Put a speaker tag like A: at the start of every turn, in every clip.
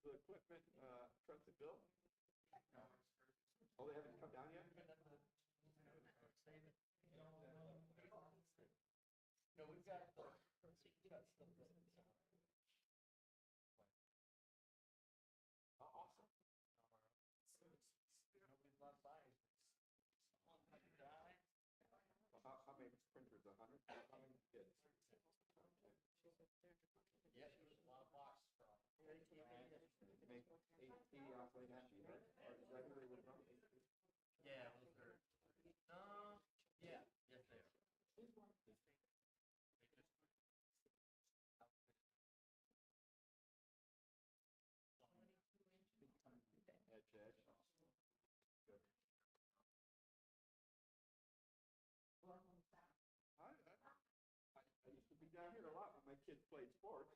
A: the equipment, trucks and built? Oh, they haven't come down yet?
B: No, we've got stuff that
A: Oh, awesome.
B: nobody's not buying.
A: Well, how many printers, 100? How many kids?
B: Yes, there's a lot of boxes from.
A: Make 80 off like that, right? Or is that who they were from?
B: Yeah, it was her. No, yeah, yes they are. They just
A: Edge, edge. Good. I used to be down here a lot when my kids played sports.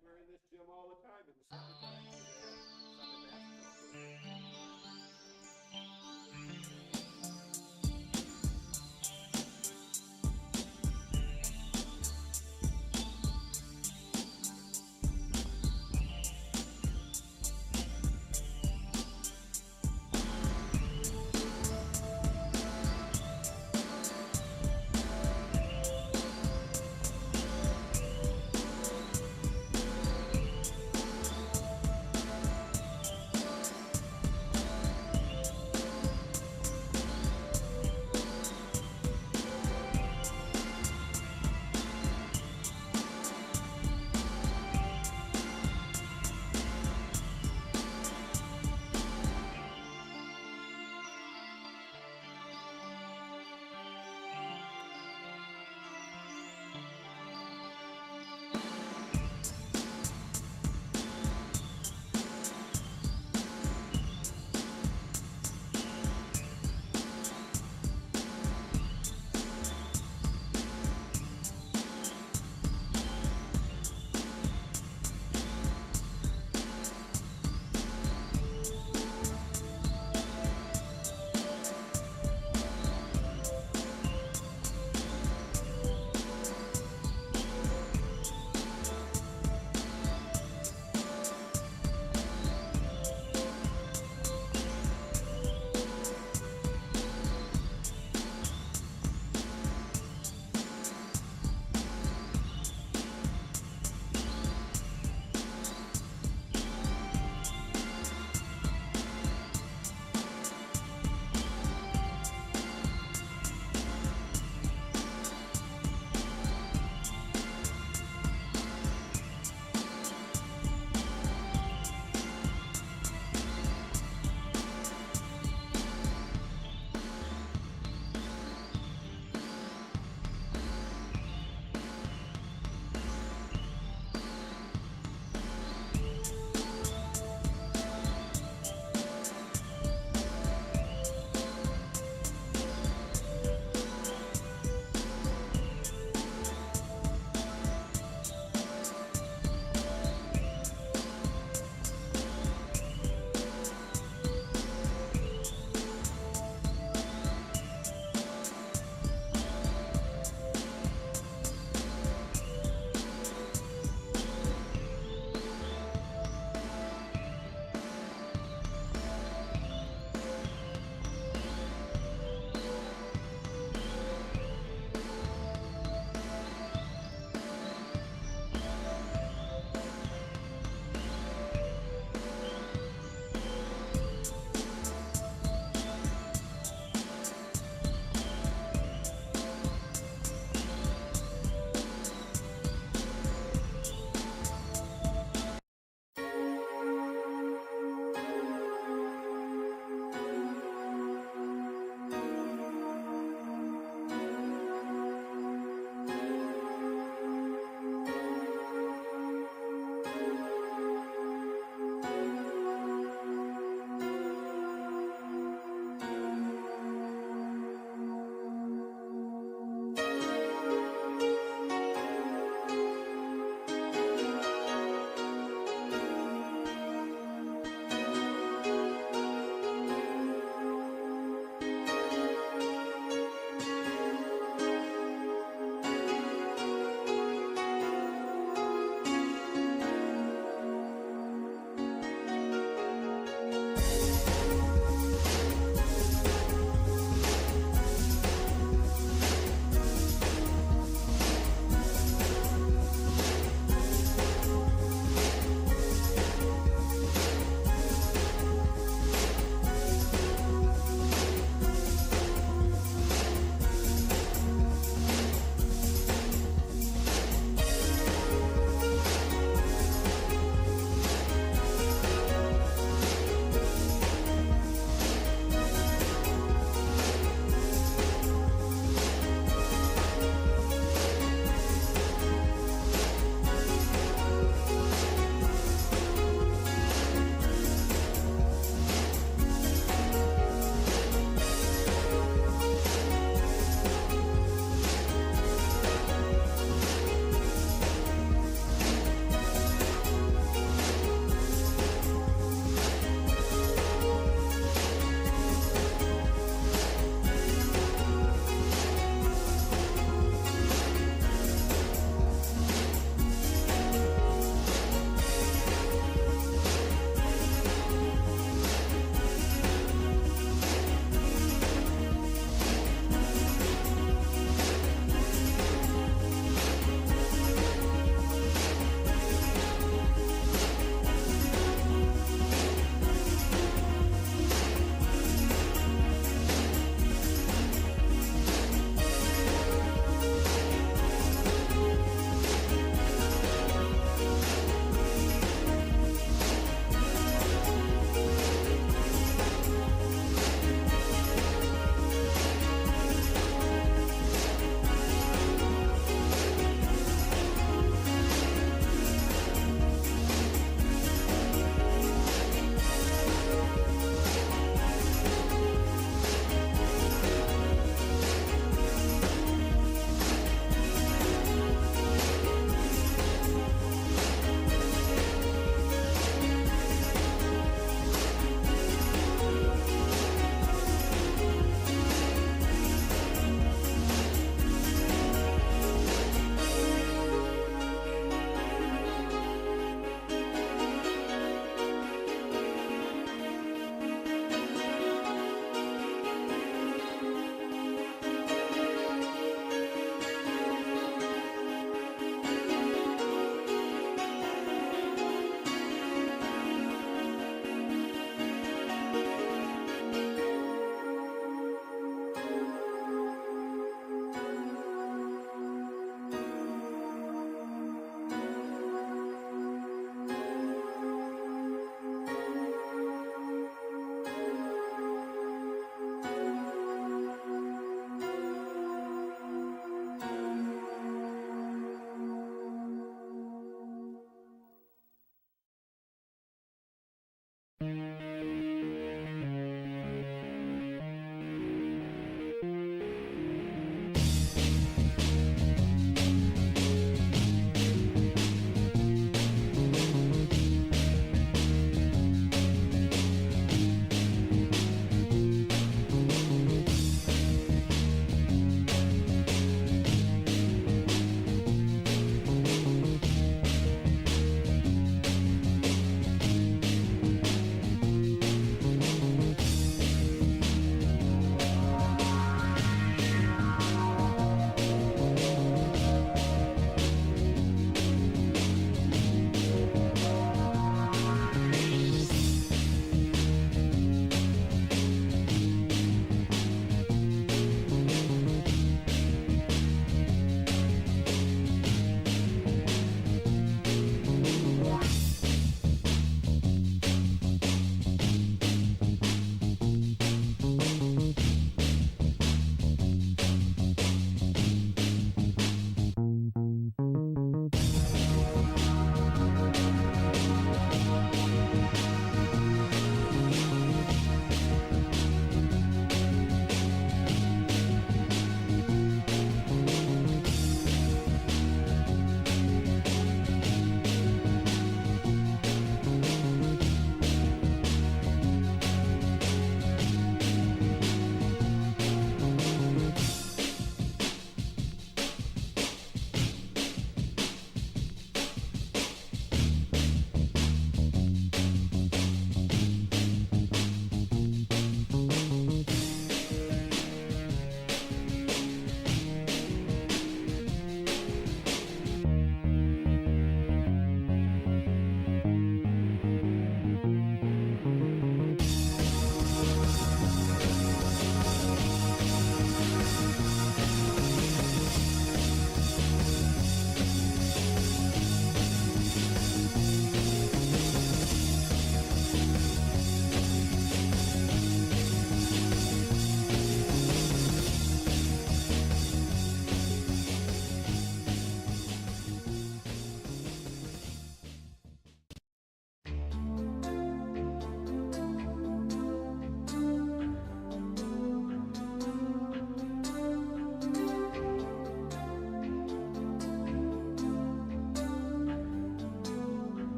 A: We were in this gym all the time in the summertime. Summer basketball.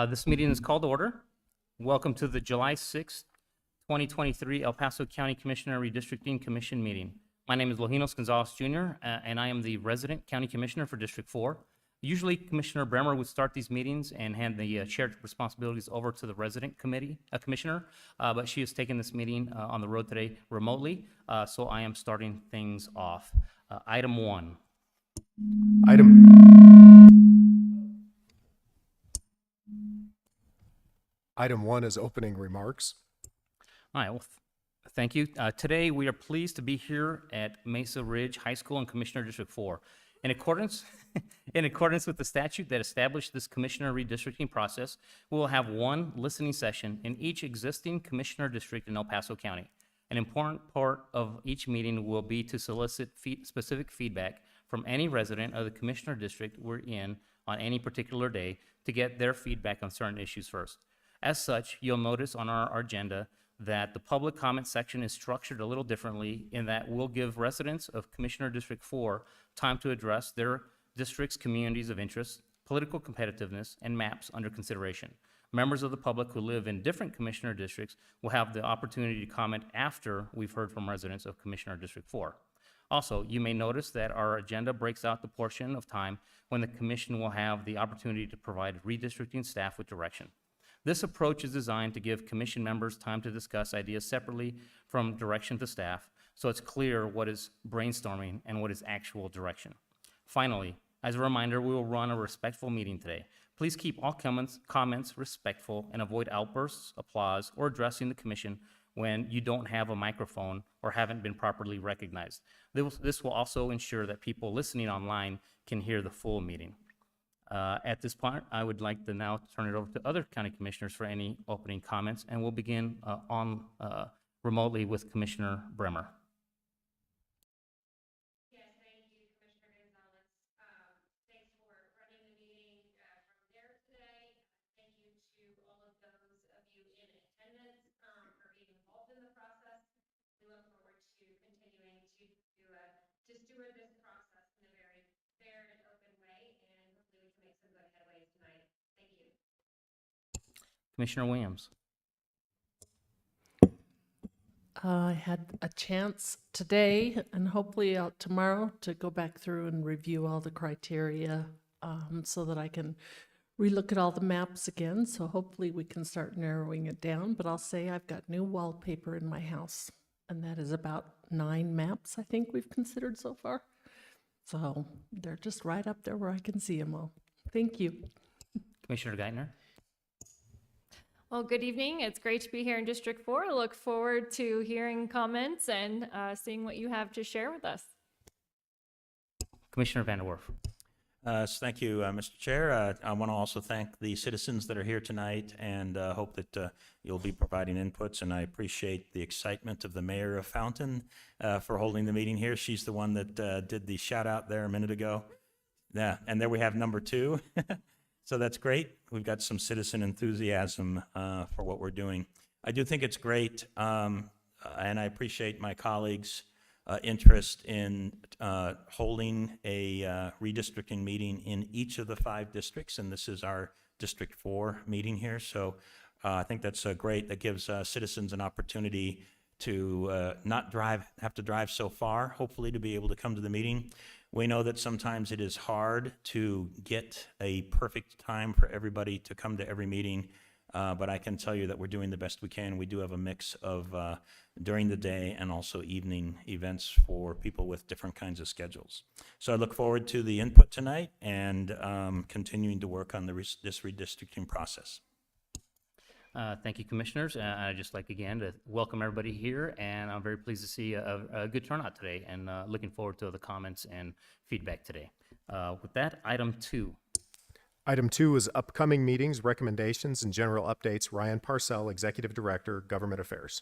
C: This meeting is called to order. Welcome to the July 6th, 2023 El Paso County Commissioner Redistricting Commission meeting. My name is Lojinos Gonzalez Jr., and I am the resident county commissioner for District 4. Usually, Commissioner Bremer would start these meetings and hand the shared responsibilities over to the resident commissioner, but she has taken this meeting on the road today remotely, so I am starting things off. Item 1.
D: Item 1 is opening remarks.
C: All right, well, thank you. Today, we are pleased to be here at Mesa Ridge High School in Commissioner District 4. In accordance with the statute that established this commissioner redistricting process, we will have one listening session in each existing commissioner district in El Paso County. An important part of each meeting will be to solicit specific feedback from any resident of the commissioner district we're in on any particular day to get their feedback on certain issues first. As such, you'll notice on our agenda that the public comment section is structured a little differently in that we'll give residents of Commissioner District 4 time to address their district's communities of interest, political competitiveness, and maps under consideration. Members of the public who live in different commissioner districts will have the opportunity to comment after we've heard from residents of Commissioner District 4. Also, you may notice that our agenda breaks out the portion of time when the commission will have the opportunity to provide redistricting staff with direction. This approach is designed to give commission members time to discuss ideas separately from direction to staff, so it's clear what is brainstorming and what is actual direction. Finally, as a reminder, we will run a respectful meeting today. Please keep all comments respectful and avoid outbursts, applause, or addressing the commission when you don't have a microphone or haven't been properly recognized. This will also ensure that people listening online can hear the full meeting. At this point, I would like to now turn it over to other county commissioners for any opening comments, and we'll begin remotely with Commissioner Bremer.
E: Yes, thank you, Commissioner Gonzalez. Thanks for running the meeting from there today. Thank you to all of those of you in attendance for being involved in the process. We look forward to continuing to steward this process in a very fair and open way, and hopefully we can make some good headways tonight. Thank you.
C: Commissioner Williams.
F: I had a chance today and hopefully out tomorrow to go back through and review all the criteria so that I can relook at all the maps again. So hopefully we can start narrowing it down. But I'll say I've got new wallpaper in my house, and that is about 9 maps I think we've considered so far. So they're just right up there where I can see them all. Thank you.
C: Commissioner Geithner.
G: Well, good evening. It's great to be here in District 4. I look forward to hearing comments and seeing what you have to share with us.
C: Commissioner Vanderwerf.
H: Thank you, Mr. Chair. I want to also thank the citizens that are here tonight and hope that you'll be providing inputs. And I appreciate the excitement of the mayor of Fountain for holding the meeting here. She's the one that did the shout out there a minute ago. Yeah, and there we have number 2. So that's great. We've got some citizen enthusiasm for what we're doing. I do think it's great, and I appreciate my colleagues' interest in holding a redistricting meeting in each of the 5 districts, and this is our District 4 meeting here. So I think that's great. That gives citizens an opportunity to not have to drive so far, hopefully to be able to come to the meeting. We know that sometimes it is hard to get a perfect time for everybody to come to every meeting, but I can tell you that we're doing the best we can. We do have a mix of during the day and also evening events for people with different kinds of schedules. So I look forward to the input tonight and continuing to work on this redistricting process.
C: Thank you, commissioners. I'd just like again to welcome everybody here, and I'm very pleased to see a good turnout today, and looking forward to the comments and feedback today. With that, item 2.
D: Item 2 is upcoming meetings, recommendations, and general updates. Ryan Parcell, Executive Director, Government Affairs.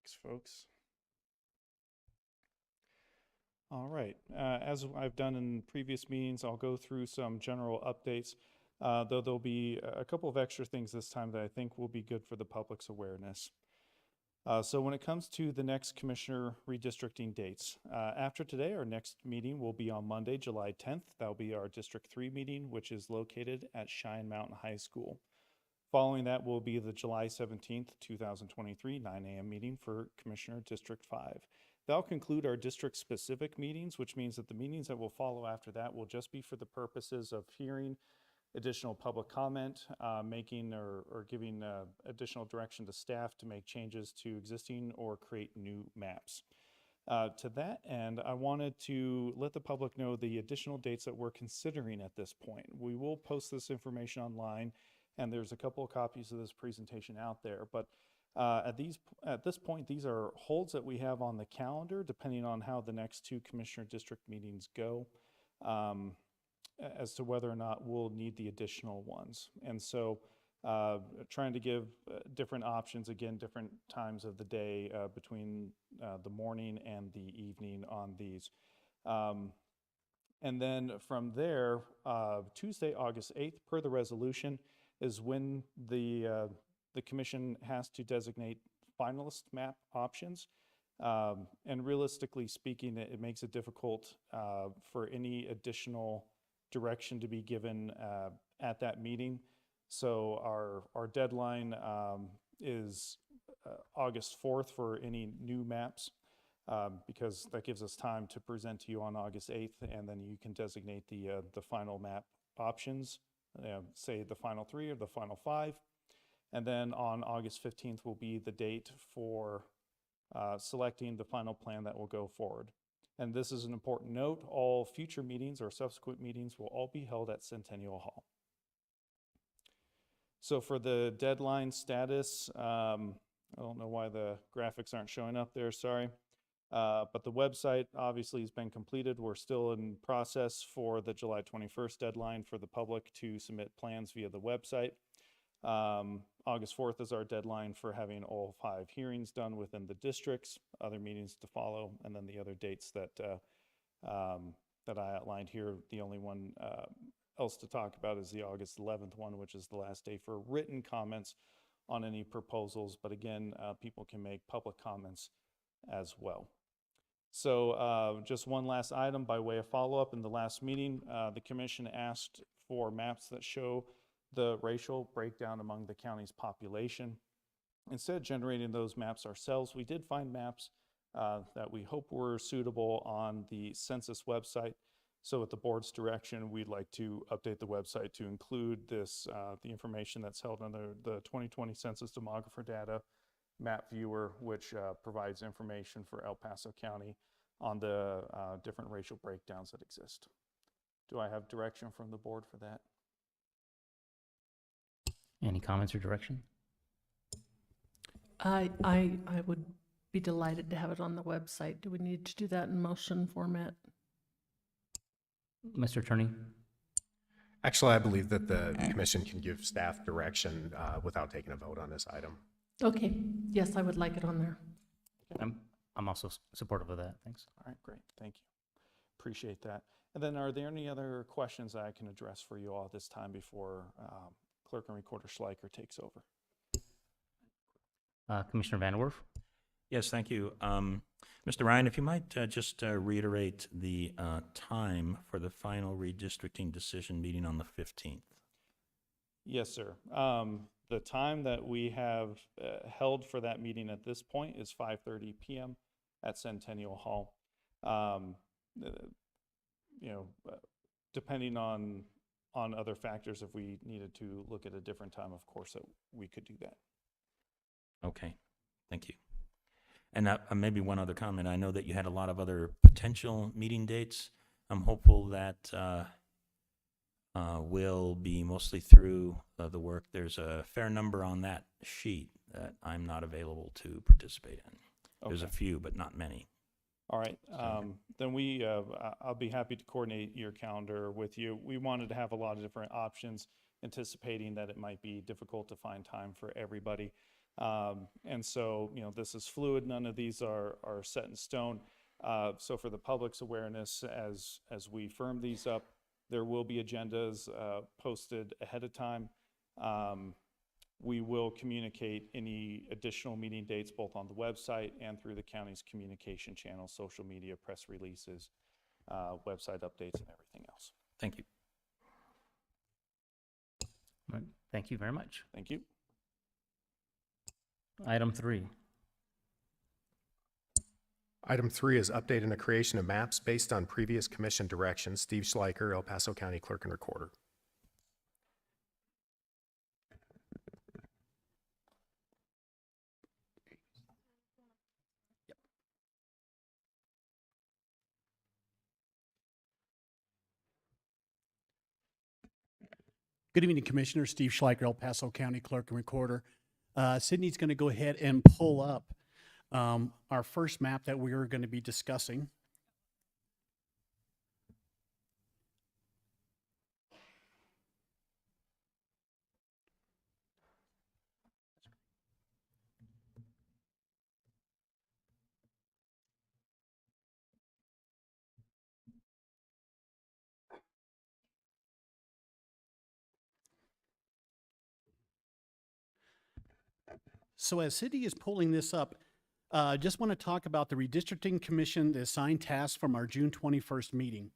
I: Thanks, folks. All right, as I've done in previous meetings, I'll go through some general updates, though there'll be a couple of extra things this time that I think will be good for the public's awareness. So when it comes to the next commissioner redistricting dates, after today, our next meeting will be on Monday, July 10th. That'll be our District 3 meeting, which is located at Cheyenne Mountain High School. Following that will be the July 17th, 2023, 9 a.m. meeting for Commissioner District 5. That'll conclude our district-specific meetings, which means that the meetings that will follow after that will just be for the purposes of hearing additional public comment, making or giving additional direction to staff to make changes to existing or create new maps. To that end, I wanted to let the public know the additional dates that we're considering at this point. We will post this information online, and there's a couple of copies of this presentation out there, but at this point, these are holds that we have on the calendar, depending on how the next two commissioner district meetings go, as to whether or not we'll need the additional ones. And so trying to give different options, again, different times of the day between the morning and the evening on these. And then from there, Tuesday, August 8th, per the resolution, is when the commission has to designate finalist map options. And realistically speaking, it makes it difficult for any additional direction to be given at that meeting. So our deadline is August 4th for any new maps, because that gives us time to present to you on August 8th, and then you can designate the final map options, say the final 3 or the final 5. And then on August 15th will be the date for selecting the final plan that will go forward. And this is an important note, all future meetings or subsequent meetings will all be held at Centennial Hall. So for the deadline status, I don't know why the graphics aren't showing up there, sorry. But the website obviously has been completed. We're still in process for the July 21st deadline for the public to submit plans via the website. August 4th is our deadline for having all 5 hearings done within the districts, other meetings to follow, and then the other dates that that I outlined here. The only one else to talk about is the August 11th one, which is the last day for written comments on any proposals. But again, people can make public comments as well. So just one last item by way of follow-up. In the last meeting, the commission asked for maps that show the racial breakdown among the county's population. Instead of generating those maps ourselves, we did find maps that we hope were suitable on the census website. So with the board's direction, we'd like to update the website to include this, the information that's held under the 2020 Census Demographer Data Map Viewer, which provides information for El Paso County on the different racial breakdowns that exist. Do I have direction from the board for that?
C: Any comments or direction?
F: I would be delighted to have it on the website. Do we need to do that in motion format?
C: Mr. Attorney?
D: Actually, I believe that the commission can give staff direction without taking a vote on this item.
F: Okay, yes, I would like it on there.
C: I'm also supportive of that. Thanks.
I: All right, great. Thank you. Appreciate that. And then are there any other questions that I can address for you all this time before Clerk and Recorder Schleicher takes over?
C: Commissioner Van Werf?
H: Yes, thank you. Mr. Ryan, if you might just reiterate the time for the final redistricting decision meeting on the 15th.
I: Yes, sir. The time that we have held for that meeting at this point is 5:30 p.m. at Centennial Hall. Depending on other factors, if we needed to look at a different time, of course, that we could do that.
H: Okay, thank you. And maybe one other comment. I know that you had a lot of other potential meeting dates. I'm hopeful that we'll be mostly through the work. There's a fair number on that sheet that I'm not available to participate in. Okay. There's a few, but not many.
I: All right. Then I'll be happy to coordinate your calendar with you. We wanted to have a lot of different options, anticipating that it might be difficult to find time for everybody. And so, this is fluid. None of these are set in stone. So for the public's awareness, as we firm these up, there will be agendas posted ahead of time. We will communicate any additional meeting dates both on the website and through the county's communication channels, social media, press releases, website updates, and everything else.
H: Thank you.
C: All right, thank you very much.
I: Thank you.
C: Item 3.
D: Item 3 is update and the creation of maps based on previous commission direction. Steve Schleicher, El Paso County Clerk and Recorder.
J: Good evening, Commissioner. Steve Schleicher, El Paso County Clerk and Recorder. Sydney's going to go ahead and pull up our first map that we are going to be discussing. So as Sydney is pulling this up, just want to talk about the Redistricting Commission, the assigned tasks from our June 21st meeting.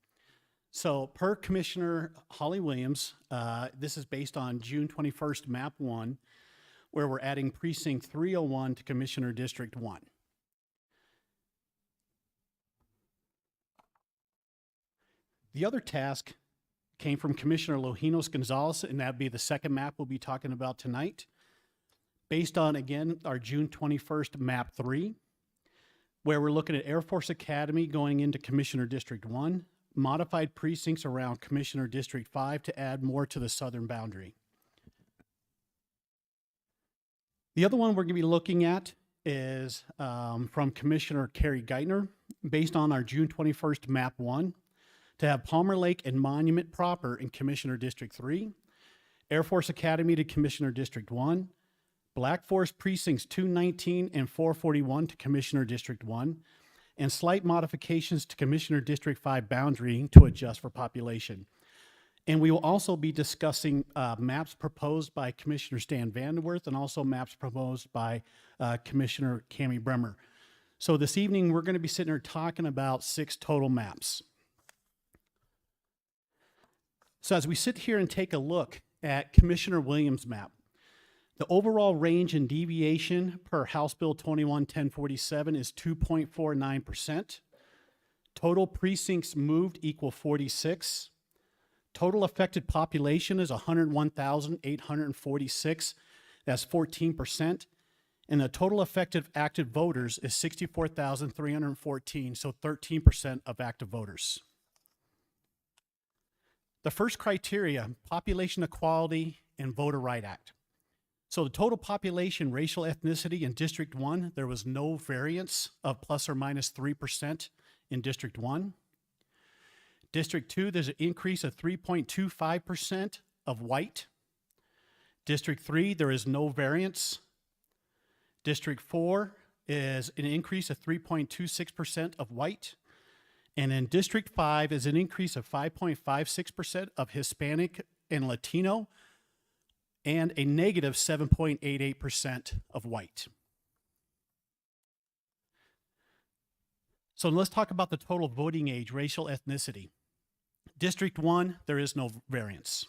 J: So per Commissioner Holly Williams, this is based on June 21st map 1, where we're adding precinct 301 to Commissioner District 1. The other task came from Commissioner Lojinos Gonzalez, and that'd be the second map we'll be talking about tonight. Based on, again, our June 21st map 3, where we're looking at Air Force Academy going into Commissioner District 1, modified precincts around Commissioner District 5 to add more to the southern boundary. The other one we're going to be looking at is from Commissioner Carrie Geithner, based on our June 21st map 1, to have Palmer Lake and Monument proper in Commissioner District 3, Air Force Academy to Commissioner District 1, Black Forest Precincts 219 and 441 to Commissioner District 1, and slight modifications to Commissioner District 5 boundary to adjust for population. And we will also be discussing maps proposed by Commissioner Stan Vanderwerth and also maps proposed by Commissioner Cammie Bremer. So this evening, we're going to be sitting here talking about 6 total maps. So as we sit here and take a look at Commissioner Williams' map, the overall range and deviation per House Bill 21-1047 is 2.49%. Total precincts moved equal 46. Total affected population is 101,846. That's 14%. And the total effective active voters is 64,314, so 13% of active voters. The first criteria, population equality and Voter Right Act. So the total population, racial ethnicity in District 1, there was no variance of plus or minus 3% in District 1. District 2, there's an increase of 3.25% of white. District 3, there is no variance. District 4 is an increase of 3.26% of white. And then District 5 is an increase of 5.56% of Hispanic and Latino, and a negative 7.88% of white. So let's talk about the total voting age, racial ethnicity. District 1, there is no variance.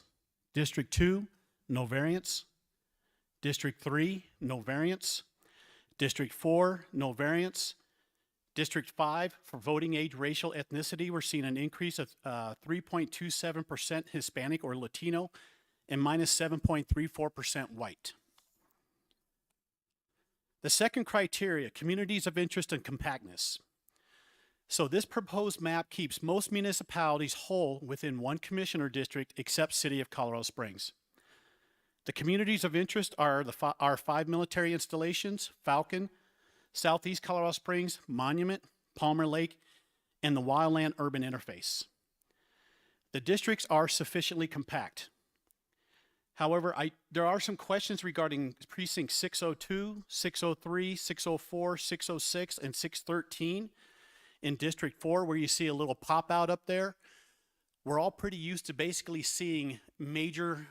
J: District 2, no variance. District 3, no variance. District 4, no variance. District 5, for voting age, racial ethnicity, we're seeing an increase of 3.27% Hispanic or Latino, and minus 7.34% white. The second criteria, communities of interest and compactness. So this proposed map keeps most municipalities whole within one commissioner district except City of Colorado Springs. The communities of interest are our 5 military installations, Falcon, Southeast Colorado Springs, Monument, Palmer Lake, and the Wildland Urban Interface. The districts are sufficiently compact. However, there are some questions regarding precinct 602, 603, 604, 606, and 613 in District 4, where you see a little pop out up there. We're all pretty used to basically seeing major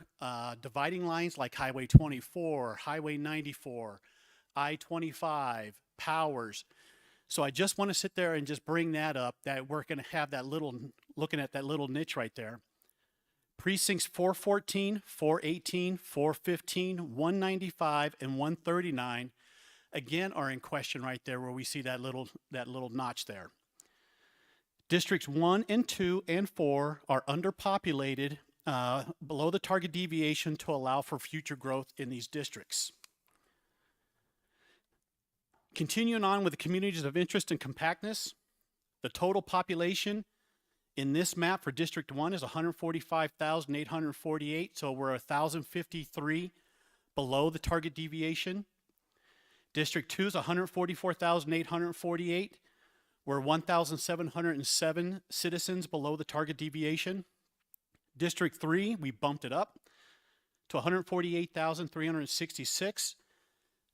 J: dividing lines like Highway 24, Highway 94, I-25, Powers. So I just want to sit there and just bring that up, that we're going to have that little, looking at that little niche right there. Precincts 414, 418, 415, 195, and 139, again, are in question right there where we see that little notch there. Districts 1 and 2 and 4 are underpopulated, below the target deviation to allow for future growth in these districts. Continuing on with the communities of interest and compactness, the total population in this map for District 1 is 145,848, so we're 1,053 below the target deviation. District 2 is 144,848. We're 1,707 citizens below the target deviation. District 3, we bumped it up to 148,366.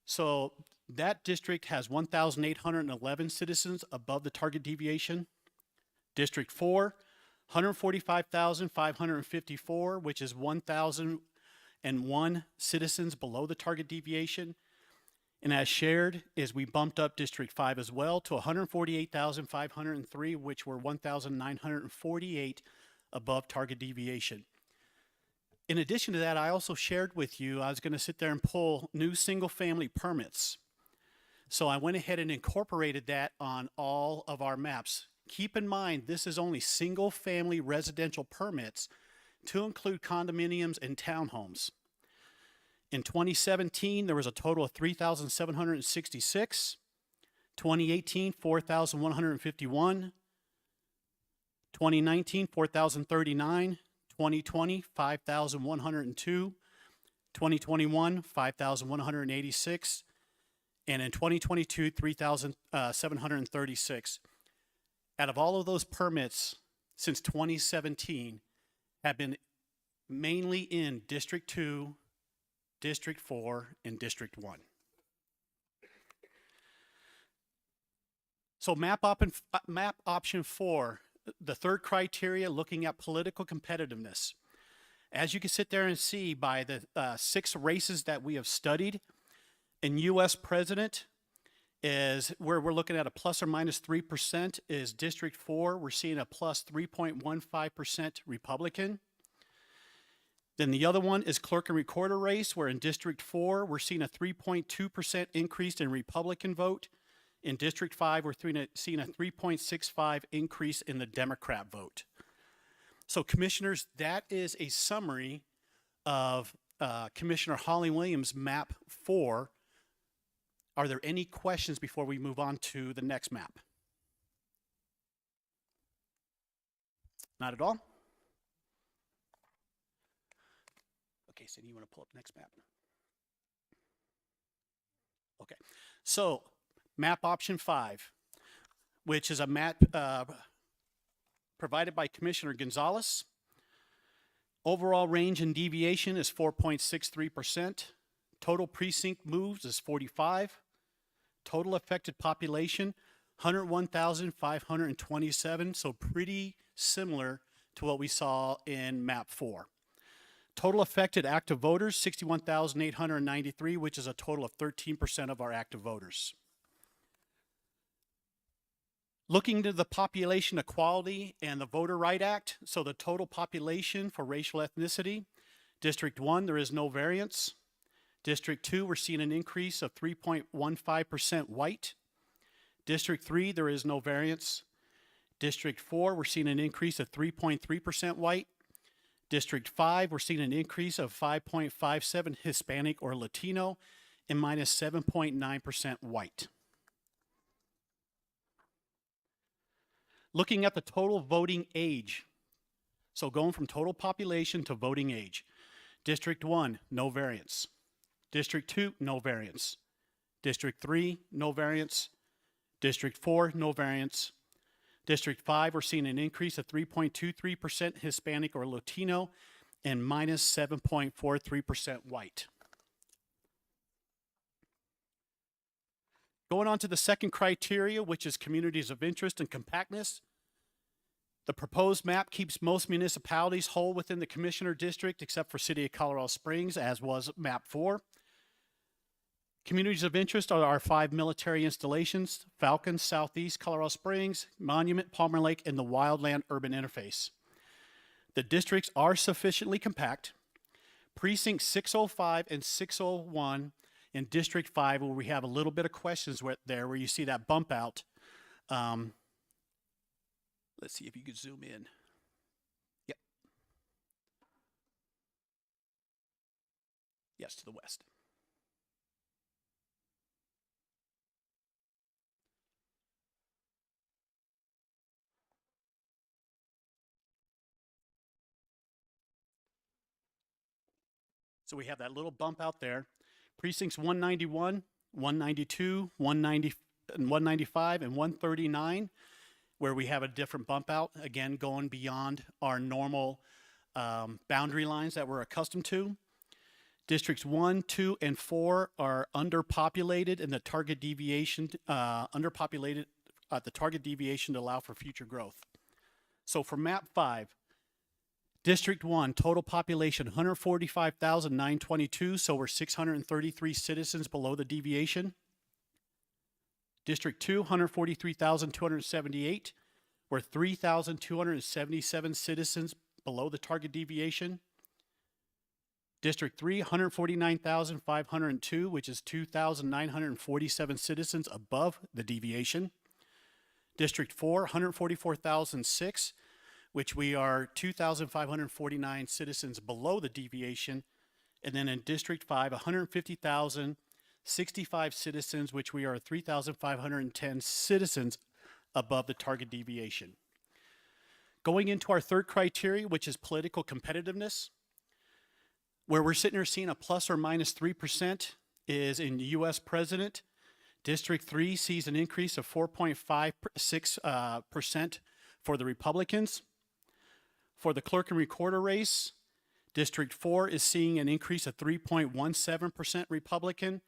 J: So that district has 1,811 citizens above the target deviation. District 4, 145,554, which is 1,001 citizens below the target deviation. And as shared, is we bumped up District 5 as well to 148,503, which were 1,948 above target deviation. In addition to that, I also shared with you, I was going to sit there and pull new single-family permits. So I went ahead and incorporated that on all of our maps. Keep in mind, this is only single-family residential permits to include condominiums and townhomes. In 2017, there was a total of 3,766. 2018, 4,151. 2019, 4,039. 2020, 5,102. 2021, 5,186. And in 2022, 3,736. Out of all of those permits since 2017 have been mainly in District 2, District 4, and District 1. So map option 4, the third criteria, looking at political competitiveness. As you can sit there and see by the 6 races that we have studied, in U.S. President is where we're looking at a plus or minus 3% is District 4. We're seeing a plus 3.15% Republican. Then the other one is clerk and recorder race, where in District 4, we're seeing a 3.2% increase in Republican vote. In District 5, we're seeing a 3.65 increase in the Democrat vote. So commissioners, that is a summary of Commissioner Holly Williams' map 4. Are there any questions before we move on to the next map? Not at all? Okay, Cindy, you want to pull up next map? Okay, so map option 5, which is a map provided by Commissioner Gonzalez. Overall range and deviation is 4.63%. Total precinct moves is 45. Total affected population, 101,527, so pretty similar to what we saw in map 4. Total affected active voters, 61,893, which is a total of 13% of our active voters. Looking to the population equality and the Voter Right Act, so the total population for racial ethnicity, District 1, there is no variance. District 2, we're seeing an increase of 3.15% white. District 3, there is no variance. District 4, we're seeing an increase of 3.3% white. District 5, we're seeing an increase of 5.57 Hispanic or Latino and minus 7.9% white. Looking at the total voting age, so going from total population to voting age. District 1, no variance. District 2, no variance. District 3, no variance. District 4, no variance. District 5, we're seeing an increase of 3.23% Hispanic or Latino and minus 7.43% white. Going on to the second criteria, which is communities of interest and compactness. The proposed map keeps most municipalities whole within the Commissioner District except for City of Colorado Springs, as was map 4. Communities of interest are our 5 military installations: Falcon, Southeast, Colorado Springs, Monument, Palmer Lake, and the Wildland Urban Interface. The districts are sufficiently compact. Precinct 605 and 601 in District 5, where we have a little bit of questions there, where you see that bump out. Let's see if you could zoom in. Yep. Yes, to the west. So we have that little bump out there. Precincts 191, 192, 190, and 195, and 139, where we have a different bump out, again, going beyond our normal boundary lines that we're accustomed to. Districts 1, 2, and 4 are underpopulated, and the target deviation, underpopulated at the target deviation to allow for future growth. So for map 5, District 1, total population 145,922, so we're 633 citizens below the deviation. District 2, 143,278, we're 3,277 citizens below the target deviation. District 3, 149,502, which is 2,947 citizens above the deviation. District 4, 144,006, which we are 2,549 citizens below the deviation. And then in District 5, 150,065 citizens, which we are 3,510 citizens above the target deviation. Going into our third criteria, which is political competitiveness, where we're sitting here seeing a plus or minus 3% is in U.S. President. District 3 sees an increase of 4.56% for the Republicans. For the clerk and recorder race, District 4 is seeing an increase of 3.17% Republican,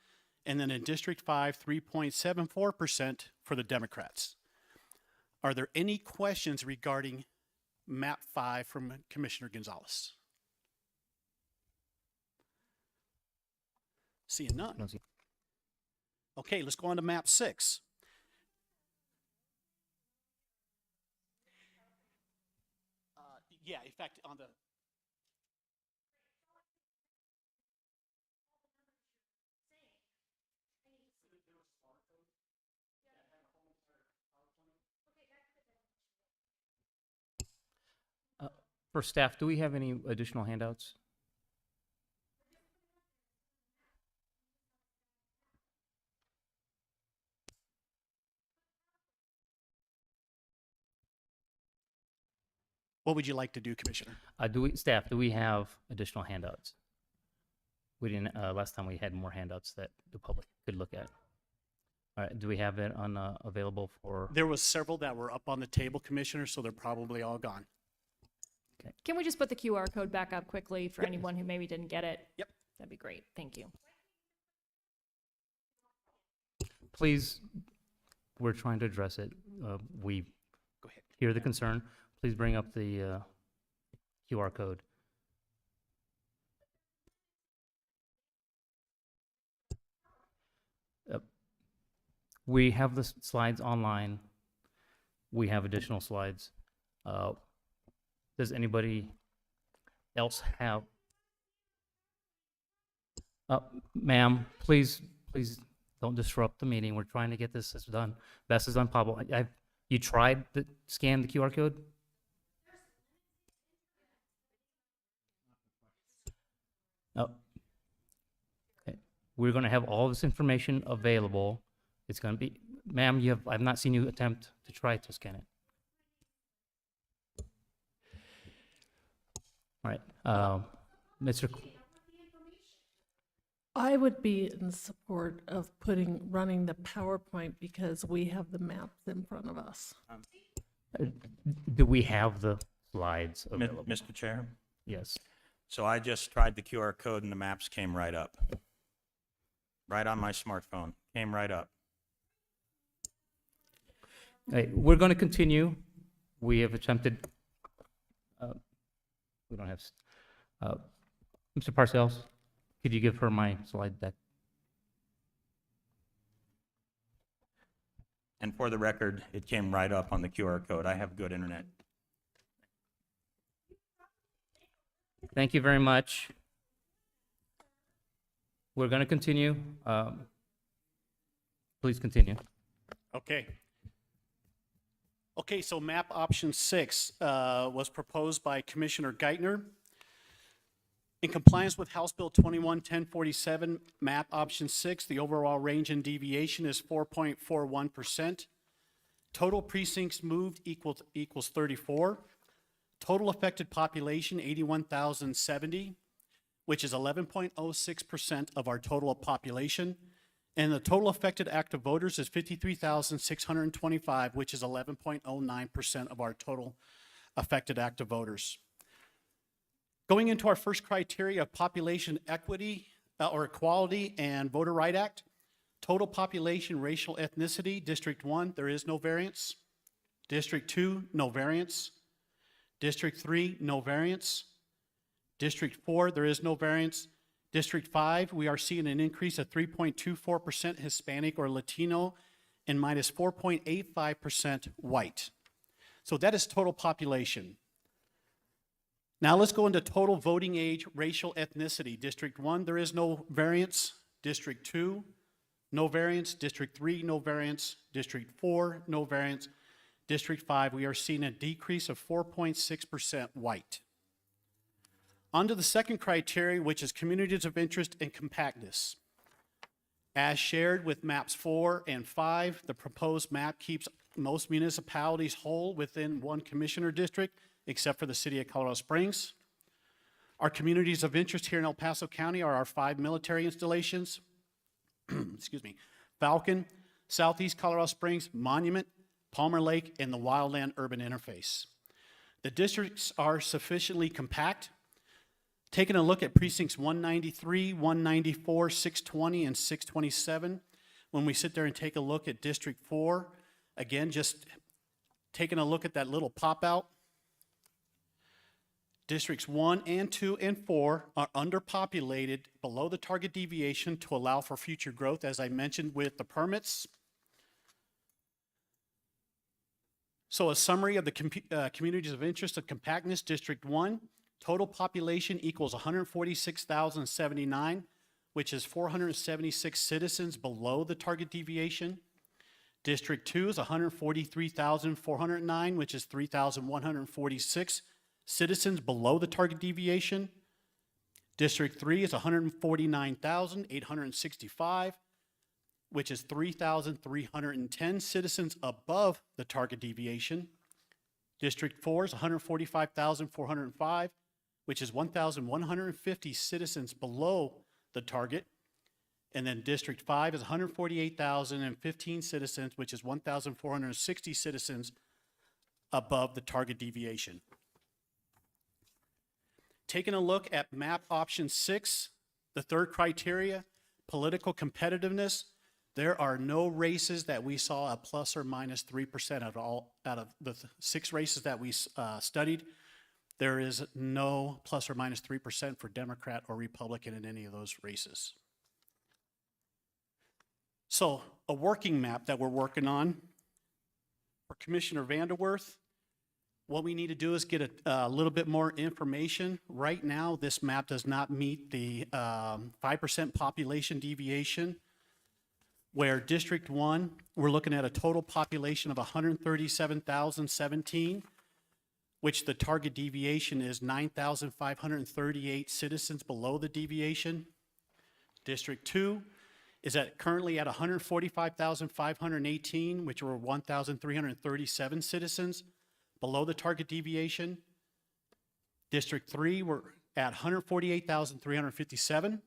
J: and then in District 5, 3.74% for the Democrats. Are there any questions regarding map 5 from Commissioner Gonzalez? Seeing none.
C: No, see-
J: Okay, let's go on to map 6. Yeah, in fact, on the
C: For staff, do we have any additional handouts?
J: what would you like to do, Commissioner?
C: Staff, do we have additional handouts? We didn't, last time we had more handouts that the public could look at. All right, do we have it on, available for?
J: There was several that were up on the table, Commissioner, so they're probably all gone.
G: Can we just put the QR code back up quickly for anyone who maybe didn't get it?
J: Yep.
G: That'd be great. Thank you.
C: Please, we're trying to address it. We
J: Go ahead.
C: hear the concern. Please bring up the QR code. We have the slides online. We have additional slides. Does anybody else have? Ma'am, please don't disrupt the meeting. We're trying to get this done. Best is done possible. You tried to scan the QR code? Oh. Okay. We're going to have all this information available. It's going to be, ma'am, I've not seen you attempt to try to scan it. All right, Mr.
F: I would be in support of running the PowerPoint because we have the maps in front of us.
C: Do we have the slides available?
H: Mr. Chair?
C: Yes.
H: So I just tried the QR code and the maps came right up. Right on my smartphone, came right up.
C: We're going to continue. We have attempted, we don't have, Mr. Parcells, could you give her my slide deck?
H: And for the record, it came right up on the QR code. I have good internet.
C: Thank you very much. We're going to continue. Please continue.
J: Okay. Okay, so map option 6 was proposed by Commissioner Geithner. In compliance with House Bill 21-1047, map option 6, the overall range and deviation is 4.41%. Total precincts moved equals 34. Total affected population, 81,070, which is 11.06% of our total population. And the total affected active voters is 53,625, which is 11.09% of our total affected active voters. Going into our first criteria of population equity or equality and Voter Right Act, total population, racial ethnicity, District 1, there is no variance. District 2, no variance. District 3, no variance. District 4, there is no variance. District 5, we are seeing an increase of 3.24% Hispanic or Latino and minus 4.85% white. So that is total population. Now let's go into total voting age, racial ethnicity. District 1, there is no variance. District 2, no variance. District 3, no variance. District 4, no variance. District 5, we are seeing a decrease of 4.6% white. On to the second criteria, which is communities of interest and compactness. As shared with maps 4 and 5, the proposed map keeps most municipalities whole within one commissioner district, except for the city of Colorado Springs. Our communities of interest here in El Paso County are our 5 military installations, excuse me, Falcon, Southeast Colorado Springs, Monument, Palmer Lake, and the Wildland Urban Interface. The districts are sufficiently compact. Taking a look at precincts 193, 194, 620, and 627, when we sit there and take a look at District 4, again, just taking a look at that little pop-out, Districts 1 and 2 and 4 are underpopulated below the target deviation to allow for future growth, as I mentioned with the permits. So a summary of the communities of interest of compactness, District 1, total population equals 146,079, which is 476 citizens below the target deviation. District 2 is 143,409, which is 3,146 citizens below the target deviation. District 3 is 149,865, which is 3,310 citizens above the target deviation. District 4 is 145,405, which is 1,150 citizens below the target. And then District 5 is 148,015 citizens, which is 1,460 citizens above the target deviation. Taking a look at map option 6, the third criteria, political competitiveness, there are no races that we saw a plus or minus 3% at all. Out of the 6 races that we studied, there is no plus or minus 3% for Democrat or Republican in any of those races. So a working map that we're working on for Commissioner Vanderwerth, what we need to do is get a little bit more information. Right now, this map does not meet the 5% population deviation, where District 1, we're looking at a total population of 137,017, which the target deviation is 9,538 citizens below the deviation. District 2 is currently at 145,518, which were 1,337 citizens below the target deviation. District 3, we're at 148,357,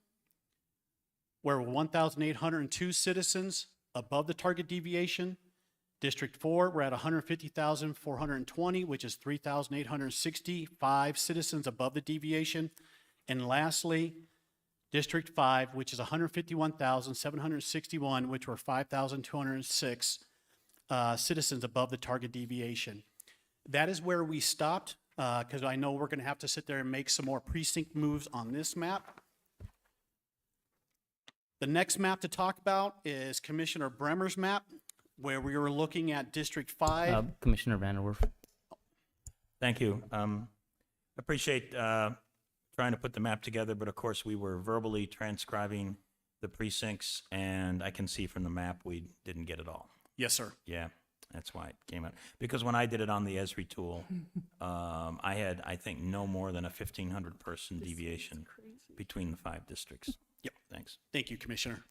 J: where 1,802 citizens above the target deviation. District 4, we're at 150,420, which is 3,865 citizens above the deviation. And lastly, District 5, which is 151,761, which were 5,206 citizens above the target deviation. That is where we stopped, because I know we're going to have to sit there and make some more precinct moves on this map. The next map to talk about is Commissioner Bremer's map, where we were looking at District 5.
C: Commissioner Vanderwerf.
H: Thank you. Appreciate trying to put the map together, but of course we were verbally transcribing the precincts, and I can see from the map we didn't get it all.
J: Yes, sir.
H: Yeah, that's why it came out. Because when I did it on the Esri tool, I had, I think, no more than a 1,500 person deviation between the 5 districts.
J: Yep.
H: Thanks.
J: Thank you, Commissioner.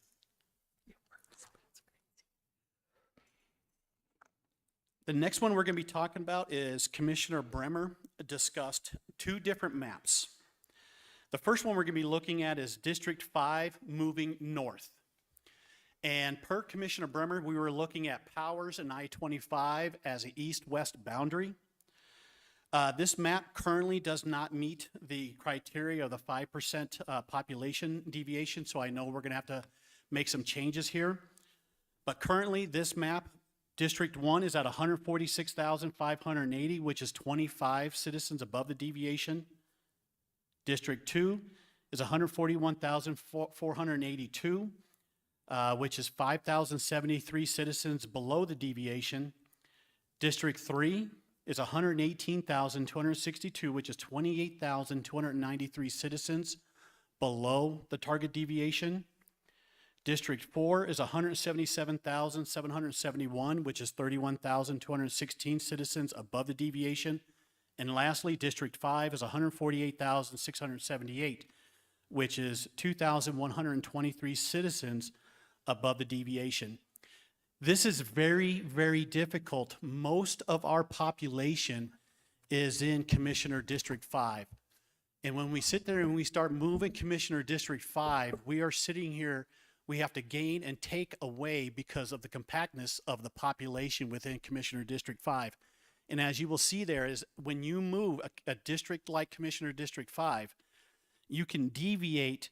J: The next one we're going to be talking about is Commissioner Bremer discussed 2 different maps. The first one we're going to be looking at is District 5 moving north. And per Commissioner Bremer, we were looking at Powers and I-25 as an east-west boundary. This map currently does not meet the criteria of the 5% population deviation, so I know we're going to have to make some changes here. But currently, this map, District 1 is at 146,580, which is 25 citizens above the deviation. District 2 is 141,482, which is 5,073 citizens below the deviation. District 3 is 118,262, which is 28,293 citizens below the target deviation. District 4 is 177,771, which is 31,216 citizens above the deviation. And lastly, District 5 is 148,678, which is 2,123 citizens above the deviation. This is very, very difficult. Most of our population is in Commissioner District 5. And when we sit there and we start moving Commissioner District 5, we are sitting here, we have to gain and take away because of the compactness of the population within Commissioner District 5. And as you will see there is when you move a district like Commissioner District 5, you can deviate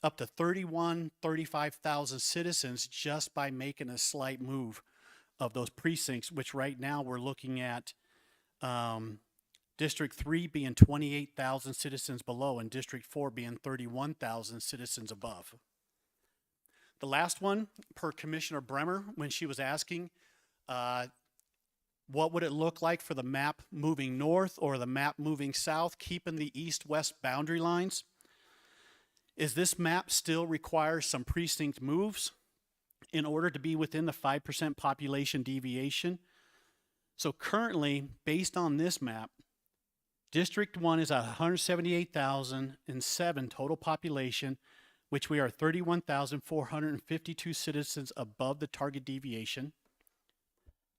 J: up to 35,000 citizens just by making a slight move of those precincts, which right now we're looking at District 3 being 28,000 citizens below and District 4 being 31,000 citizens above. The last one, per Commissioner Bremer, when she was asking, what would it look like for the map moving north or the map moving south, keeping the east-west boundary lines? Is this map still requires some precinct moves in order to be within the 5% population deviation? So currently, based on this map, District 1 is at 178,007 total population, which we are 31,452 citizens above the target deviation.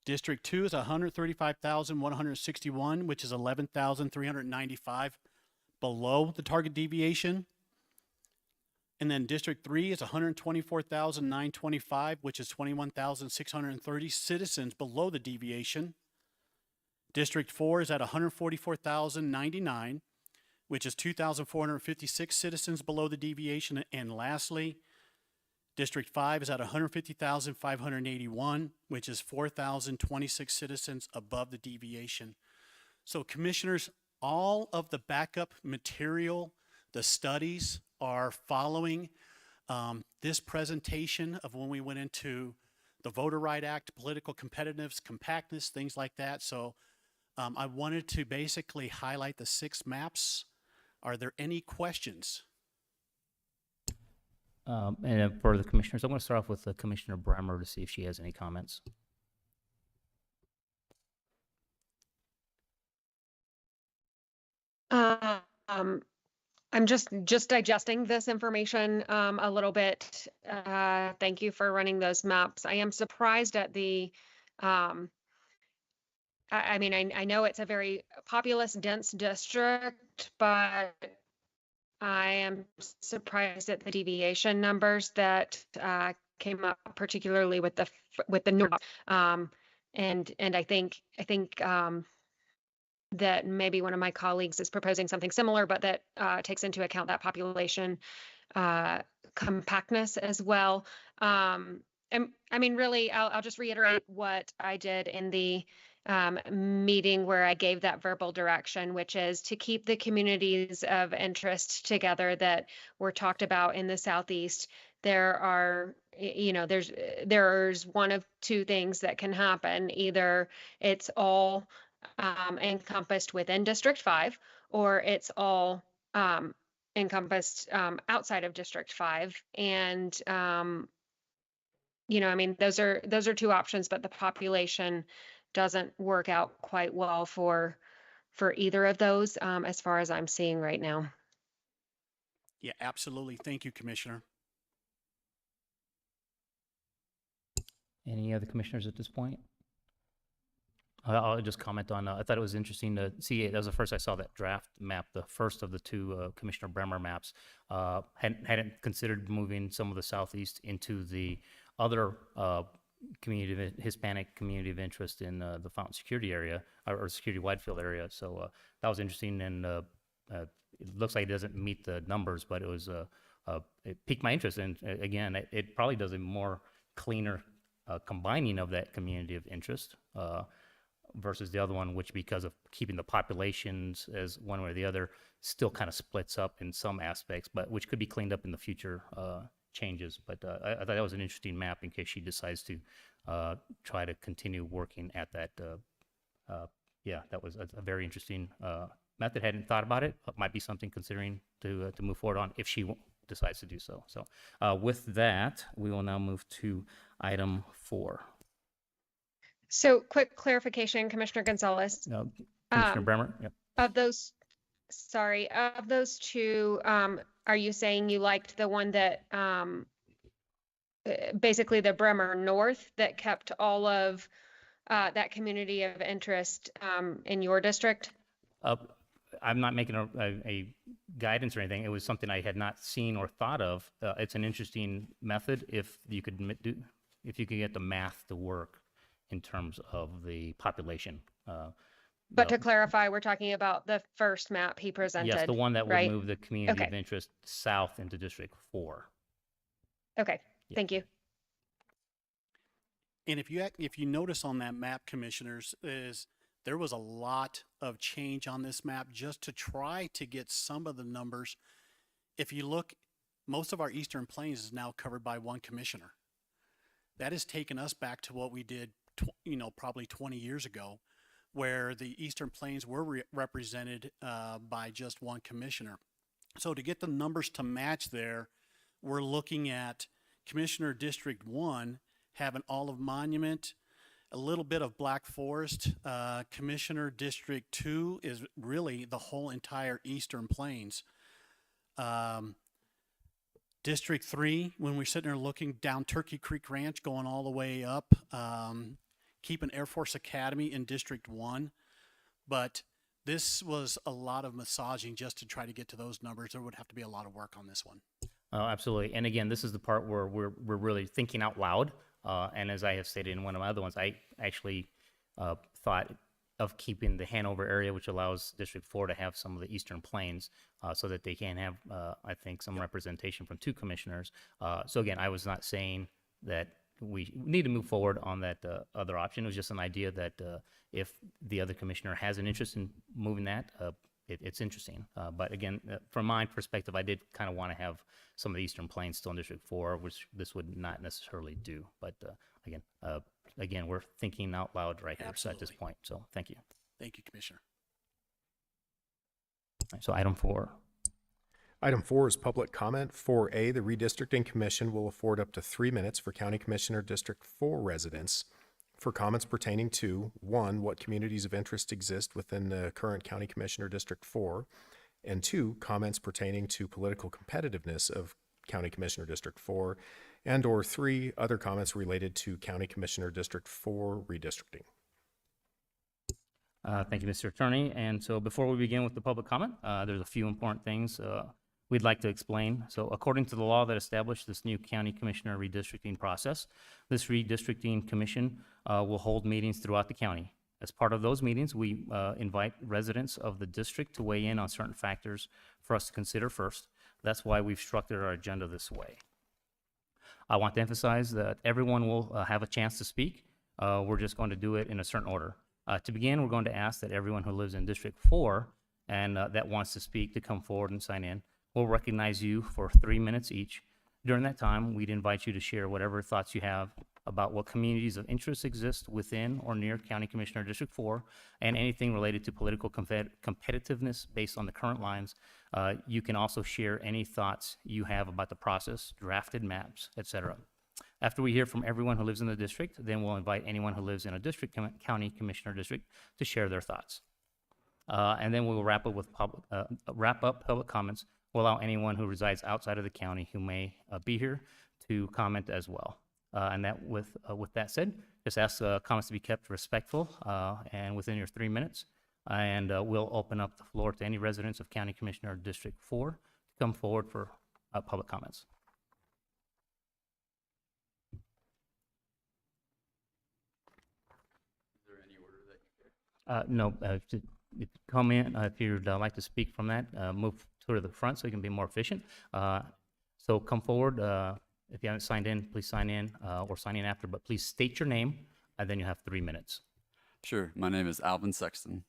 J: District 2 is 135,161, which is 11,395 below the target deviation. And then District 3 is 124,925, which is 21,630 citizens below the deviation. District 4 is at 144,099, which is 2,456 citizens below the deviation. And lastly, District 5 is at 150,581, which is 4,026 citizens above the deviation. So commissioners, all of the backup material, the studies are following this presentation of when we went into the Voter Right Act, political competitiveness, compactness, things like that. So I wanted to basically highlight the 6 maps. Are there any questions?
C: And for the commissioners, I'm going to start off with Commissioner Bremer to see if she has any comments.
K: I'm just digesting this information a little bit. Thank you for running those maps. I am surprised at the, I mean, I know it's a very populous, dense district, but I am surprised at the deviation numbers that came up, particularly with the north. And I think that maybe one of my colleagues is proposing something similar, but that takes into account that population compactness as well. And I mean, really, I'll just reiterate what I did in the meeting where I gave that verbal direction, which is to keep the communities of interest together that were talked about in the Southeast. There are, there's one of two things that can happen. Either it's all encompassed within District 5, or it's all encompassed outside of District 5. And I mean, those are two options, but the population doesn't work out quite well for either of those, as far as I'm seeing right now.
J: Yeah, absolutely. Thank you, Commissioner.
C: Any other commissioners at this point? I'll just comment on, I thought it was interesting to see, that was the first I saw that draft map, the first of the two Commissioner Bremer maps. Hadn't considered moving some of the Southeast into the other Hispanic community of interest in the Fountain Security area, or Security Widefield area. So that was interesting, and it looks like it doesn't meet the numbers, but it piqued my interest. And again, it probably does a more cleaner combining of that community of interest versus the other one, which, because of keeping the populations as one way or the other, still kind of splits up in some aspects, but which could be cleaned up in the future changes. But I thought that was an interesting map in case she decides to try to continue working at that. Yeah, that was a very interesting method. Hadn't thought about it. Might be something considering to move forward on if she decides to do so. So with that, we will now move to item 4.
K: So quick clarification, Commissioner Gonzalez.
C: Commissioner Bremer? Yep.
K: Of those two, are you saying you liked the one that basically the Bremer North that kept all of that community of interest in your district?
C: I'm not making a guidance or anything. It was something I had not seen or thought of. It's an interesting method if you could get the math to work in terms of the population.
K: But to clarify, we're talking about the first map he presented.
C: Yes, the one that would
K: right?
C: move the community of
K: Okay.
C: interest south into District 4.
K: Okay,
C: Yeah.
K: thank you.
J: And if you notice on that map, commissioners, is there was a lot of change on this map just to try to get some of the numbers. If you look, most of our Eastern Plains is now covered by one commissioner. That has taken us back to what we did, probably 20 years ago, where the Eastern Plains were represented by just one commissioner. So to get the numbers to match there, we're looking at Commissioner District 1 having Olive Monument, a little bit of Black Forest. Commissioner District 2 is really the whole entire Eastern Plains. District 3, when we're sitting there looking down Turkey Creek Ranch, going all the way up, keeping Air Force Academy in District 1. But this was a lot of massaging just to try to get to those numbers. There would have to be a lot of work on this one.
C: Oh, absolutely. And again, this is the part where we're really thinking out loud. And as I have stated in one of my other ones, I actually thought of keeping the Hanover area, which allows District 4 to have some of the Eastern Plains so that they can have, I think, some representation from 2 commissioners. So again, I was not saying that we need to move forward on that other option. It was just an idea that if the other commissioner has an interest in moving that, it's interesting. But again, from my perspective, I did kind of want to have some of the Eastern Plains still in District 4, which this would not necessarily do. But again, we're thinking out loud right here at this point. So thank you.
J: Thank you, Commissioner.
C: So item 4.
D: Item 4 is public comment. 4A, the Redistricting Commission will afford up to 3 minutes for County Commissioner District 4 residents for comments pertaining to 1, what communities of interest exist within the current County Commissioner District 4, and 2, comments pertaining to political competitiveness of County Commissioner District 4, and or 3, other comments related to County Commissioner District 4 redistricting.
C: Thank you, Mr. Attorney. And so before we begin with the public comment, there's a few important things we'd like to explain. So according to the law that established this new county commissioner redistricting process, this redistricting commission will hold meetings throughout the county. As part of those meetings, we invite residents of the district to weigh in on certain factors for us to consider first. That's why we've structured our agenda this way. I want to emphasize that everyone will have a chance to speak. We're just going to do it in a certain order. To begin, we're going to ask that everyone who lives in District 4 and that wants to speak to come forward and sign in. We'll recognize you for 3 minutes each. During that time, we'd invite you to share whatever thoughts you have about what communities of interest exist within or near County Commissioner District 4, and anything related to political competitiveness based on the current lines. You can also share any thoughts you have about the process, drafted maps, etc. After we hear from everyone who lives in the district, then we'll invite anyone who lives in a county commissioner district to share their thoughts. And then we'll wrap up with public comments. We'll allow anyone who resides outside of the county who may be here to comment as well. And that with that said, just ask comments to be kept respectful and within your 3 minutes. And we'll open up the floor to any residents of County Commissioner District 4 to come forward for public comments.
L: Is there any order that you
C: No, if you come in, if you'd like to speak from that, move to the front so you can be more efficient. So come forward. If you haven't signed in, please sign in or sign in after, but please state your name and then you have 3 minutes.
L: Sure. My name is Alvin Sexton.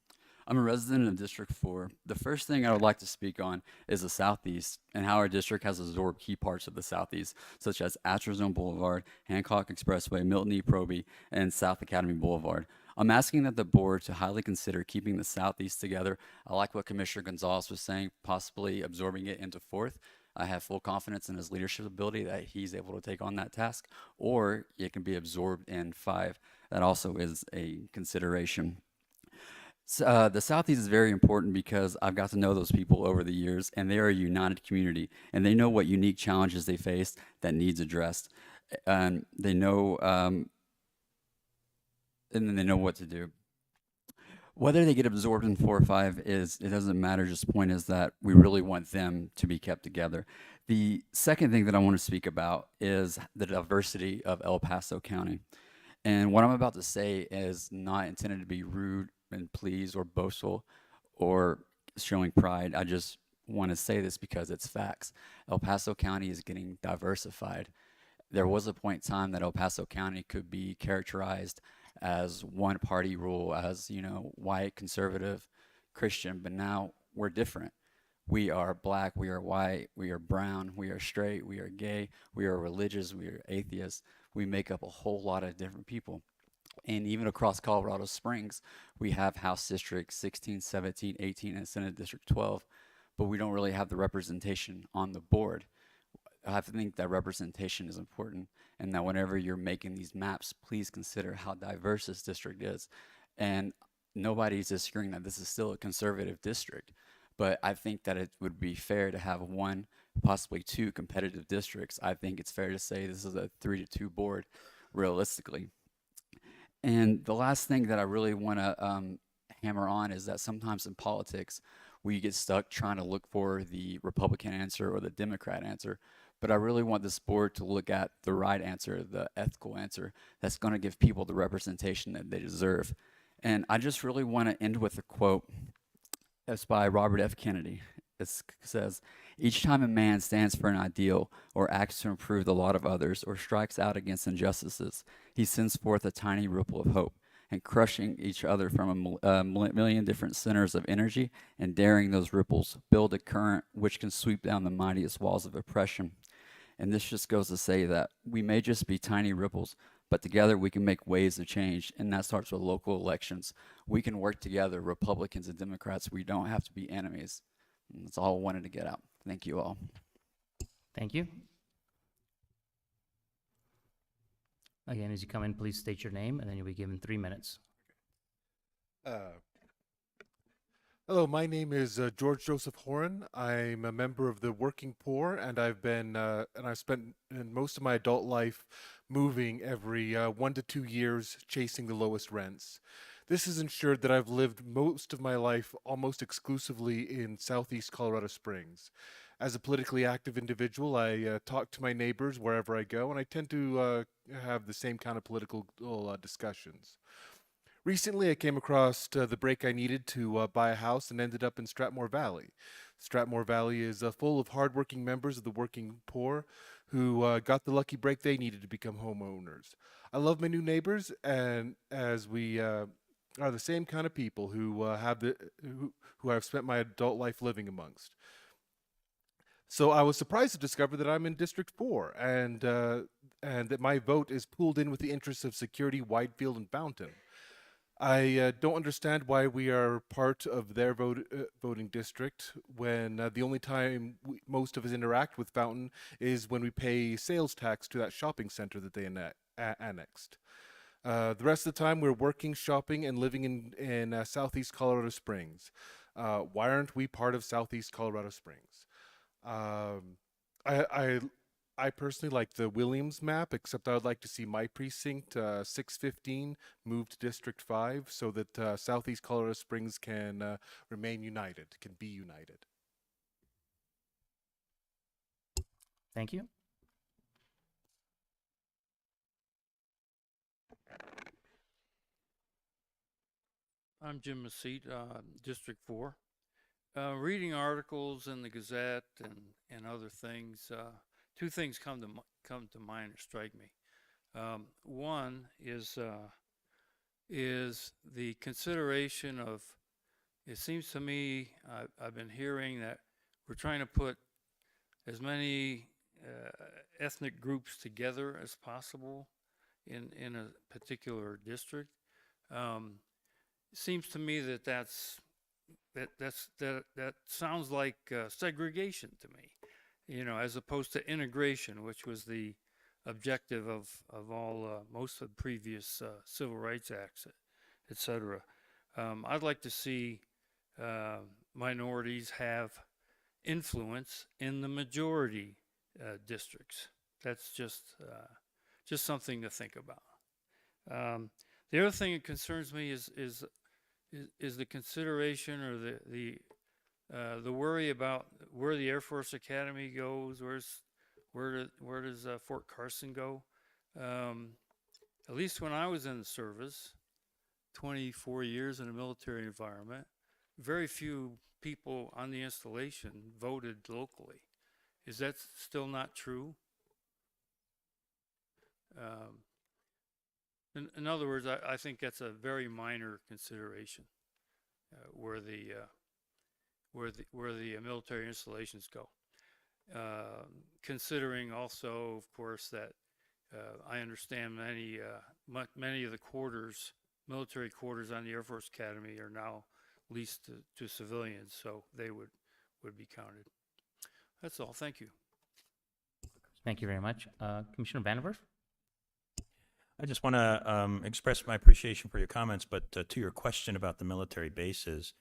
L: I'm a resident of District 4. The first thing I would like to speak on is the Southeast and how our district has absorbed key parts of the Southeast, such as Atrazone Boulevard, Hancock Expressway, Milton E. Proby, and South Academy Boulevard. I'm asking that the board to highly consider keeping the Southeast together. I like what Commissioner Gonzalez was saying, possibly absorbing it into 4th. I have full confidence in his leadership ability that he's able to take on that task, or it can be absorbed in 5. That also is a consideration. So, the Southeast is very important because I've got to know those people over the years, and they are a united community, and they know what unique challenges they face that needs addressed, and they know, and then they know what to do. Whether they get absorbed in 4 or 5 it doesn't matter. Just the point is that we really want them to be kept together. The second thing that I want to speak about is the diversity of El Paso County. And what I'm about to say is not intended to be rude and pleased or boastful or showing pride. I just want to say this because it's facts. El Paso County is getting diversified. There was a point in time that El Paso County could be characterized as one party rule, as, you know, white, conservative, Christian, but now we're different. We are black, we are white, we are brown, we are straight, we are gay, we are religious, we are atheists. We make up a whole lot of different people. And even across Colorado Springs, we have House District 16, 17, 18, and Senate District 12, but we don't really have the representation on the board. I think that representation is important, and that whenever you're making these maps, please consider how diverse this district is. And nobody's disagreeing that this is still a conservative district, but I think that it would be fair to have 1, possibly 2 competitive districts. I think it's fair to say this is a 3-2 board, realistically. And the last thing that I really want to hammer on is that sometimes in politics, we get stuck trying to look for the Republican answer or the Democrat answer. But I really want this board to look at the right answer, the ethical answer, that's going to give people the representation that they deserve. And I just really want to end with a quote. It's by Robert F. Kennedy. It says, "Each time a man stands for an ideal or acts to improve the lot of others or strikes out against injustices, he sends forth a tiny ripple of hope, and crushing each other from a million different centers of energy and daring those ripples, build a current which can sweep down the mightiest walls of oppression." And this just goes to say that we may just be tiny ripples, but together we can make waves of change, and that starts with local elections. We can work together, Republicans and Democrats. We don't have to be enemies. And that's all I wanted to get out. Thank you all.
C: Thank you. Again, as you come in, please state your name, and then you'll be given 3 minutes.
M: Hello, my name is George Joseph Horan. I'm a member of the Working Poor, and I've spent most of my adult life moving every 1 to 2 years, chasing the lowest rents. This has ensured that I've lived most of my life almost exclusively in Southeast Colorado Springs. As a politically active individual, I talk to my neighbors wherever I go, and I tend to have the same kind of political discussions. Recently, I came across the break I needed to buy a house and ended up in Stratmore Valley. Stratmore Valley is full of hardworking members of the working poor who got the lucky break they needed to become homeowners. I love my new neighbors, and as we are the same kind of people who I've spent my adult life living amongst. So I was surprised to discover that I'm in District 4 and that my vote is pooled in with the interests of Security, Widefield, and Fountain. I don't understand why we are part of their voting district when the only time most of us interact with Fountain is when we pay sales tax to that shopping center that they annexed. The rest of the time, we're working, shopping, and living in Southeast Colorado Springs. Why aren't we part of Southeast Colorado Springs? I personally like the Williams map, except I would like to see my precinct 615 moved to District 5 so that Southeast Colorado Springs can remain united, can be united.
C: Thank you.
N: I'm Jim Mesite, District 4. Reading articles in the Gazette and other things, two things come to mind or strike me. One is the consideration of, it seems to me, I've been hearing that we're trying to put as many ethnic groups together as possible in a particular district. It seems to me that sounds like segregation to me, you know, as opposed to integration, which was the objective of all most of the previous civil rights acts, et cetera. I'd like to see minorities have influence in the majority districts. That's just something to think about. The other thing that concerns me is the consideration or the worry about where the Air Force Academy goes. Where does Fort Carson go? At least when I was in the service, 24 years in a military environment, very few people on the installation voted locally. Is that still not true? In other words, I think that's a very minor consideration where the military installations go. Considering also, of course, that I understand many of the military quarters on the Air Force Academy are now leased to civilians, so they would be counted. That's all. Thank you.
C: Thank you very much. Commissioner Vanderwerf?
H: I just want to express my appreciation for your comments, but to your question about the military bases,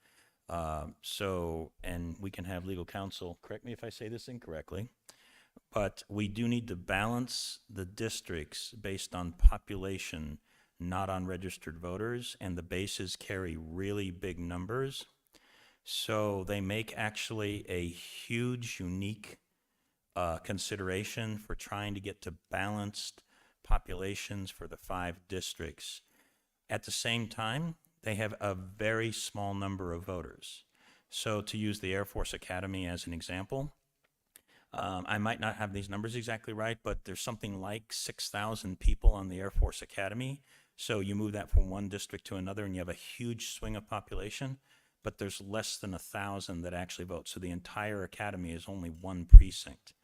H: and we can have legal counsel correct me if I say this incorrectly, but we do need to balance the districts based on population, not on registered voters, and the bases carry really big numbers. So they make actually a huge, unique consideration for trying to get to balanced populations for the 5 districts. At the same time, they have a very small number of voters. So to use the Air Force Academy as an example, I might not have these numbers exactly right, but there's something like 6,000 people on the Air Force Academy. So you move that from one district to another and you have a huge swing of population, but there's less than 1,000 that actually vote. So the entire academy is only one precinct.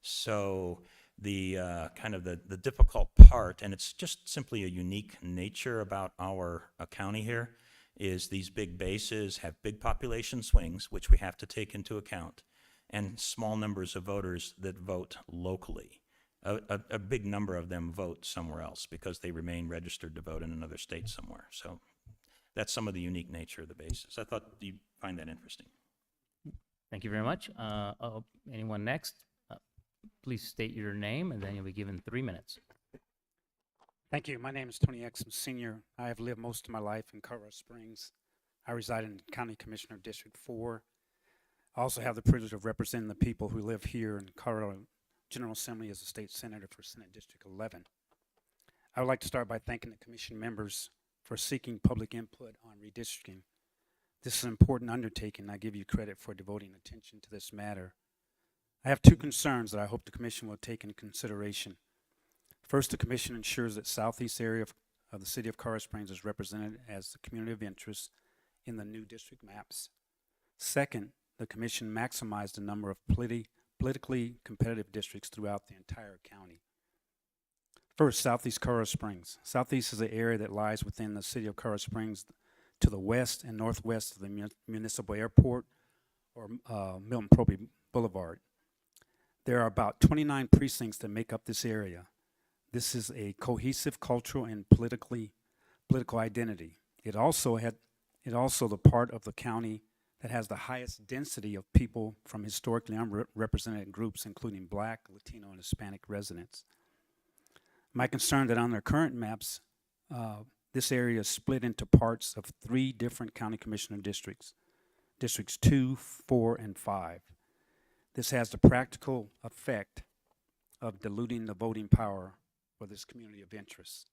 H: So the kind of the difficult part, and it's just simply a unique nature about our county here, is these big bases have big population swings, which we have to take into account, and small numbers of voters that vote locally. A big number of them vote somewhere else because they remain registered to vote in another state somewhere. So that's some of the unique nature of the bases. I thought you'd find that interesting.
C: Thank you very much. Anyone next? Please state your name, and then you'll be given 3 minutes.
O: Thank you. My name is Tony Exum Sr. I have lived most of my life in Colorado Springs. I reside in County Commissioner District 4. I also have the privilege of representing the people who live here in Colorado General Assembly as a state senator for Senate District 11. I would like to start by thanking the commission members for seeking public input on redistricting. This is an important undertaking, and I give you credit for devoting attention to this matter. I have two concerns that I hope the Commission will take into consideration. First, the Commission ensures that southeast area of the city of Colorado Springs is represented as the community of interest in the new district maps. Second, the Commission maximized the number of politically competitive districts throughout the entire county. First, southeast Colorado Springs. Southeast is the area that lies within the city of Colorado Springs to the west and northwest of the municipal airport or Milton Proby Boulevard. There are about 29 precincts that make up this area. This is a cohesive cultural and political identity. It also the part of the county that has the highest density of people from historically unrepresented groups, including Black, Latino, and Hispanic residents. My concern that on their current maps, this area is split into parts of 3 different county commissioner districts, districts 2, 4, and 5. This has the practical effect of diluting the voting power for this community of interest.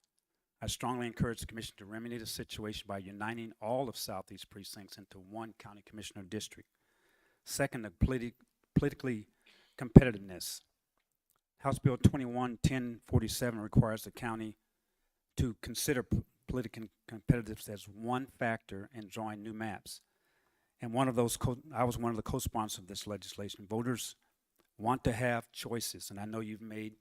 O: I strongly encourage the Commission to remedy the situation by uniting all of Southeast precincts into one county commissioner district. Second, the politically competitiveness. House Bill 21-1047 requires the county to consider political competitiveness as one factor in drawing new maps. And I was one of the co-sponsors of this legislation. Voters want to have choices, and I know you've made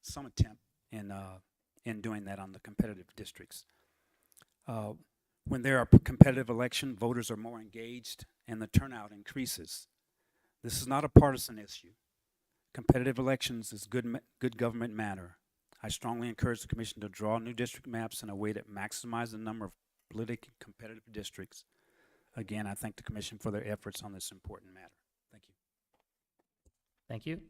O: some attempt in doing that on the competitive districts. When there are competitive elections, voters are more engaged and the turnout increases. This is not a partisan issue. Competitive elections is good government matter. I strongly encourage the Commission to draw new district maps in a way that maximizes the number of politically competitive districts. Again, I thank the Commission for their efforts on this important matter. Thank you.
C: Thank you.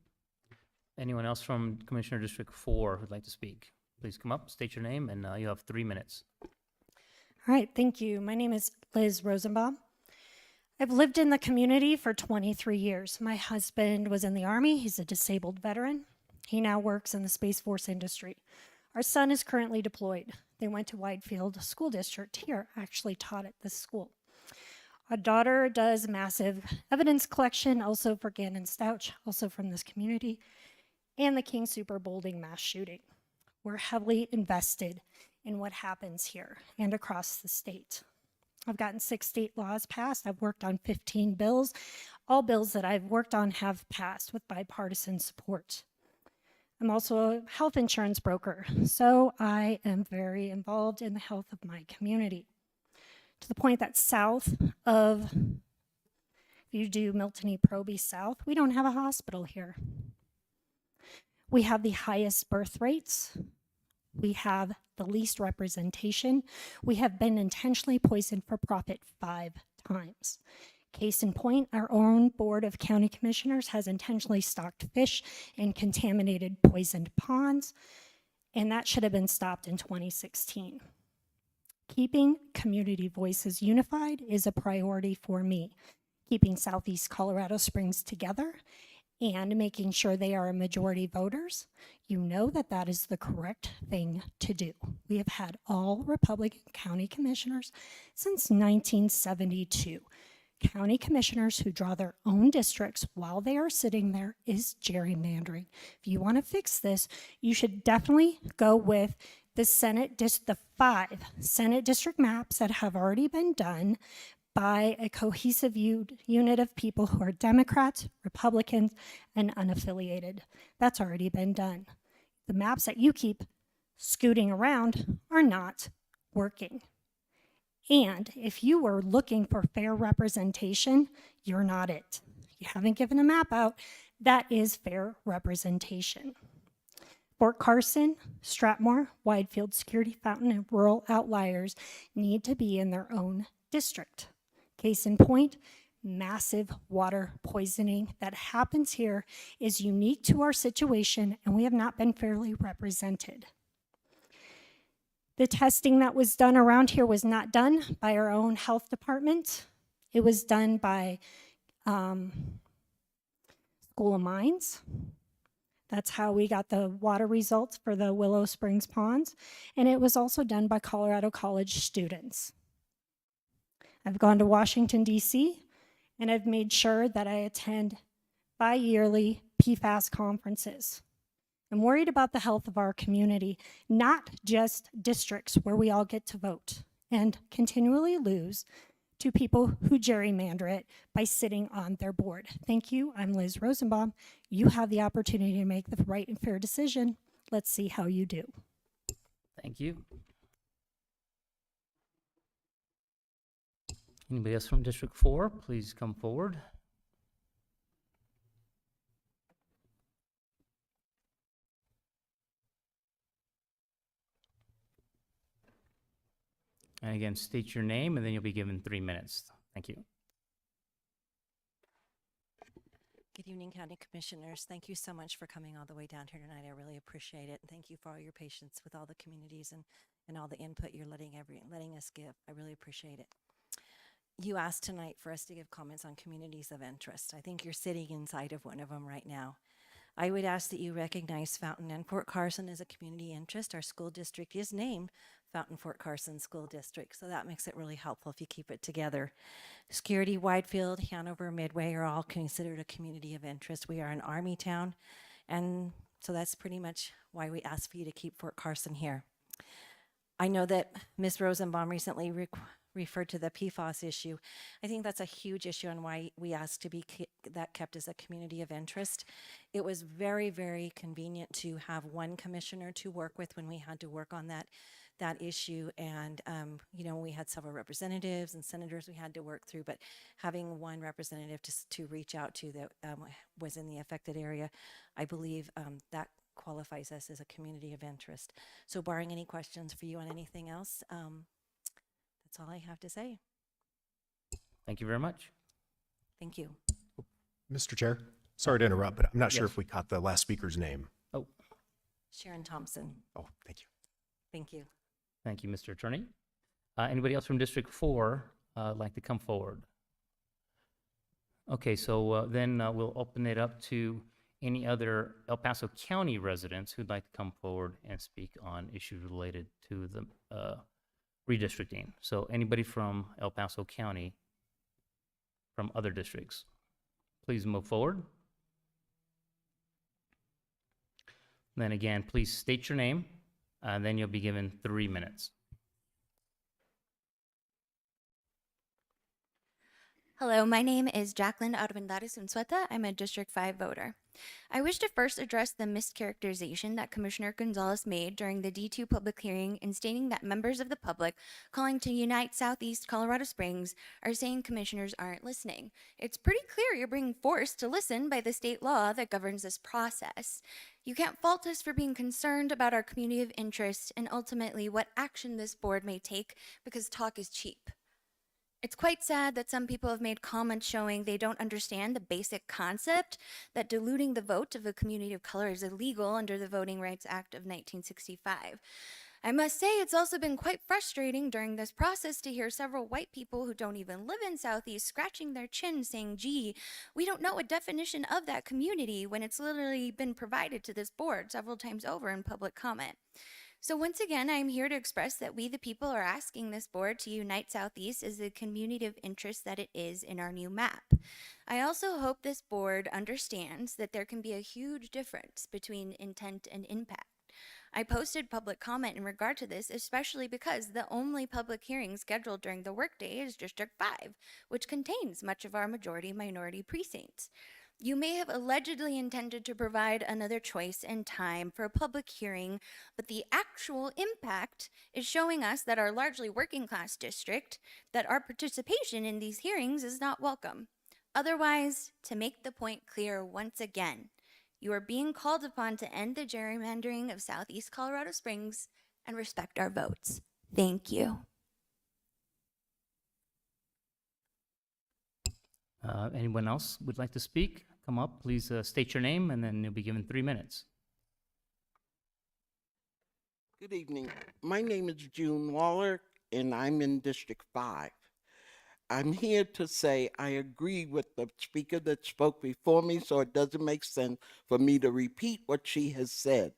C: Anyone else from Commissioner District 4 who'd like to speak? Please come up, state your name, and you have 3 minutes.
P: All right, thank you. My name is Liz Rosenbaum. I've lived in the community for 23 years. My husband was in the Army. He's a disabled veteran. He now works in the Space Force industry. Our son is currently deployed. They went to Widefield School District here, actually taught at this school. Our daughter does massive evidence collection, also for Gannon Stouch, also from this community, and the King Super Boulding mass shooting. We're heavily invested in what happens here and across the state. I've gotten 6 state laws passed. I've worked on 15 bills. All bills that I've worked on have passed with bipartisan support. I'm also a health insurance broker, so I am very involved in the health of my community. To the point that south of, if you do Milton E. Proby South, we don't have a hospital here. We have the highest birth rates. We have the least representation. We have been intentionally poisoned for profit 5 times. Case in point, our own Board of County Commissioners has intentionally stocked fish in contaminated, poisoned ponds, and that should have been stopped in 2016. Keeping community voices unified is a priority for me. Keeping Southeast Colorado Springs together and making sure they are majority voters, you know that that is the correct thing to do. We have had all Republican county commissioners since 1972. County commissioners who draw their own districts while they are sitting there is gerrymandering. If you want to fix this, you should definitely go with the the 5 Senate district maps that have already been done by a cohesive unit of people who are Democrats, Republicans, and unaffiliated. That's already been done. The maps that you keep scooting around are not working. And if you were looking for fair representation, you're not it. You haven't given a map out. That is fair representation. Fort Carson, Stratmore, Widefield, Security Fountain, and rural outliers need to be in their own district. Case in point, massive water poisoning that happens here is unique to our situation, and we have not been fairly represented. The testing that was done around here was not done by our own health department. It was done by School of Mines. That's how we got the water results for the Willow Springs ponds, and it was also done by Colorado College students. I've gone to Washington, D.C., and I've made sure that I attend bi-yearly PFAS conferences. I'm worried about the health of our community, not just districts where we all get to vote and continually lose to people who gerrymander it by sitting on their board. Thank you. I'm Liz Rosenbaum. You have the opportunity to make the right and fair decision. Let's see how you do.
C: Thank you. Anybody else from District 4, please come forward. And again, state your name, and then you'll be given 3 minutes. Thank you.
Q: Good evening, County Commissioners. Thank you so much for coming all the way down here tonight. I really appreciate it. And thank you for all your patience with all the communities and all the input you're letting us give. I really appreciate it. You asked tonight for us to give comments on communities of interest. I think you're sitting inside of one of them right now. I would ask that you recognize Fountain and Fort Carson as a community interest. Our school district is named Fountain Fort Carson School District, so that makes it really helpful if you keep it together. Security, Widefield, Hanover, Midway are all considered a community of interest. We are an Army town, and so that's pretty much why we asked for you to keep Fort Carson here. I know that Ms. Rosenbaum recently referred to the PFAS issue. I think that's a huge issue and why we asked to be kept as a community of interest. It was very, very convenient to have one commissioner to work with when we had to work on that issue, and you know, we had several representatives and senators we had to work through, but having one representative to reach out to that was in the affected area, I believe that qualifies us as a community of interest. So barring any questions for you on anything else, that's all I have to say.
C: Thank you very much.
Q: Thank you.
D: Mr. Chair, sorry to interrupt, but I'm not sure
C: Yes.
D: if we caught the last speaker's name.
C: Oh,
Q: Sharon Thompson.
D: Oh, thank you.
Q: Thank you.
C: thank you, Mr. Attorney. Anybody else from District 4 like to come forward? Okay, so then we'll open it up to any other El Paso County residents who'd like to come forward and speak on issues related to the redistricting. So anybody from El Paso County, from other districts, please move forward. Then again, please state your name, and then you'll be given 3 minutes.
R: Hello, my name is Jacqueline Armendariz Unsueta. I'm a District 5 voter. I wish to first address the mischaracterization that Commissioner Gonzalez made during the D2 public hearing in stating that members of the public calling to unite Southeast Colorado Springs are saying commissioners aren't listening. It's pretty clear you're being forced to listen by the state law that governs this process. You can't fault us for being concerned about our community of interest and ultimately what action this board may take because talk is cheap. It's quite sad that some people have made comments showing they don't understand the basic concept that diluting the vote of a community of color is illegal under the Voting Rights Act of 1965. I must say it's also been quite frustrating during this process to hear several white people who don't even live in Southeast scratching their chin saying, gee, we don't know a definition of that community when it's literally been provided to this board several times over in public comment. So once again, I'm here to express that we the people are asking this board to unite Southeast as the community of interest that it is in our new map. I also hope this board understands that there can be a huge difference between intent and impact. I posted public comment in regard to this, especially because the only public hearing scheduled during the workday is District 5, which contains much of our majority-minority precincts. You may have allegedly intended to provide another choice and time for a public hearing, but the actual impact is showing us that our largely working class district, that our participation in these hearings is not welcome. Otherwise, to make the point clear once again, you are being called upon to end the gerrymandering of Southeast Colorado Springs and respect our votes. Thank you.
C: Anyone else would like to speak? Come up, please state your name, and then you'll be given 3 minutes.
S: Good evening. My name is June Waller, and I'm in District 5. I'm here to say I agree with the speaker that spoke before me, so it doesn't make sense for me to repeat what she has said.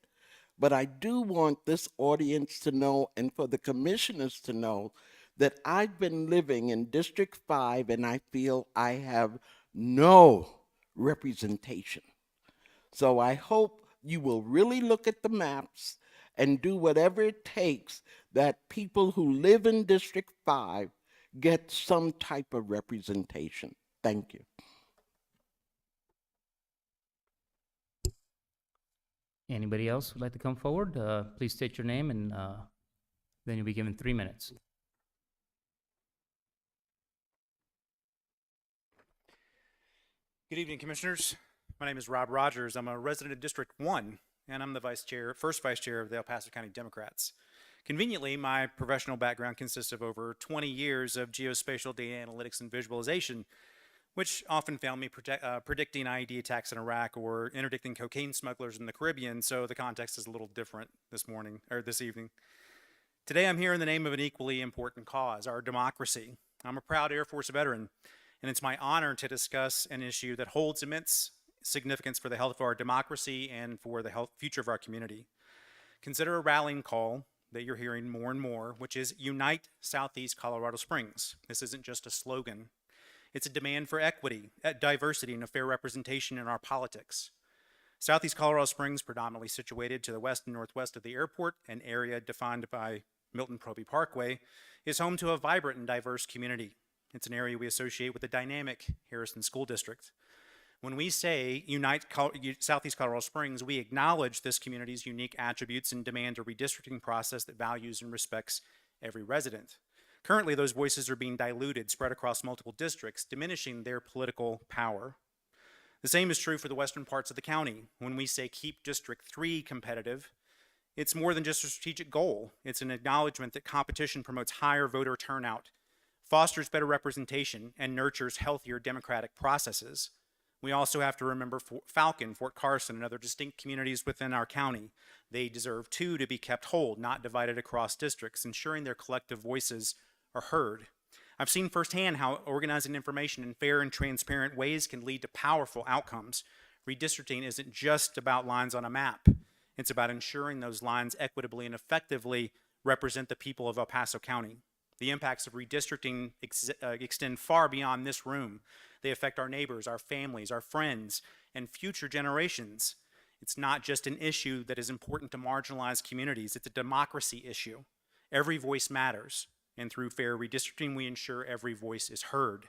S: But I do want this audience to know, and for the commissioners to know, that I've been living in District 5 and I feel I have no representation. So I hope you will really look at the maps and do whatever it takes that people who live in District 5 get some type of representation. Thank you.
C: Anybody else would like to come forward? Please state your name and then you'll be given 3 minutes.
O: Good evening, Commissioners. My name is Rob Rogers. I'm a resident of District 1, and I'm the first vice chair of the El Paso County Democrats. Conveniently, my professional background consists of over 20 years of geospatial data analytics and visualization, which often found me predicting IED attacks in Iraq or interdicting cocaine smugglers in the Caribbean, so the context is a little different this evening. Today, I'm here in the name of an equally important cause, our democracy. I'm a proud Air Force veteran, and it's my honor to discuss an issue that holds immense significance for the health of our democracy and for the future of our community. Consider a rallying call that you're hearing more and more, which is Unite Southeast Colorado Springs. This isn't just a slogan. It's a demand for equity, diversity, and a fair representation in our politics. Southeast Colorado Springs, predominantly situated to the west and northwest of the airport, an area defined by Milton Proby Parkway, is home to a vibrant and diverse community. It's an area we associate with the dynamic Harrison School District. When we say Unite Southeast Colorado Springs, we acknowledge this community's unique attributes and demand a redistricting process that values and respects every resident. Currently, those voices are being diluted, spread across multiple districts, diminishing their political power. The same is true for the western parts of the county. When we say keep District 3 competitive, it's more than just a strategic goal. It's an acknowledgement that competition promotes higher voter turnout, fosters better representation, and nurtures healthier democratic processes. We also have to remember Falcon, Fort Carson, and other distinct communities within our county. They deserve too to be kept whole, not divided across districts, ensuring their collective voices are heard. I've seen firsthand how organizing information in fair and transparent ways can lead to powerful outcomes. Redistricting isn't just about lines on a map. It's about ensuring those lines equitably and effectively represent the people of El Paso County. The impacts of redistricting extend far beyond this room. They affect our neighbors, our families, our friends, and future generations. It's not just an issue that is important to marginalized communities. It's a democracy issue. Every voice matters, and through fair redistricting, we ensure every voice is heard.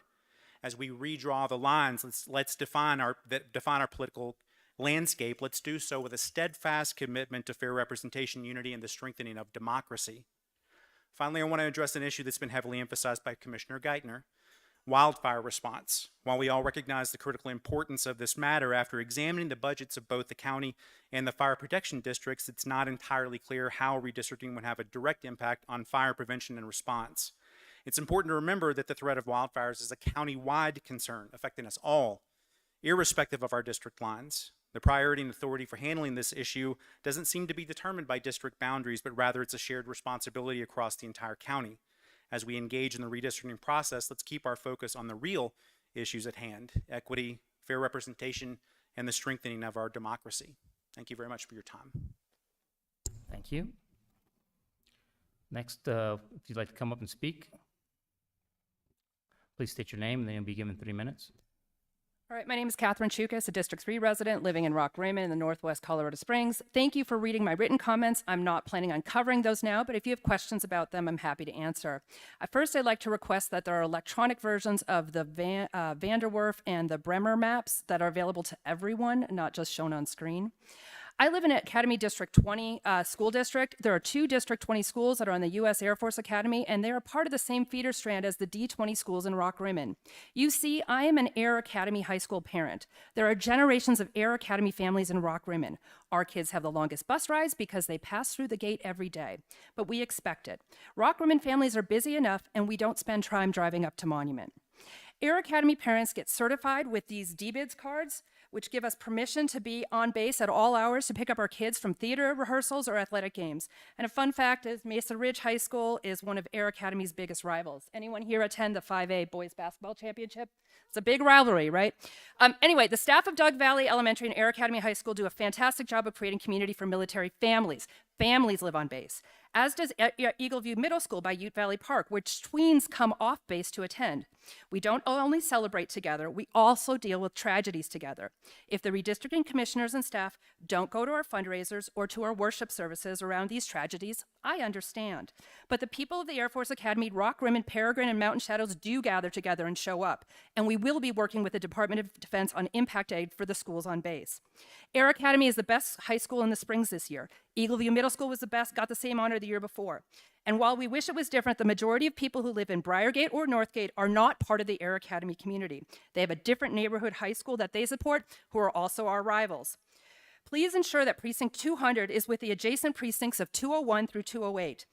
O: As we redraw the lines, let's define our political landscape. Let's do so with a steadfast commitment to fair representation, unity, and the strengthening of democracy. Finally, I want to address an issue that's been heavily emphasized by Commissioner Geithner: wildfire response. While we all recognize the critical importance of this matter, after examining the budgets of both the county and the fire protection districts, it's not entirely clear how redistricting would have a direct impact on fire prevention and response. It's important to remember that the threat of wildfires is a county-wide concern affecting us all, irrespective of our district lines. The priority and authority for handling this issue doesn't seem to be determined by district boundaries, but rather it's a shared responsibility across the entire county. As we engage in the redistricting process, let's keep our focus on the real issues at hand: equity, fair representation, and the strengthening of our democracy. Thank you very much for your time.
C: Thank you. Next, if you'd like to come up and speak, please state your name and then you'll be given 3 minutes.
T: All right, my name is Catherine Chukas, a District 3 resident living in Rock Raymond in the Northwest Colorado Springs. Thank you for reading my written comments. I'm not planning on covering those now, but if you have questions about them, I'm happy to answer. First, I'd like to request that there are electronic versions of the Vanderwerf and the Bremer maps that are available to everyone, not just shown on screen. I live in Academy District 20 school district. There are 2 District 20 schools that are on the U.S. Air Force Academy, and they are part of the same feeder strand as the D20 schools in Rock Rimmon. You see, I am an Air Academy high school parent. There are generations of Air Academy families in Rock Rimmon. Our kids have the longest bus rides because they pass through the gate every day, but we expect it. Rock Rimmon families are busy enough, and we don't spend time driving up to Monument. Air Academy parents get certified with these DBIDS cards, which give us permission to be on base at all hours to pick up our kids from theater rehearsals or athletic games. And a fun fact is Mesa Ridge High School is one of Air Academy's biggest rivals. Anyone here attend the 5A boys basketball championship? It's a big rivalry, right? Anyway, the staff of Doug Valley Elementary and Air Academy High School do a fantastic job of creating community for military families. Families live on base, as does Eagleview Middle School by Ute Valley Park, which tweens come off base to attend. We don't only celebrate together, we also deal with tragedies together. If the redistricting commissioners and staff don't go to our fundraisers or to our worship services around these tragedies, I understand. But the people of the Air Force Academy, Rock Rim, and Peregrine and Mountain Shadows do gather together and show up. And we will be working with the Department of Defense on impact aid for the schools on base. Air Academy is the best high school in the Springs this year. Eagleview Middle School was the best, got the same honor the year before. And while we wish it was different, the majority of people who live in Briargate or Northgate are not part of the Air Academy community. They have a different neighborhood high school that they support, who are also our rivals. Please ensure that Precinct 200 is with the adjacent precincts of 201 through 208.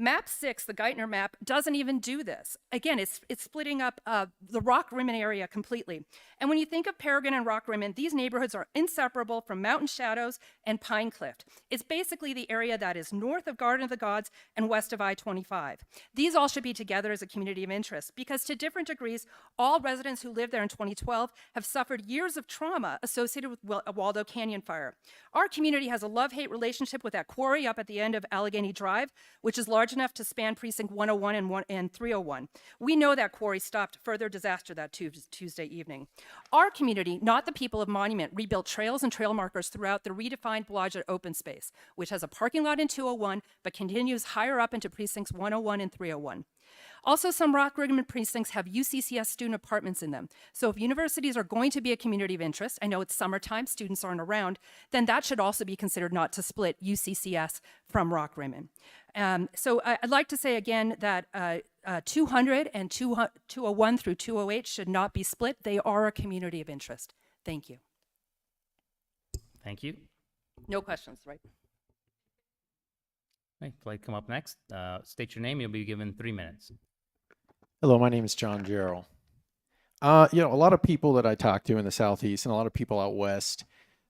T: Map 6, the Geithner map, doesn't even do this. Again, it's splitting up the Rock Rim area completely. And when you think of Peregrine and Rock Rim, these neighborhoods are inseparable from Mountain Shadows and Pine Cliff. It's basically the area that is north of Garden of the Gods and west of I-25. These all should be together as a community of interest because to different degrees, all residents who lived there in 2012 have suffered years of trauma associated with Waldo Canyon fire. Our community has a love-hate relationship with that quarry up at the end of Allegheny Drive, which is large enough to span precinct 101 and 301. We know that quarry stopped further disaster that Tuesday evening. Our community, not the people of Monument, rebuilt trails and trail markers throughout the redefined Blodgett open space, which has a parking lot in 201, but continues higher up into precincts 101 and 301. Also, some Rock Rim precincts have UCCS student apartments in them. So if universities are going to be a community of interest, I know it's summertime, students aren't around, then that should also be considered not to split UCCS from Rock Rim. So I'd like to say again that 200 and 201 through 208 should not be split. They are a community of interest. Thank you.
C: Thank you.
T: No questions, right?
C: Hey, if you'd like to come up next, state your name. You'll be given 3 minutes.
U: Hello, my name is John Jarrell. A lot of people that I talk to in the Southeast and a lot of people out west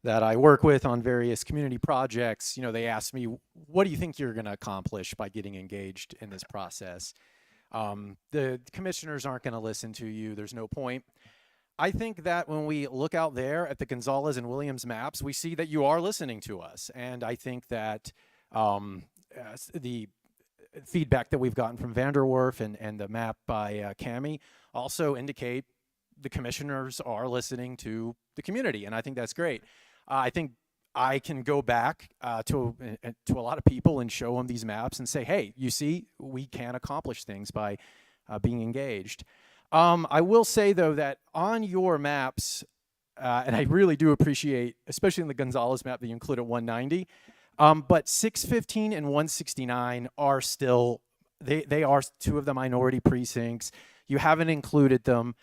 U: that I work with on various community projects, they ask me, what do you think you're going to accomplish by getting engaged in this process? The commissioners aren't going to listen to you. There's no point. I think that when we look out there at the Gonzalez and Williams maps, we see that you are listening to us. And I think that the feedback that we've gotten from Vanderwerf and the map by Cami also indicate the commissioners are listening to the community, and I think that's great. I think I can go back to a lot of people and show them these maps and say, hey, you see, we can accomplish things by being engaged. I will say, though, that on your maps, and I really do appreciate, especially in the Gonzalez map that you include at 190, but 615 and 169 are still, they are two of the minority precincts. You haven't included them.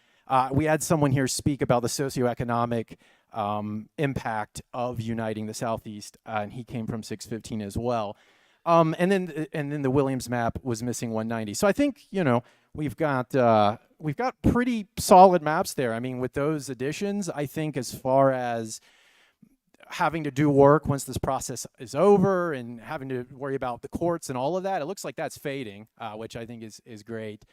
U: We had someone here speak about the socioeconomic impact of uniting the Southeast, and he came from 615 as well. And then the Williams map was missing 190. So I think, we've got pretty solid maps there. I mean, with those additions, I think as far as having to do work once this process is over and having to worry about the courts and all of that, it looks like that's fading, which I think is great.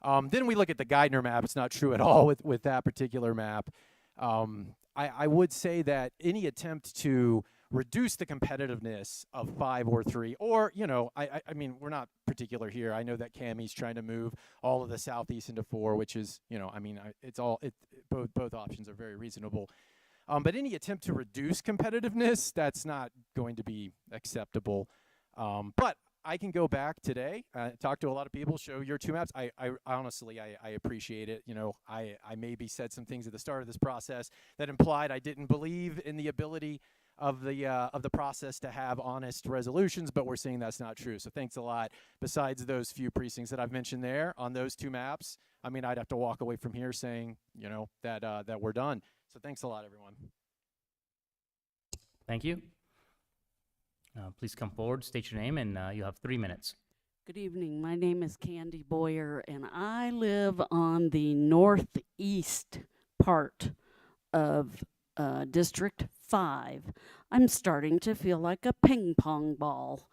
U: Then we look at the Geithner map. It's not true at all with that particular map. I would say that any attempt to reduce the competitiveness of 5 or 3, or, I mean, we're not particular here. I know that Cami's trying to move all of the Southeast into 4, which is, both options are very reasonable. But any attempt to reduce competitiveness, that's not going to be acceptable. But I can go back today, talk to a lot of people, show your 2 maps. I honestly, I appreciate it. I maybe said some things at the start of this process that implied I didn't believe in the ability of the process to have honest resolutions, but we're seeing that's not true. So thanks a lot. Besides those few precincts that I've mentioned there on those 2 maps, I mean, I'd have to walk away from here saying, that we're done. So thanks a lot, everyone.
C: Thank you. Please come forward, state your name, and you have 3 minutes.
V: Good evening. My name is Candy Boyer, and I live on the northeast part of District 5, I'm starting to feel like a ping pong ball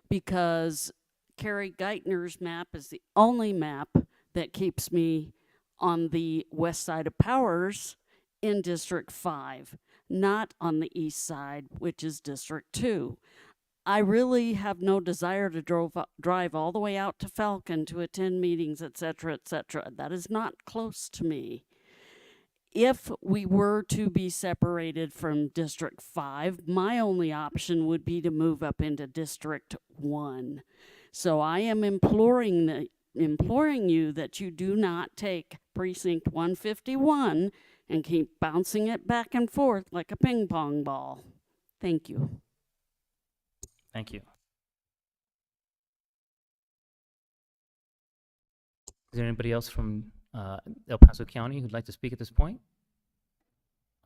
V: because Carrie Geithner's map is the only map that keeps me on the west side of Powers in District 5, not on the east side, which is District 2. I really have no desire to drive all the way out to Falcon to attend meetings, etc., etc. That is not close to me. If we were to be separated from District 5, my only option would be to move up into District 1. So I am imploring you that you do not take Precinct 151 and keep bouncing it back and forth like a ping pong ball. Thank you.
C: Thank you. Is there anybody else from El Paso County who'd like to speak at this point?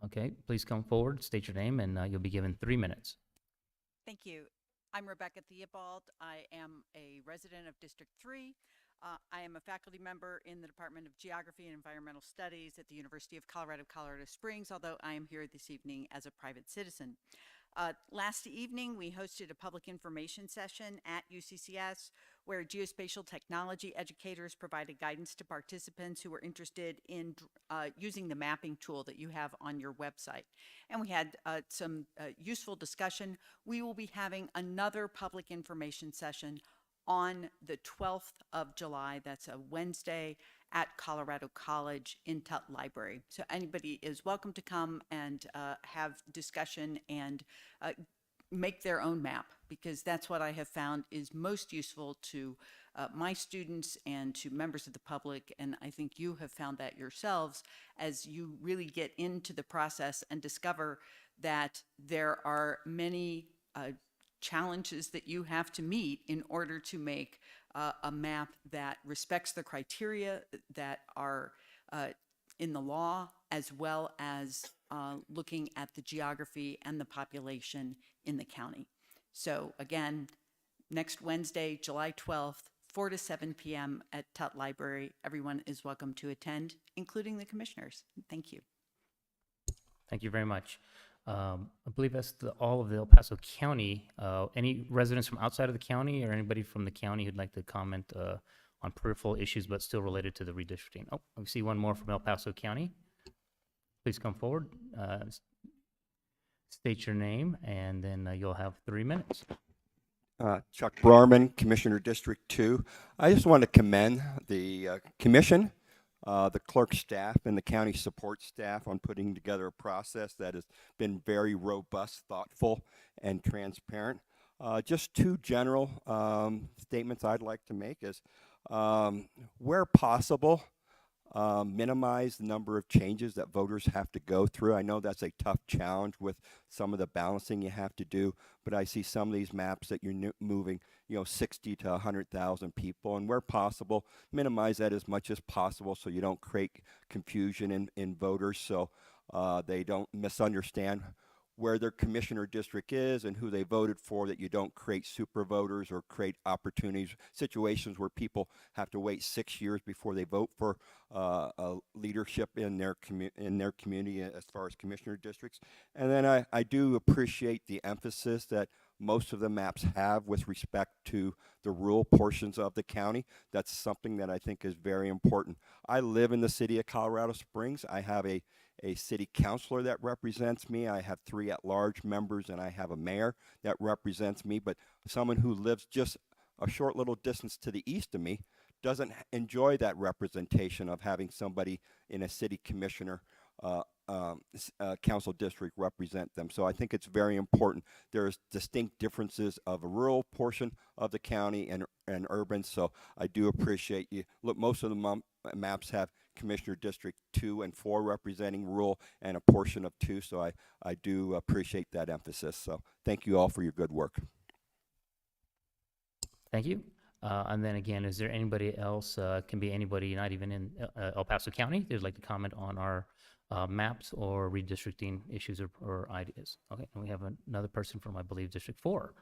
C: Okay, please come forward, state your name, and you'll be given 3 minutes.
A: Thank you. I'm Rebecca Theobald. I am a resident of District 3. I am a faculty member in the Department of Geography and Environmental Studies at the University of Colorado, Colorado Springs, although I am here this evening as a private citizen. Last evening, we hosted a public information session at UCCS where geospatial technology educators provided guidance to participants who were interested in using the mapping tool that you have on your website. And we had some useful discussion. We will be having another public information session on the 12th of July. That's a Wednesday at Colorado College in Tutt Library. So anybody is welcome to come and have discussion and make their own map, because that's what I have found is most useful to my students and to members of the public. And I think you have found that yourselves as you really get into the process and discover that there are many challenges that you have to meet in order to make a map that respects the criteria that are in the law, as well as looking at the geography and the population in the county. So again, next Wednesday, July 12th, 4 to 7 p.m. at Tutt Library. Everyone is welcome to attend, including the commissioners. Thank you.
C: Thank you very much. I believe that's all of the El Paso County. Any residents from outside of the county or anybody from the county who'd like to comment on peripheral issues but still related to the redistricting? Oh, we see one more from El Paso County. Please come forward, state your name, and then you'll have 3 minutes.
B: Chuck Brarman, Commissioner District 2. I just want to commend the commission, the clerk staff, and the county support staff on putting together a process that has been very robust, thoughtful, and transparent. Just two general statements I'd like to make is, where possible, minimize the number of changes that voters have to go through. I know that's a tough challenge with some of the balancing you have to do, but I see some of these maps that you're moving, 60 to 100,000 people, and where possible, minimize that as much as possible so you don't create confusion in voters, so they don't misunderstand where their commissioner district is and who they voted for, that you don't create super voters or create opportunities, situations where people have to wait 6 years before they vote for leadership in their community as far as commissioner districts. And then I do appreciate the emphasis that most of the maps have with respect to the rural portions of the county. That's something that I think is very important. I live in the city of Colorado Springs. I have a city councilor that represents me. I have 3 at-large members, and I have a mayor that represents me. But someone who lives just a short little distance to the east of me doesn't enjoy that representation of having somebody in a city commissioner council district represent them. So I think it's very important. There's distinct differences of a rural portion of the county and urban. So I do appreciate you. Look, most of the maps have Commissioner District 2 and 4 representing rural and a portion of 2. So I do appreciate that emphasis. So thank you all for your good work.
C: Thank you. And then again, is there anybody else, can be anybody not even in El Paso County, who'd like to comment on our maps or redistricting issues or ideas? Okay, and we have another person from, I believe, District 4.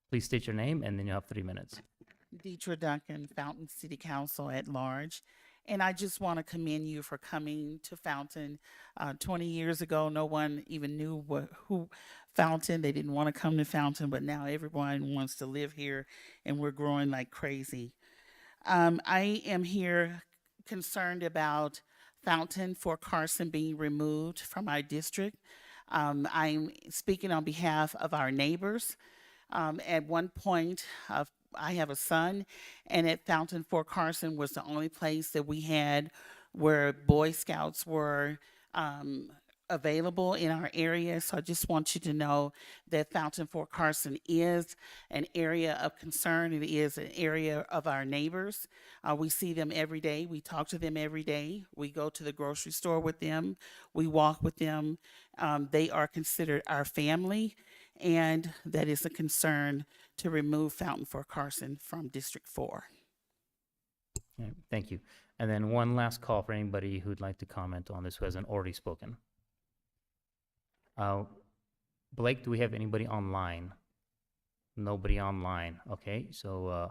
C: Please state your name, and then you have 3 minutes.
W: Deetra Duncan, Fountain City Council at Large.
E: And I just want to commend you for coming to Fountain. 20 years ago, no one even knew who Fountain. They didn't want to come to Fountain, but now everyone wants to live here, and we're growing like crazy. I am here concerned about Fountain Fort Carson being removed from my district. I'm speaking on behalf of our neighbors. At one point, I have a son, and at Fountain Fort Carson was the only place that we had where Boy Scouts were available in our area. So I just want you to know that Fountain Fort Carson is an area of concern. It is an area of our neighbors. We see them every day. We talk to them every day. We go to the grocery store with them. We walk with them. They are considered our family, and that is a concern to remove Fountain Fort Carson from District 4.
C: Okay, thank you. And then one last call for anybody who'd like to comment on this who hasn't already spoken. Blake, do we have anybody online? Nobody online. Okay, so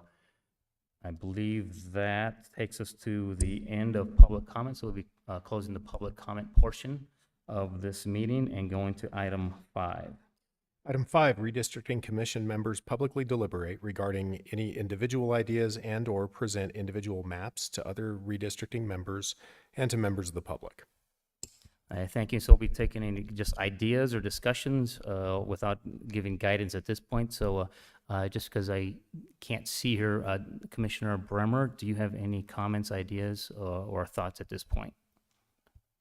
C: I believe that takes us to the end of public comment. So we'll be closing the public comment portion of this meeting and going to item 5.
D: Item 5, Redistricting Commission members publicly deliberate regarding any individual ideas and/or present individual maps to other redistricting members and to members of the public.
C: Thank you. So we'll be taking any just ideas or discussions without giving guidance at this point. So just because I can't see her, Commissioner Bremer, do you have any comments, ideas, or thoughts at this point?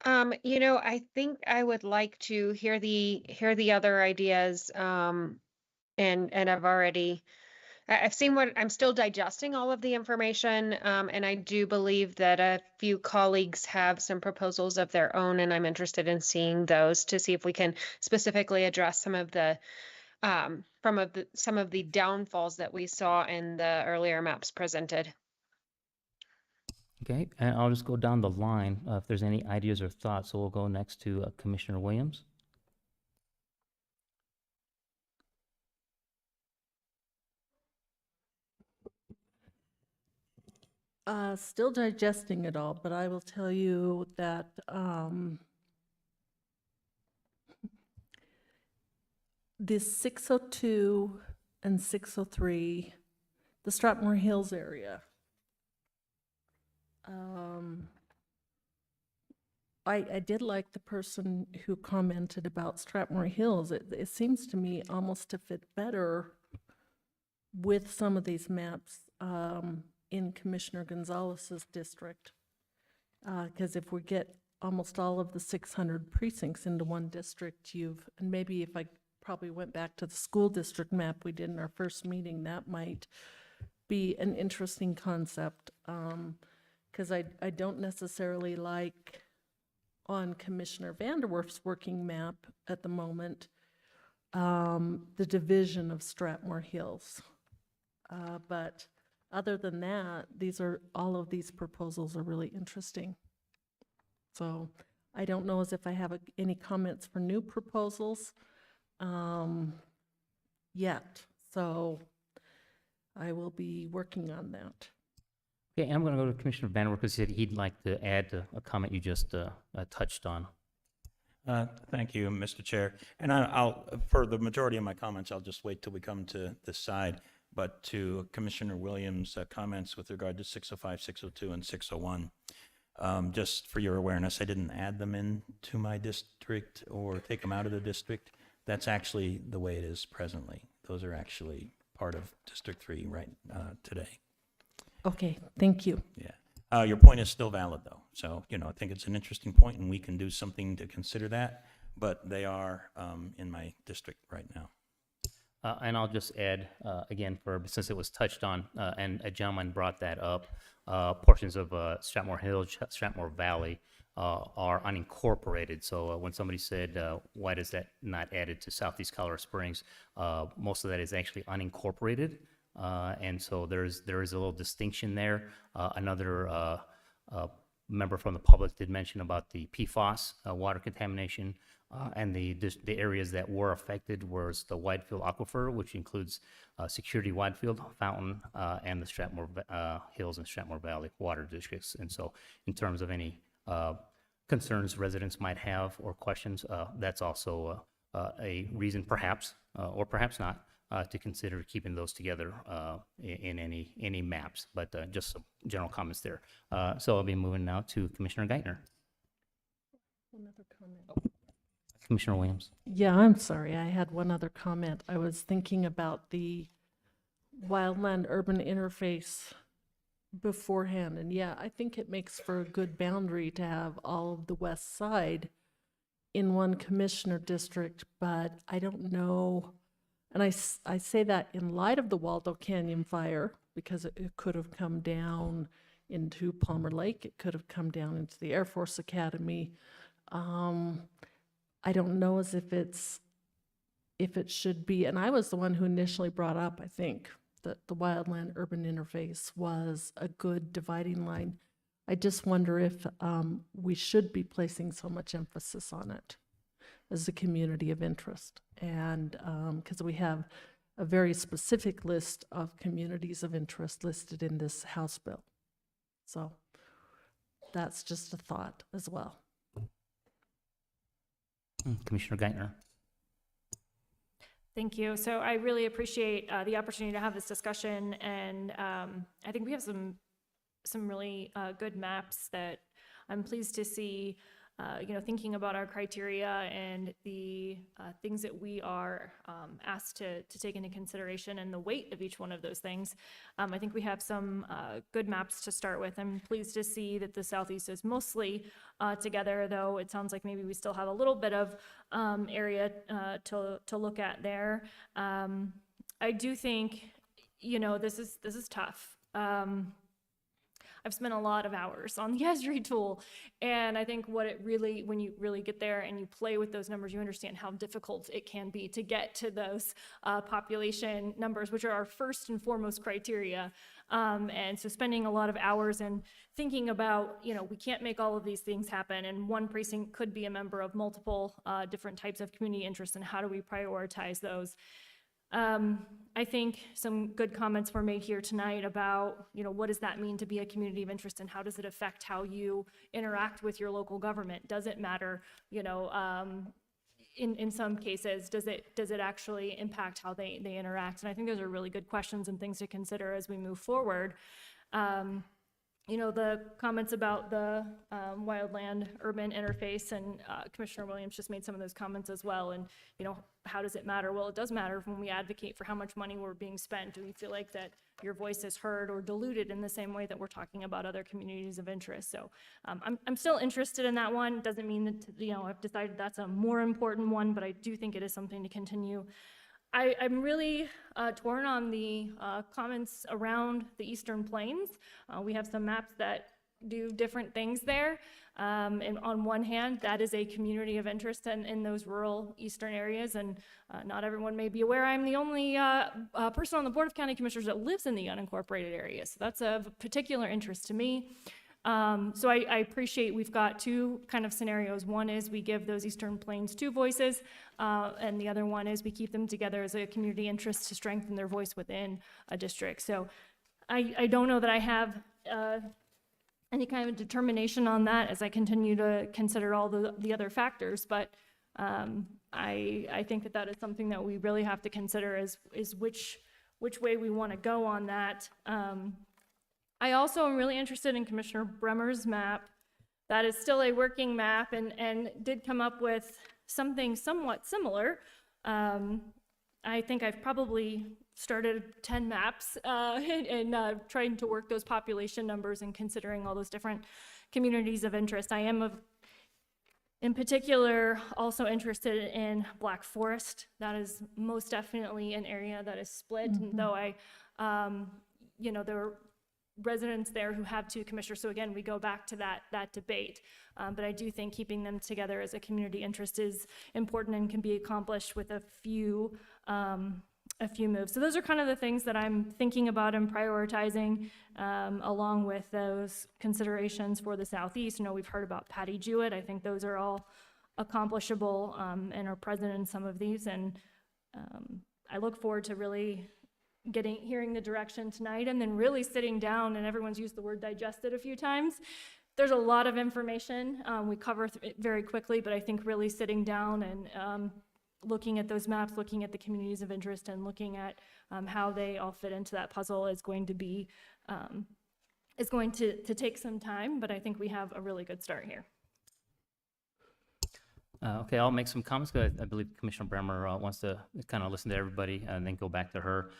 K: I think I would like to hear the other ideas, and I've seen what I'm still digesting all of the information, and I do believe that a few colleagues have some proposals of their own, and I'm interested in seeing those to see if we can specifically address some of the downfalls that we saw in the earlier maps presented.
C: Okay, and I'll just go down the line if there's any ideas or thoughts. So we'll go next to Commissioner Williams.
F: Still digesting it all, but I will tell you that this 602 and 603, the Stratmore Hills area, I did like the person who commented about Stratmore Hills. It seems to me almost to fit better with some of these maps in Commissioner Gonzalez's district. Because if we get almost all of the 600 precincts into one district, and maybe if I probably went back to the school district map we did in our first meeting, that might be an interesting concept. Because I don't necessarily like on Commissioner Vanderwerf's working map at the moment, the division of Stratmore Hills. But other than that, all of these proposals are really interesting. So I don't know as if I have any comments for new proposals yet. So I will be working on that.
C: Okay, I'm going to go to Commissioner Vanderwerf because he said he'd like to add a comment you just touched on.
H: Thank you, Mr. Chair. And I'll, for the majority of my comments, I'll just wait till we come to this side. But to Commissioner Williams' comments with regard to 605, 602, and 601, just for your awareness, I didn't add them into my district or take them out of the district. That's actually the way it is presently. Those are actually part of District 3 right today.
F: Okay, thank you.
H: Yeah. Your point is still valid, though. So, I think it's an interesting point, and we can do something to consider that. But they are in my district right now.
C: And I'll just add, again, since it was touched on, and a gentleman brought that up, portions of Stratmore Hills, Stratmore Valley are unincorporated. So when somebody said, why does that not added to Southeast Colorado Springs, most of that is actually unincorporated. And so there is a little distinction there. Another member from the public did mention about the PFAS water contamination. And the areas that were affected was the Widefield Aquifer, which includes Security Widefield, Fountain, and the Strathmore Hills and Strathmore Valley water districts. And so in terms of any concerns residents might have or questions, that's also a reason perhaps, or perhaps not, to consider keeping those together in any maps, but just some general comments there. So I'll be moving now to Commissioner Geithner.
F: Another comment.
C: Commissioner Williams.
F: Yeah, I'm sorry. I had one other comment. I was thinking about the wildland urban interface beforehand. And yeah, I think it makes for a good boundary to have all of the west side in one commissioner district, but I don't know. And I say that in light of the Waldo Canyon fire, because it could have come down into Palmer Lake. It could have come down into the Air Force Academy. I don't know as if it should be, and I was the one who initially brought up, I think, that the wildland urban interface was a good dividing line. I just wonder if we should be placing so much emphasis on it as a community of interest. And because we have a very specific list of communities of interest listed in this House bill. So that's just a thought as well.
C: Commissioner Geithner.
G: Thank you. So I really appreciate the opportunity to have this discussion, and I think we have some really good maps that I'm pleased to see. Thinking about our criteria and the things that we are asked to take into consideration and the weight of each one of those things. I think we have some good maps to start with. I'm pleased to see that the Southeast is mostly together, though it sounds like maybe we still have a little bit of area to look at there. I do think, this is tough. I've spent a lot of hours on the Esri tool, and I think when you really get there and you play with those numbers, you understand how difficult it can be to get to those population numbers, which are our first and foremost criteria. And so spending a lot of hours and thinking about, we can't make all of these things happen, and one precinct could be a member of multiple different types of community interests, and how do we prioritize those? I think some good comments were made here tonight about, what does that mean to be a community of interest, and how does it affect how you interact with your local government? Does it matter, in some cases, does it actually impact how they interact? And I think those are really good questions and things to consider as we move forward. The comments about the wildland urban interface, and Commissioner Williams just made some of those comments as well. And, how does it matter? Well, it does matter when we advocate for how much money we're being spent. Do we feel like that your voice is heard or diluted in the same way that we're talking about other communities of interest? So I'm still interested in that one. Doesn't mean that, I've decided that's a more important one, but I do think it is something to continue. I'm really torn on the comments around the Eastern Plains. We have some maps that do different things there. And on one hand, that is a community of interest in those rural eastern areas, and not everyone may be aware I'm the only person on the Board of County Commissioners that lives in the unincorporated area. So that's of particular interest to me. So I appreciate we've got two kind of scenarios. One is we give those Eastern Plains two voices, and the other one is we keep them together as a community interest to strengthen their voice within a district. So I don't know that I have any kind of determination on that as I continue to consider all the other factors, but I think that is something that we really have to consider is which way we want to go on that. I also am really interested in Commissioner Bremer's map. That is still a working map, and did come up with something somewhat similar. I think I've probably started 10 maps and trying to work those population numbers and considering all those different communities of interest. I am in particular also interested in Black Forest. That is most definitely an area that is split, and though there are residents there who have two commissioners, so again, we go back to that debate. But I do think keeping them together as a community interest is important and can be accomplished with a few moves. So those are kind of the things that I'm thinking about and prioritizing, along with those considerations for the Southeast. We've heard about Patty Jewett. I think those are all accomplishable and are present in some of these. And I look forward to really hearing the direction tonight, and then really sitting down, and everyone's used the word digested a few times. There's a lot of information. We cover it very quickly, but I think really sitting down and looking at those maps, looking at the communities of interest, and looking at how they all fit into that puzzle is going to be, is going to take some time, but I think we have a really good start here.
C: Okay, I'll make some comments, because I believe Commissioner Bremer wants to kind of listen to everybody and then go back to her.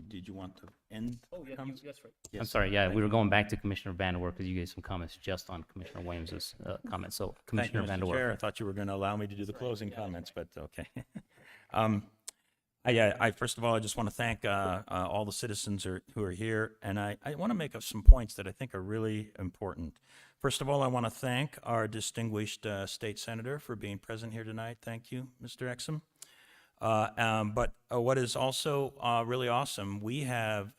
H: Did you want to end?
C: Oh, yeah,
H: comments?
C: that's right.
H: Yes.
C: I'm sorry, yeah, we were going back to Commissioner Vanderwerf because you gave some comments just on Commissioner Williams's comments. So Commissioner
H: Thank you, Mr. Chair. I
C: Vanderwerf.
H: thought you were going to allow me to do the closing comments, but okay. I first of all, I just want to thank all the citizens who are here, and I want to make up some points that I think are really important. First of all, I want to thank our distinguished state senator for being present here tonight. Thank you, Mr. Exum. But what is also really awesome, we have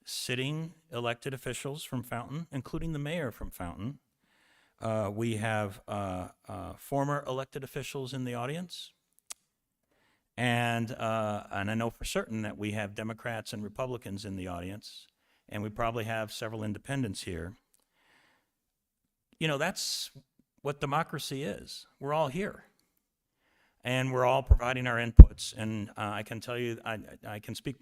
H: sitting elected officials from Fountain, including the mayor from Fountain. We have former elected officials in the audience. And I know for certain that we have Democrats and Republicans in the audience, and we probably have several independents here. You know, that's what democracy is. We're all here, and we're all providing our inputs. And I can tell you, I can speak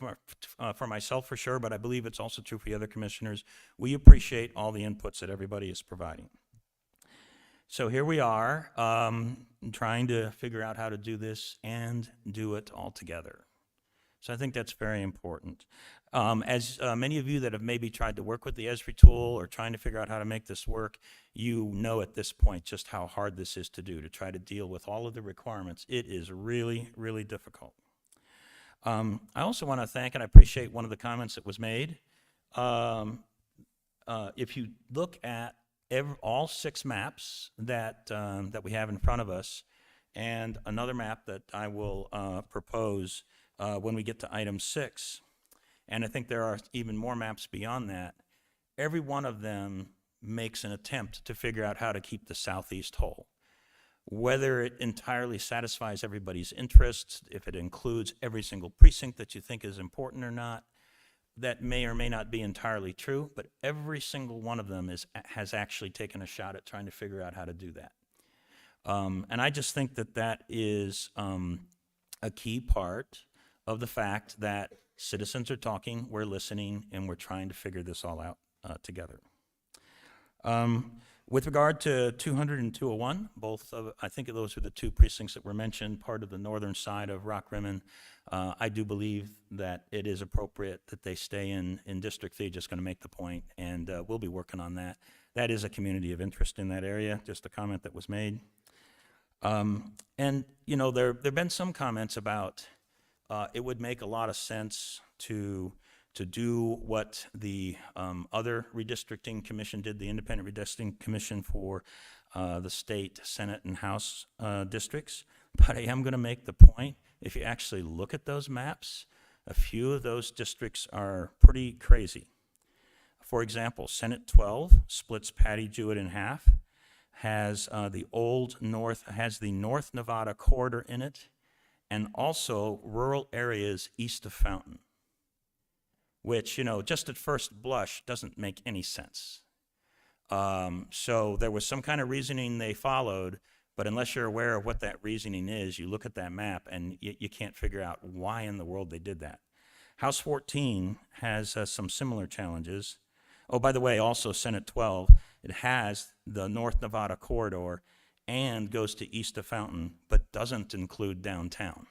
H: for myself for sure, but I believe it's also true for the other commissioners. We appreciate all the inputs that everybody is providing. So here we are, trying to figure out how to do this and do it all together. So I think that's very important. As many of you that have maybe tried to work with the Esri tool or trying to figure out how to make this work, you know at this point just how hard this is to do, to try to deal with all of the requirements. It is really, really difficult. I also want to thank and I appreciate one of the comments that was made. If you look at all 6 maps that we have in front of us, and another map that I will propose when we get to item 6, and I think there are even more maps beyond that, every one of them makes an attempt to figure out how to keep the Southeast whole. Whether it entirely satisfies everybody's interests, if it includes every single precinct that you think is important or not, that may or may not be entirely true, but every single one of them has actually taken a shot at trying to figure out how to do that. And I just think that that is a key part of the fact that citizens are talking, we're listening, and we're trying to figure this all out together. With regard to 200 and 201, I think those were the 2 precincts that were mentioned, part of the northern side of Rock-Rimmon. I do believe that it is appropriate that they stay in District 3, just going to make the point, and we'll be working on that. That is a community of interest in that area, just a comment that was made. And, you know, there have been some comments about it would make a lot of sense to do what the other redistricting commission did, the independent redistricting commission for the state, Senate, and House districts. But I am going to make the point, if you actually look at those maps, a few of those districts are pretty crazy. For example, Senate 12 splits Patty Jewett in half, has the North Nevada corridor in it, and also rural areas east of Fountain, which, you know, just at first blush doesn't make any sense. So there was some kind of reasoning they followed, but unless you're aware of what that reasoning is, you look at that map and you can't figure out why in the world they did that. House 14 has some similar challenges. Oh, by the way, also Senate 12, it has the North Nevada corridor and goes to east of Fountain, but doesn't include downtown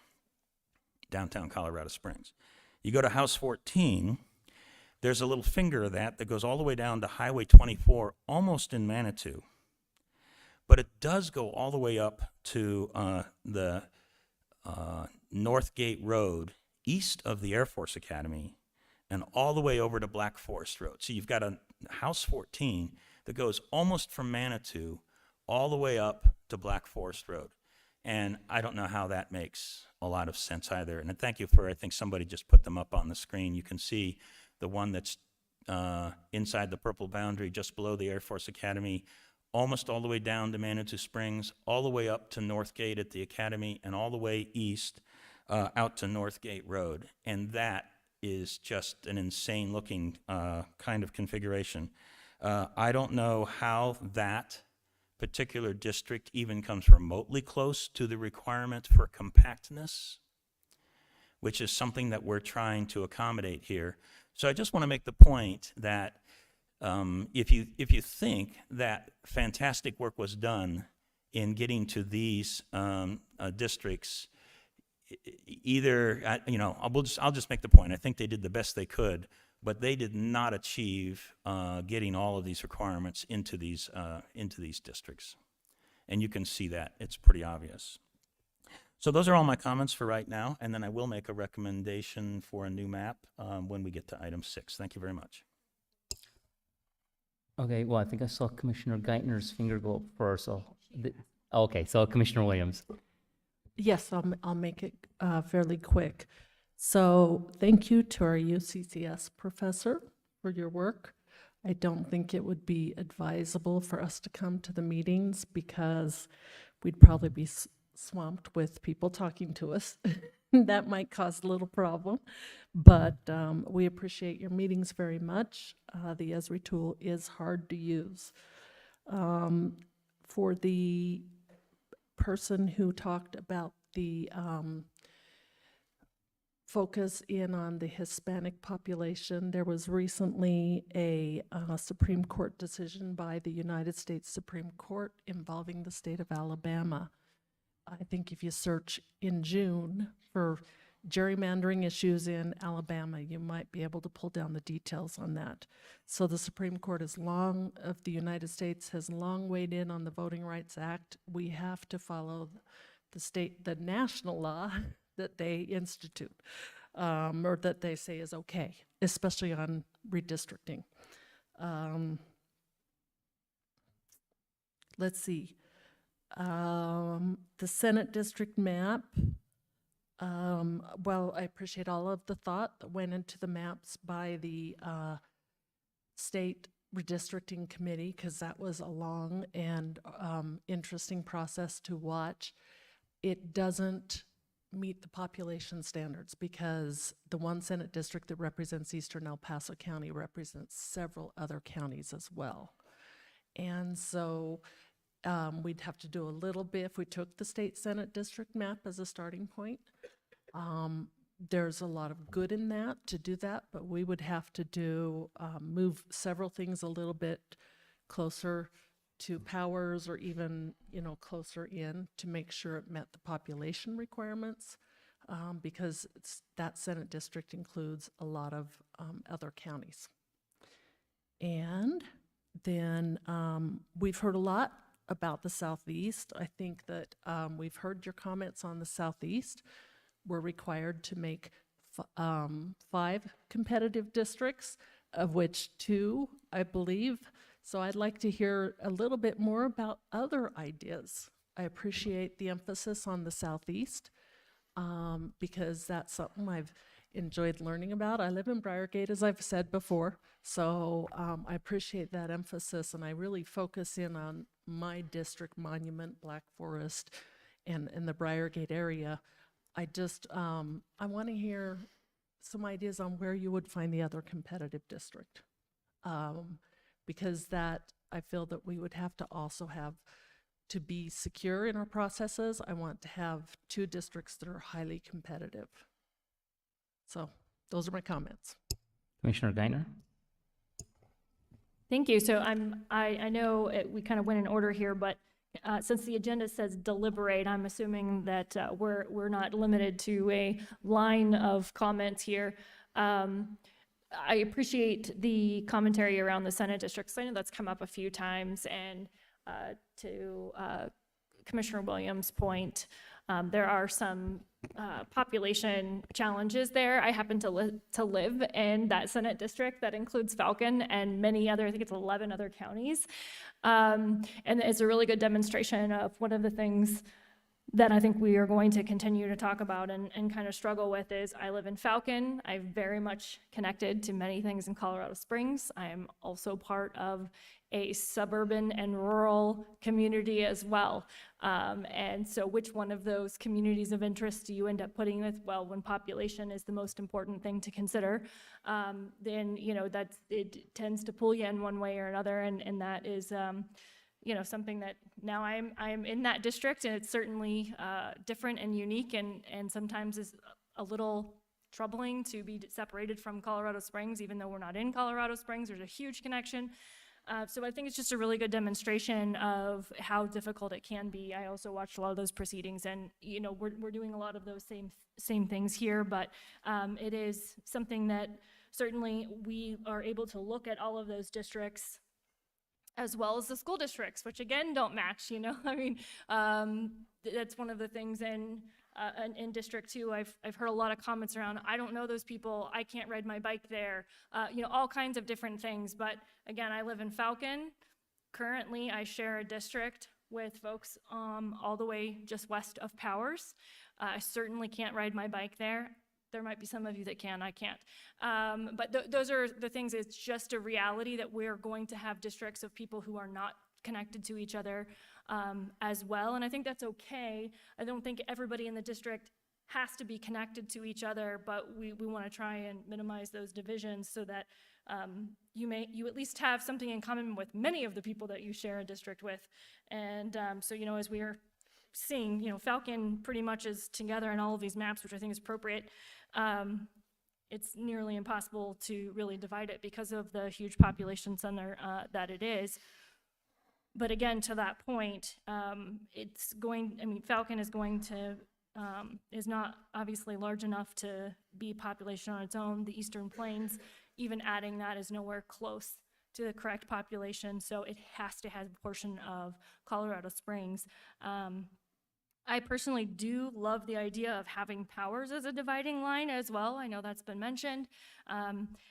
H: Colorado Springs. You go to House 14, there's a little finger of that goes all the way down to Highway 24, almost in Manitou. But it does go all the way up to the North Gate Road, east of the Air Force Academy, and all the way over to Black Forest Road. So you've got a House 14 that goes almost from Manitou all the way up to Black Forest Road. And I don't know how that makes a lot of sense either. And thank you for, I think somebody just put them up on the screen. You can see the one that's inside the purple boundary just below the Air Force Academy, almost all the way down to Manitou Springs, all the way up to Northgate at the Academy, and all the way east out to Northgate Road. And that is just an insane looking kind of configuration. I don't know how that particular district even comes remotely close to the requirement for compactness, which is something that we're trying to accommodate here. So I just want to make the point that if you think that fantastic work was done in getting to these districts, either I'll just make the point. I think they did the best they could, but they did not achieve getting all of these requirements into these districts, and you can see that. It's pretty obvious. So those are all my comments for right now, and then I will make a recommendation for a new map when we get to item 6. Thank you very much.
C: Okay, well, I think I saw Commissioner Geithner's finger go up first. Okay, so Commissioner Williams.
F: Yes, I'll make it fairly quick. So thank you to our UCCS professor for your work. I don't think it would be advisable for us to come to the meetings because we'd probably be swamped with people talking to us. That might cause a little problem, but we appreciate your meetings very much. The Esri tool is hard to use. For the person who talked about the focus in on the Hispanic population, there was recently a Supreme Court decision by the United States Supreme Court involving the state of Alabama. I think if you search in June for gerrymandering issues in Alabama, you might be able to pull down the details on that. So the Supreme Court of the United States has long weighed in on the Voting Rights Act. We have to follow the national law that they institute, or that they say is okay, especially on redistricting. Let's see. The Senate district map, well, I appreciate all of the thought that went into the maps by the state redistricting committee, because that was a long and interesting process to watch. It doesn't meet the population standards because the one Senate district that represents Eastern El Paso County represents several other counties as well. And so we'd have to do a little bit if we took the state Senate district map as a starting point. There's a lot of good in that to do that, but we would have to move several things a little bit closer to Powers, or even closer in, to make sure it met the population requirements, because that Senate district includes a lot of other counties. And then we've heard a lot about the Southeast. I think that we've heard your comments on the Southeast. We're required to make 5 competitive districts, of which 2, I believe. So I'd like to hear a little bit more about other ideas. I appreciate the emphasis on the Southeast, because that's something I've enjoyed learning about. I live in Briargate, as I've said before, so I appreciate that emphasis, and I really focus in on my district, Monument, Black Forest, and the Briargate area. I want to hear some ideas on where you would find the other competitive district, because I feel that we would have to also have, to be secure in our processes, I want to have 2 districts that are highly competitive. So those are my comments.
C: Commissioner Geithner?
G: Thank you. So I know we kind of went in order here, but since the agenda says deliberate, I'm assuming that we're not limited to a line of comments here. I appreciate the commentary around the Senate districts. I know that's come up a few times, and to Commissioner Williams' point, there are some population challenges there. I happen to live in that Senate district that includes Falcon and many other, I think it's 11 other counties. And it's a really good demonstration of one of the things that I think we are going to continue to talk about and kind of struggle with is I live in Falcon. I'm very much connected to many things in Colorado Springs. I am also part of a suburban and rural community as well. And so which one of those communities of interest do you end up putting with? Well, when population is the most important thing to consider, then, you know, it tends to pull you in one way or another. And that is, you know, something that now I'm in that district, and it's certainly different and unique, and sometimes is a little troubling to be separated from Colorado Springs, even though we're not in Colorado Springs. There's a huge connection. So I think it's just a really good demonstration of how difficult it can be. I also watched a lot of those proceedings, and you know, we're doing a lot of those same things here, but it is something that certainly we are able to look at all of those districts as well as the school districts, which again don't match, you know. I mean, that's one of the things in District 2. I've heard a lot of comments around, I don't know those people, I can't ride my bike there, you know, all kinds of different things. But again, I live in Falcon. Currently, I share a district with folks all the way just west of Powers. I certainly can't ride my bike there. There might be some of you that can, I can't. But those are the things. It's just a reality that we're going to have districts of people who are not connected to each other as well. And I think that's okay. I don't think everybody in the district has to be connected to each other, but we want to try and minimize those divisions so that you at least have something in common with many of the people that you share a district with. And so, you know, as we are seeing, you know, Falcon pretty much is together in all of these maps, which I think is appropriate. It's nearly impossible to really divide it because of the huge population center that it is. But again, to that point, Falcon is going to, is not obviously large enough to be population on its own. The Eastern Plains, even adding that, is nowhere close to the correct population, so it has to have a portion of Colorado Springs. I personally do love the idea of having Powers as a dividing line as well. I know that's been mentioned.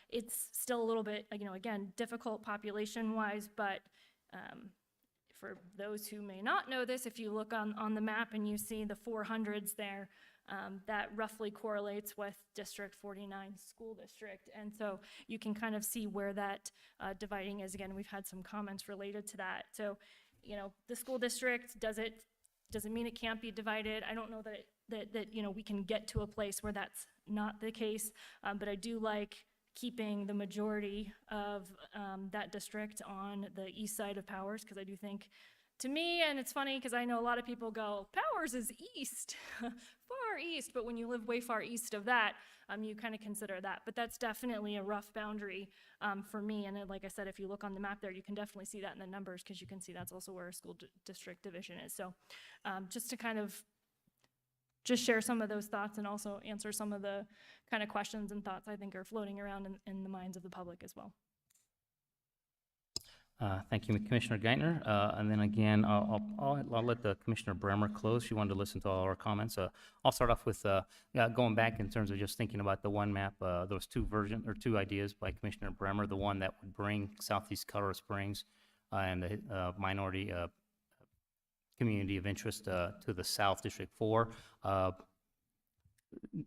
G: It's still a little bit, you know, again, difficult population-wise, but for those who may not know this, if you look on the map and you see the 400s there, that roughly correlates with District 49 school district. And so you can kind of see where that dividing is. Again, we've had some comments related to that. So, you know, the school district, does it mean it can't be divided? I don't know that you know, we can get to a place where that's not the case, but I do like keeping the majority of that district on the east side of Powers, because I do think, to me, and it's funny because I know a lot of people go, Powers is east, far east, but when you live way far east of that, you kind of consider that. But that's definitely a rough boundary for me, and like I said, if you look on the map there, you can definitely see that in the numbers, because you can see that's also where a school district division is. So just to kind of just share some of those thoughts and also answer some of the kind of questions and thoughts I think are floating around in the minds of the public as well.
C: Thank you, Commissioner Geithner. And then again, I'll let the Commissioner Bremer close. She wanted to listen to all our comments. I'll start off with going back in terms of just thinking about the one map. Those two ideas by Commissioner Bremer, the one that would bring Southeast Colorado Springs and the minority community of interest to the South District 4.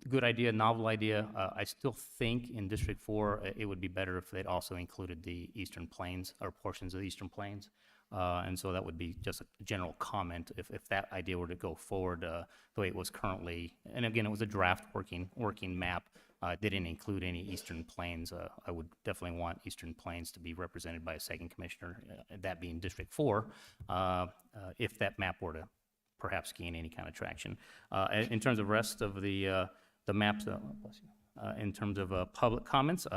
C: Good idea, novel idea. I still think in District 4 it would be better if they'd also included the Eastern Plains or portions of the Eastern Plains. And so that would be just a general comment if that idea were to go forward the way it was currently. And again, it was a draft working map. Didn't include any Eastern Plains. I would definitely want Eastern Plains to be represented by a second commissioner, that being District 4, if that map were to perhaps gain any kind of traction. In terms of rest of the maps, in terms of public comments,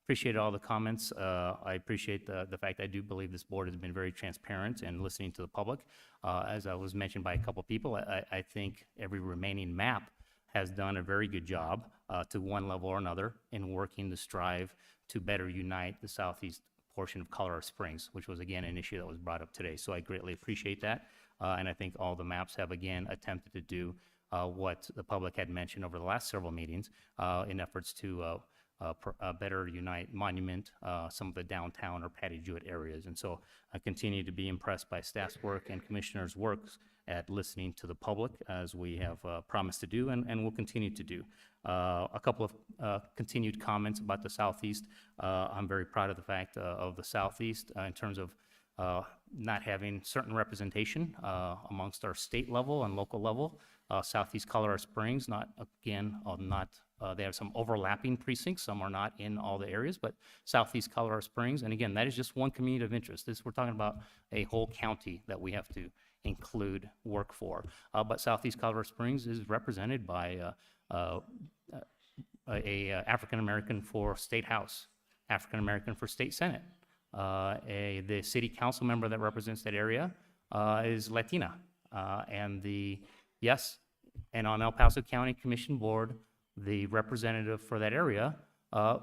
C: appreciate all the comments. I appreciate the fact I do believe this board has been very transparent in listening to the public. As I was mentioned by a couple people, I think every remaining map has done a very good job to one level or another in working to strive to better unite the southeast portion of Colorado Springs, which was again an issue that was brought up today. So I greatly appreciate that. And I think all the maps have again attempted to do what the public had mentioned over the last several meetings in efforts to better unite Monument, some of the downtown or Patty Jewett areas. And so I continue to be impressed by staff's work and commissioners' work at listening to the public, as we have promised to do and will continue to do. A couple of continued comments about the Southeast. I'm very proud of the fact of the Southeast in terms of not having certain representation amongst our state level and local level. Southeast Colorado Springs, they have some overlapping precincts. Some are not in all the areas, but Southeast Colorado Springs, and again, that is just one community of interest. We're talking about a whole county that we have to include work for. But Southeast Colorado Springs is represented by a African American for State House, African American for State Senate. The city council member that represents that area is Latina. And on El Paso County Commission Board, the representative for that area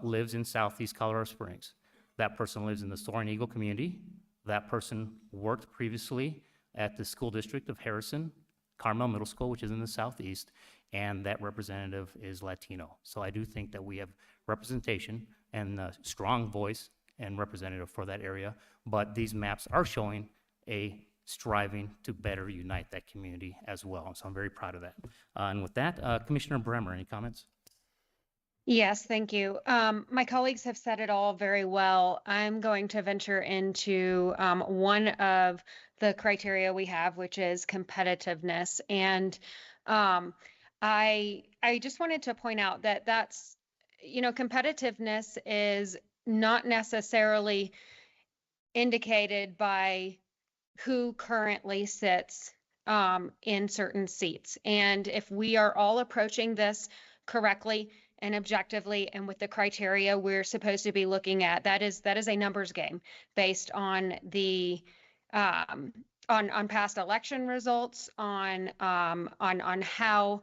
C: lives in Southeast Colorado Springs. That person lives in the Soaring Eagle community. That person worked previously at the school district of Harrison Carmel Middle School, which is in the Southeast, and that representative is Latino. So I do think that we have representation and a strong voice and representative for that area, but these maps are showing a striving to better unite that community as well. So I'm very proud of that. And with that, Commissioner Bremer, any comments?
K: Yes, thank you. My colleagues have said it all very well. I'm going to venture into one of the criteria we have, which is competitiveness. And I just wanted to point out that that's, competitiveness is not necessarily indicated by who currently sits in certain seats. And if we are all approaching this correctly and objectively and with the criteria we're supposed to be looking at, that is a numbers game based on the on past election results, on how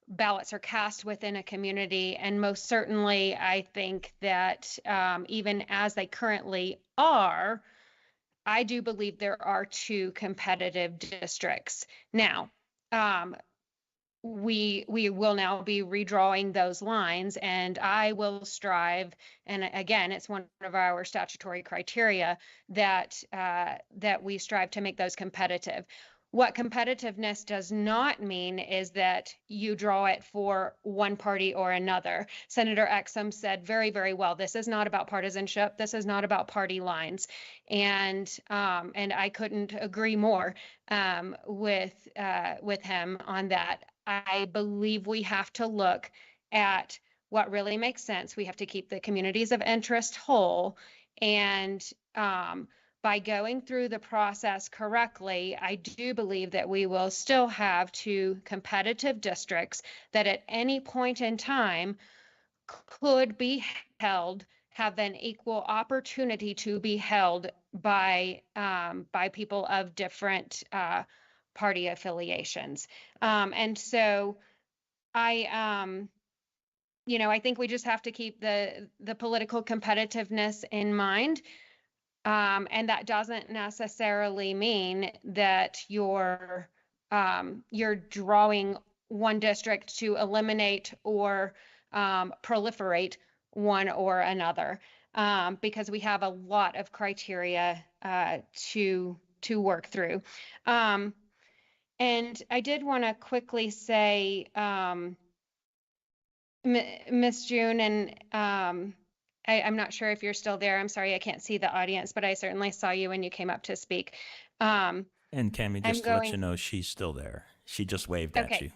K: ballots are cast within a community. And most certainly, I think that even as they currently are, I do believe there are two competitive districts. Now, we will now be redrawing those lines, and I will strive, and again, it's one of our statutory criteria that we strive to make those competitive. What competitiveness does not mean is that you draw it for one party or another. Senator Exum said very, very well, this is not about partisanship. This is not about party lines. And I couldn't agree more with him on that. I believe we have to look at what really makes sense. We have to keep the communities of interest whole, and by going through the process correctly, I do believe that we will still have two competitive districts that at any point in time could be held, have an equal opportunity to be held by people of different party affiliations. And so I think we just have to keep the political competitiveness in mind. And that doesn't necessarily mean that you're drawing one district to eliminate or proliferate one or another, because we have a lot of criteria to work through. And I did want to quickly say, Miss June, and I'm not sure if you're still there. I'm sorry, I can't see the audience, but I certainly saw you when you came up to speak.
H: And Cammie, just to let you know, she's still there. She just waved at you.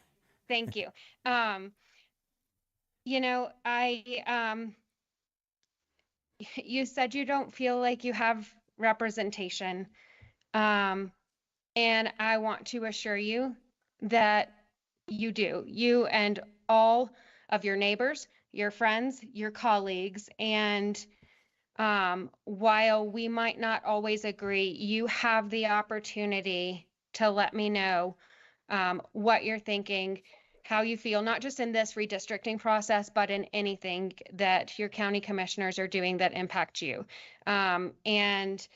K: Thank you. You said you don't feel like you have representation. And I want to assure you that you do. You and all of your neighbors, your friends, your colleagues, and while we might not always agree, you have the opportunity to let me know what you're thinking, how you feel, not just in this redistricting process, but in anything that your county commissioners are doing that impact you. And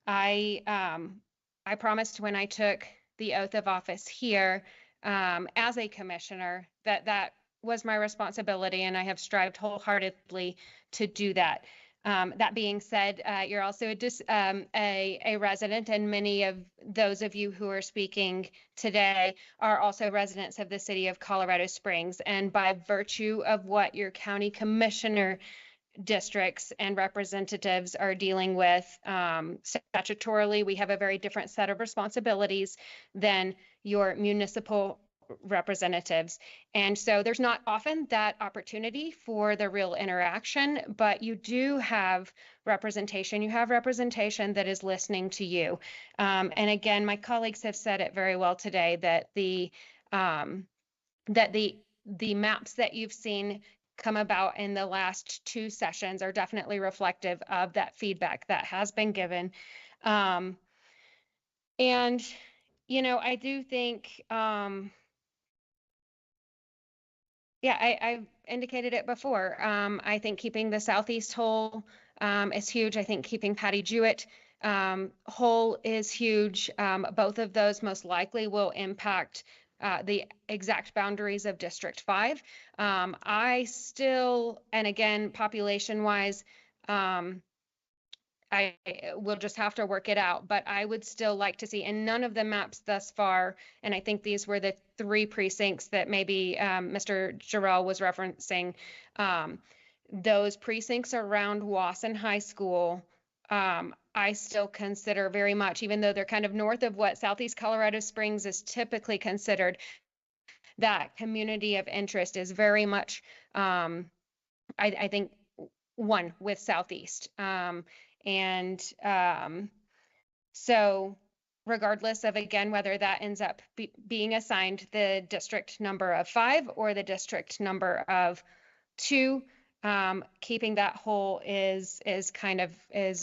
K: I promised when I took the oath of office here as a commissioner that was my responsibility, and I have strived wholeheartedly to do that. That being said, you're also a resident, and many of those of you who are speaking today are also residents of the city of Colorado Springs. And by virtue of what your county commissioner districts and representatives are dealing with statutorily, we have a very different set of responsibilities than your municipal representatives. And so there's not often that opportunity for the real interaction, but you do have representation. You have representation that is listening to you. And again, my colleagues have said it very well today that the maps that you've seen come about in the last 2 sessions are definitely reflective of that feedback that has been given. And, you know, I do think, yeah, I've indicated it before. I think keeping the Southeast whole is huge. I think keeping Patty Jewett whole is huge. Both of those most likely will impact the exact boundaries of District 5. I still, and again, population-wise, I will just have to work it out, but I would still like to see, and none of the maps thus far, and I think these were the 3 precincts that maybe Mr. Jarrell was referencing, those precincts around Wasson High School, I still consider very much, even though they're kind of north of what Southeast Colorado Springs is typically considered, that community of interest is very much, I think, one with Southeast. So regardless of, again, whether that ends up being assigned the district number of 5 or the district number of 2, keeping that whole is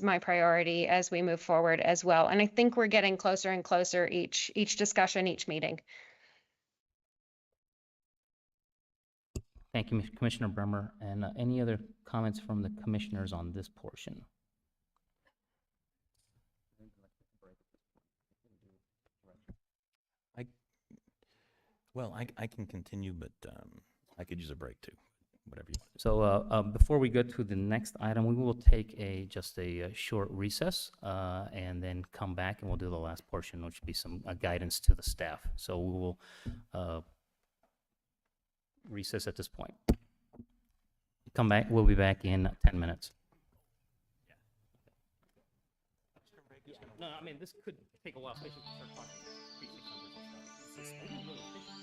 K: my priority as we move forward as well. And I think we're getting closer and closer each discussion, each meeting.
C: Thank you, Commissioner Bremer. And any other comments from the commissioners on this portion?
H: I can continue, but I could use a break too, whatever you want.
C: So before we go to the next item, we will take just a short recess and then come back and we'll do the last portion, which will be some guidance to the staff. So we will recess at this point. Come back. We'll be back in 10 minutes. No, I mean, this could take a while, especially if we start talking precinct numbers and stuff. It's really efficient.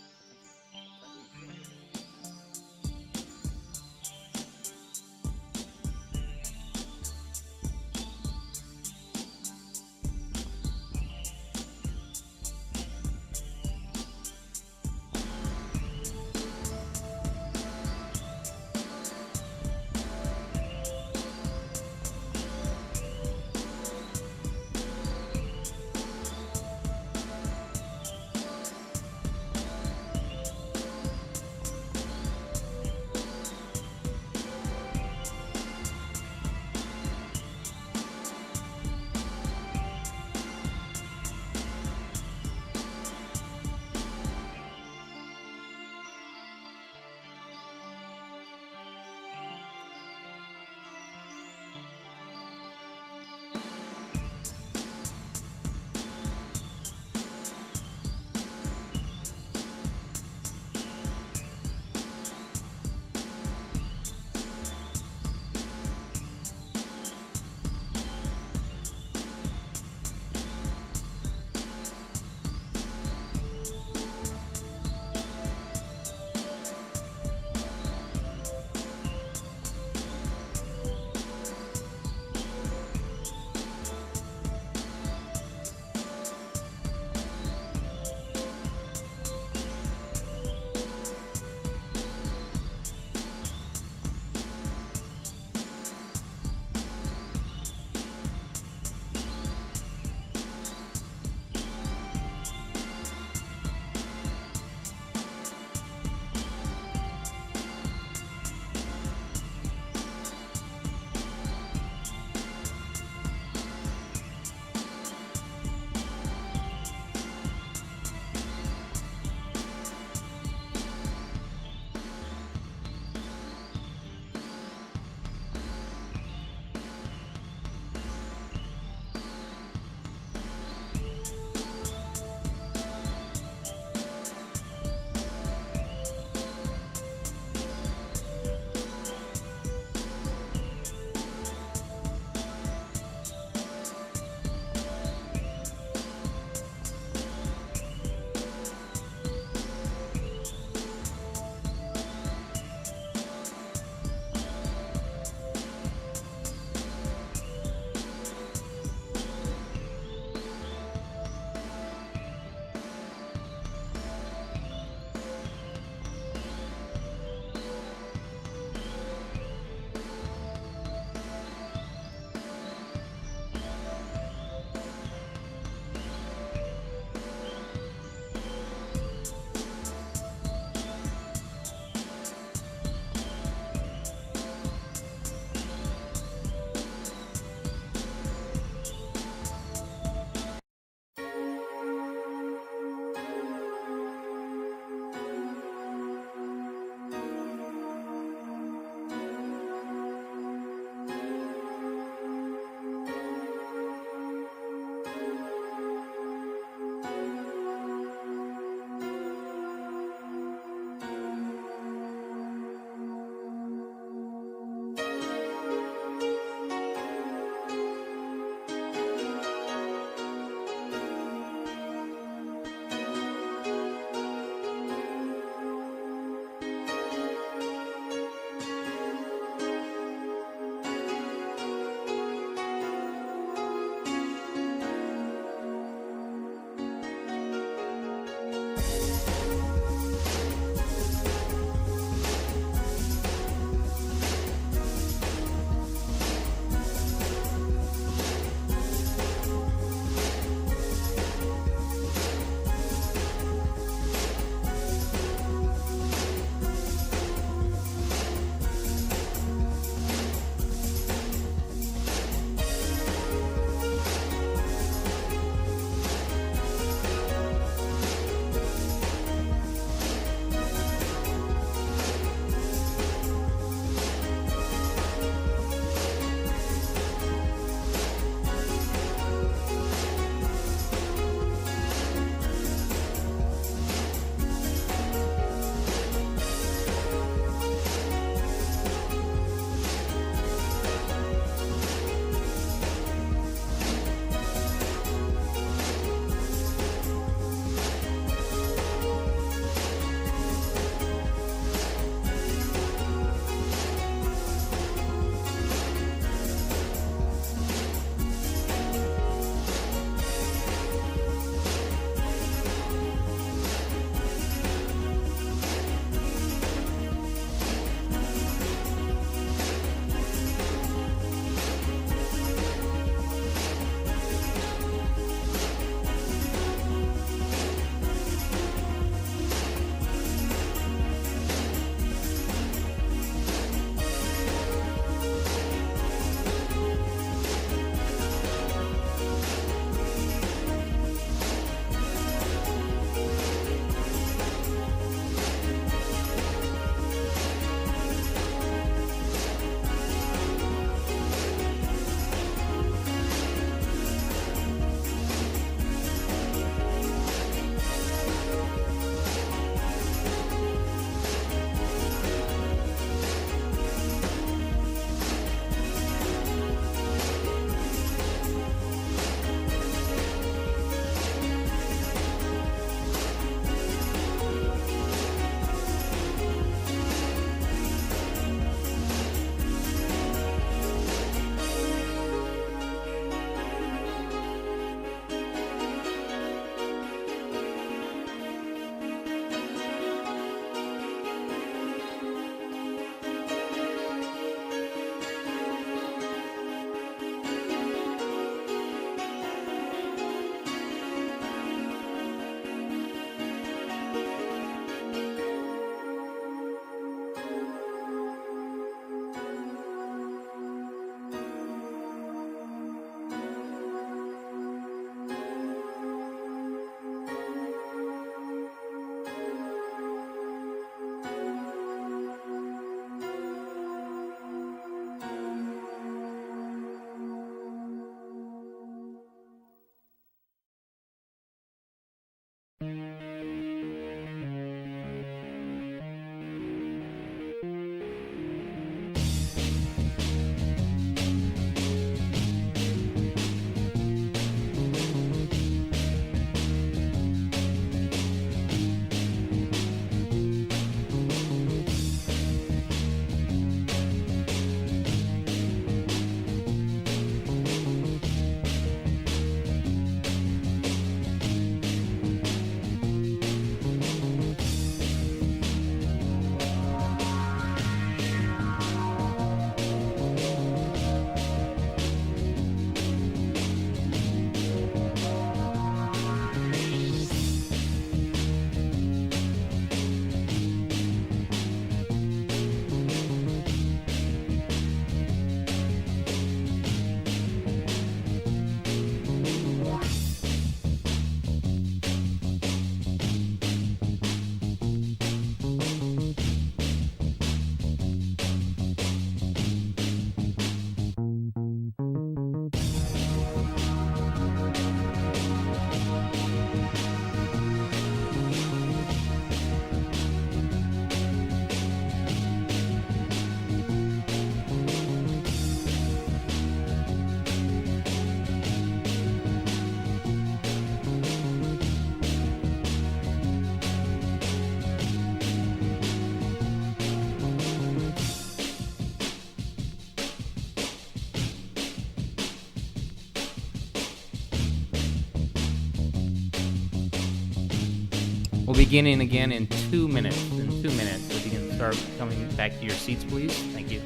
C: We'll be beginning again in 2 minutes. In 2 minutes, if you can start coming back to your seats, please. Thank you.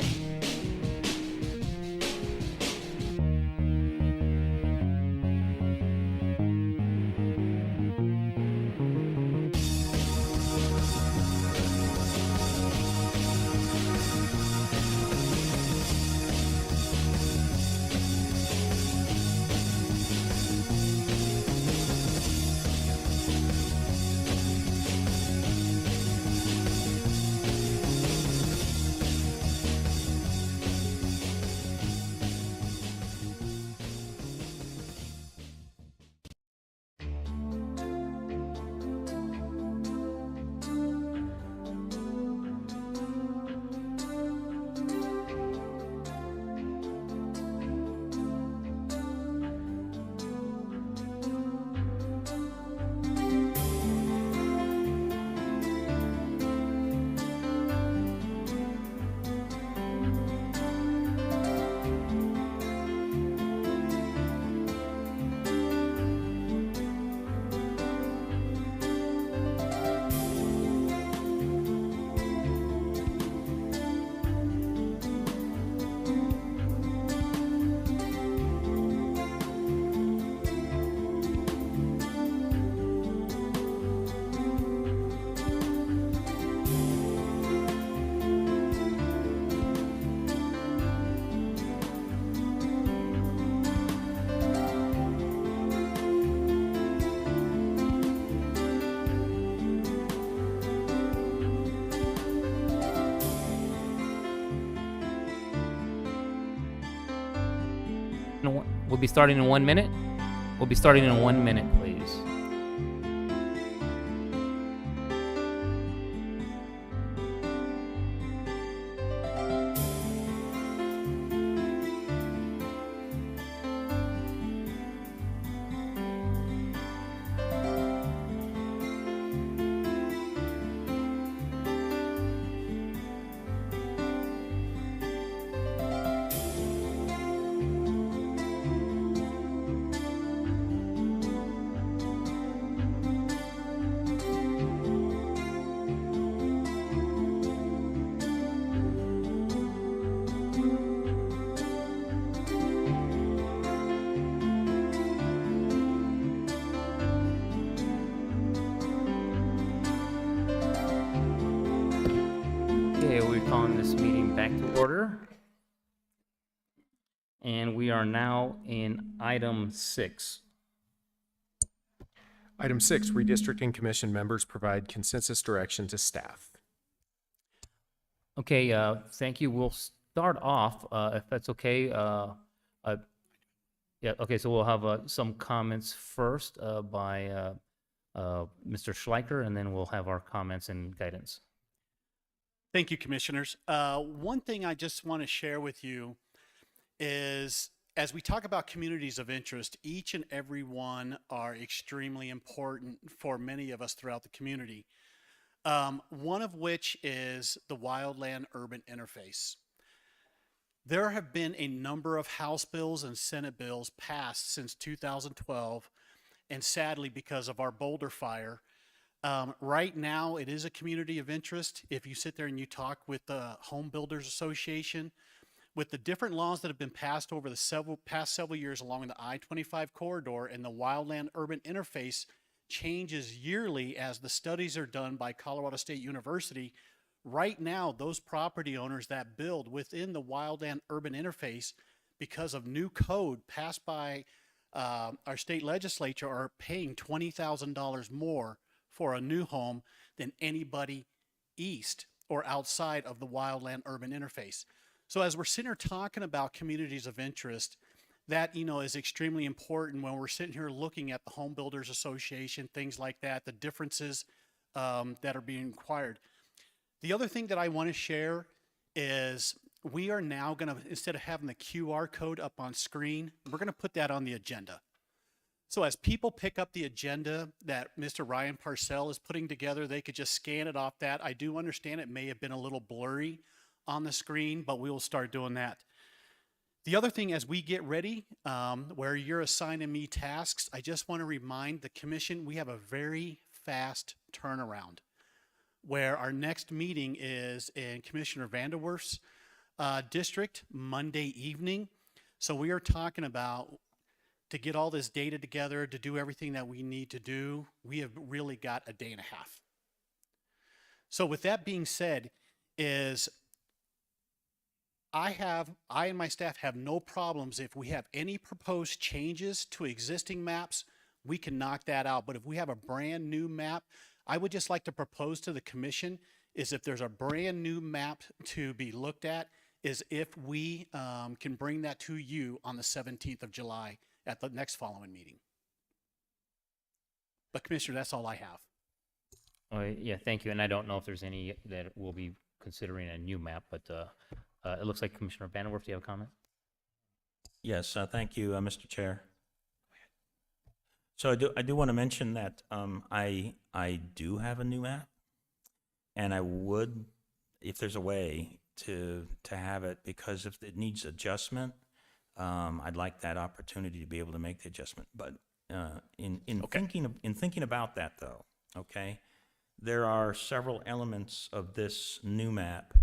C: We'll be starting in 1 minute. We'll be starting in 1 minute, please. Okay, we're calling this meeting back to order. And we are now in item 6.
D: Item 6, Redistricting Commission members provide consensus direction to staff.
C: Okay, thank you. We'll start off, if that's okay. Yeah, okay, so we'll have some comments first by Mr. Schleicher, and then we'll have our comments and guidance.
I: Thank you, Commissioners. One thing I just want to share with you is, as we talk about communities of interest, each and every one are extremely important for many of us throughout the community. One of which is the wildland-urban interface. There have been a number of House bills and Senate bills passed since 2012, and sadly, because of our Boulder fire, right now, it is a community of interest. If you sit there and you talk with the Home Builders Association, with the different laws that have been passed over the past several years along the I-25 corridor, and the wildland-urban interface changes yearly as the studies are done by Colorado State University. Right now, those property owners that build within the wildland-urban interface, because of new code passed by our state legislature, are paying $20,000 more for a new home than anybody east or outside of the wildland-urban interface. So as we're sitting here talking about communities of interest, that, you know, is extremely important when we're sitting here looking at the Home Builders Association, things like that, the differences that are being required. The other thing that I want to share is we are now going to, instead of having the QR code up on screen, we're going to put that on the agenda. So as people pick up the agenda that Mr. Ryan Parcell is putting together, they could just scan it off that. I do understand it may have been a little blurry on the screen, but we will start doing that. The other thing, as we get ready, where you're assigning me tasks, I just want to remind the commission we have a very fast turnaround, where our next meeting is in Commissioner Vanderwerf's district Monday evening. So we are talking about, to get all this data together, to do everything that we need to do, we have really got a day and a half. So with that being said, is I and my staff have no problems if we have any proposed changes to existing maps, we can knock that out. But if we have a brand new map, I would just like to propose to the commission is if there's a brand new map to be looked at, is if we can bring that to you on the 17th of July at the next following meeting. But Commissioner, that's all I have.
C: Oh, yeah, thank you. And I don't know if there's any that we'll be considering a new map, but it looks like Commissioner Vanderwerf, do you have a comment?
H: Yes, thank you, Mr. Chair. So I do want to mention that I do have a new map, and I would, if there's a way to have it, because if it needs adjustment, I'd like that opportunity to be able to make the adjustment. But in thinking about that, though, okay, there are several elements of this new map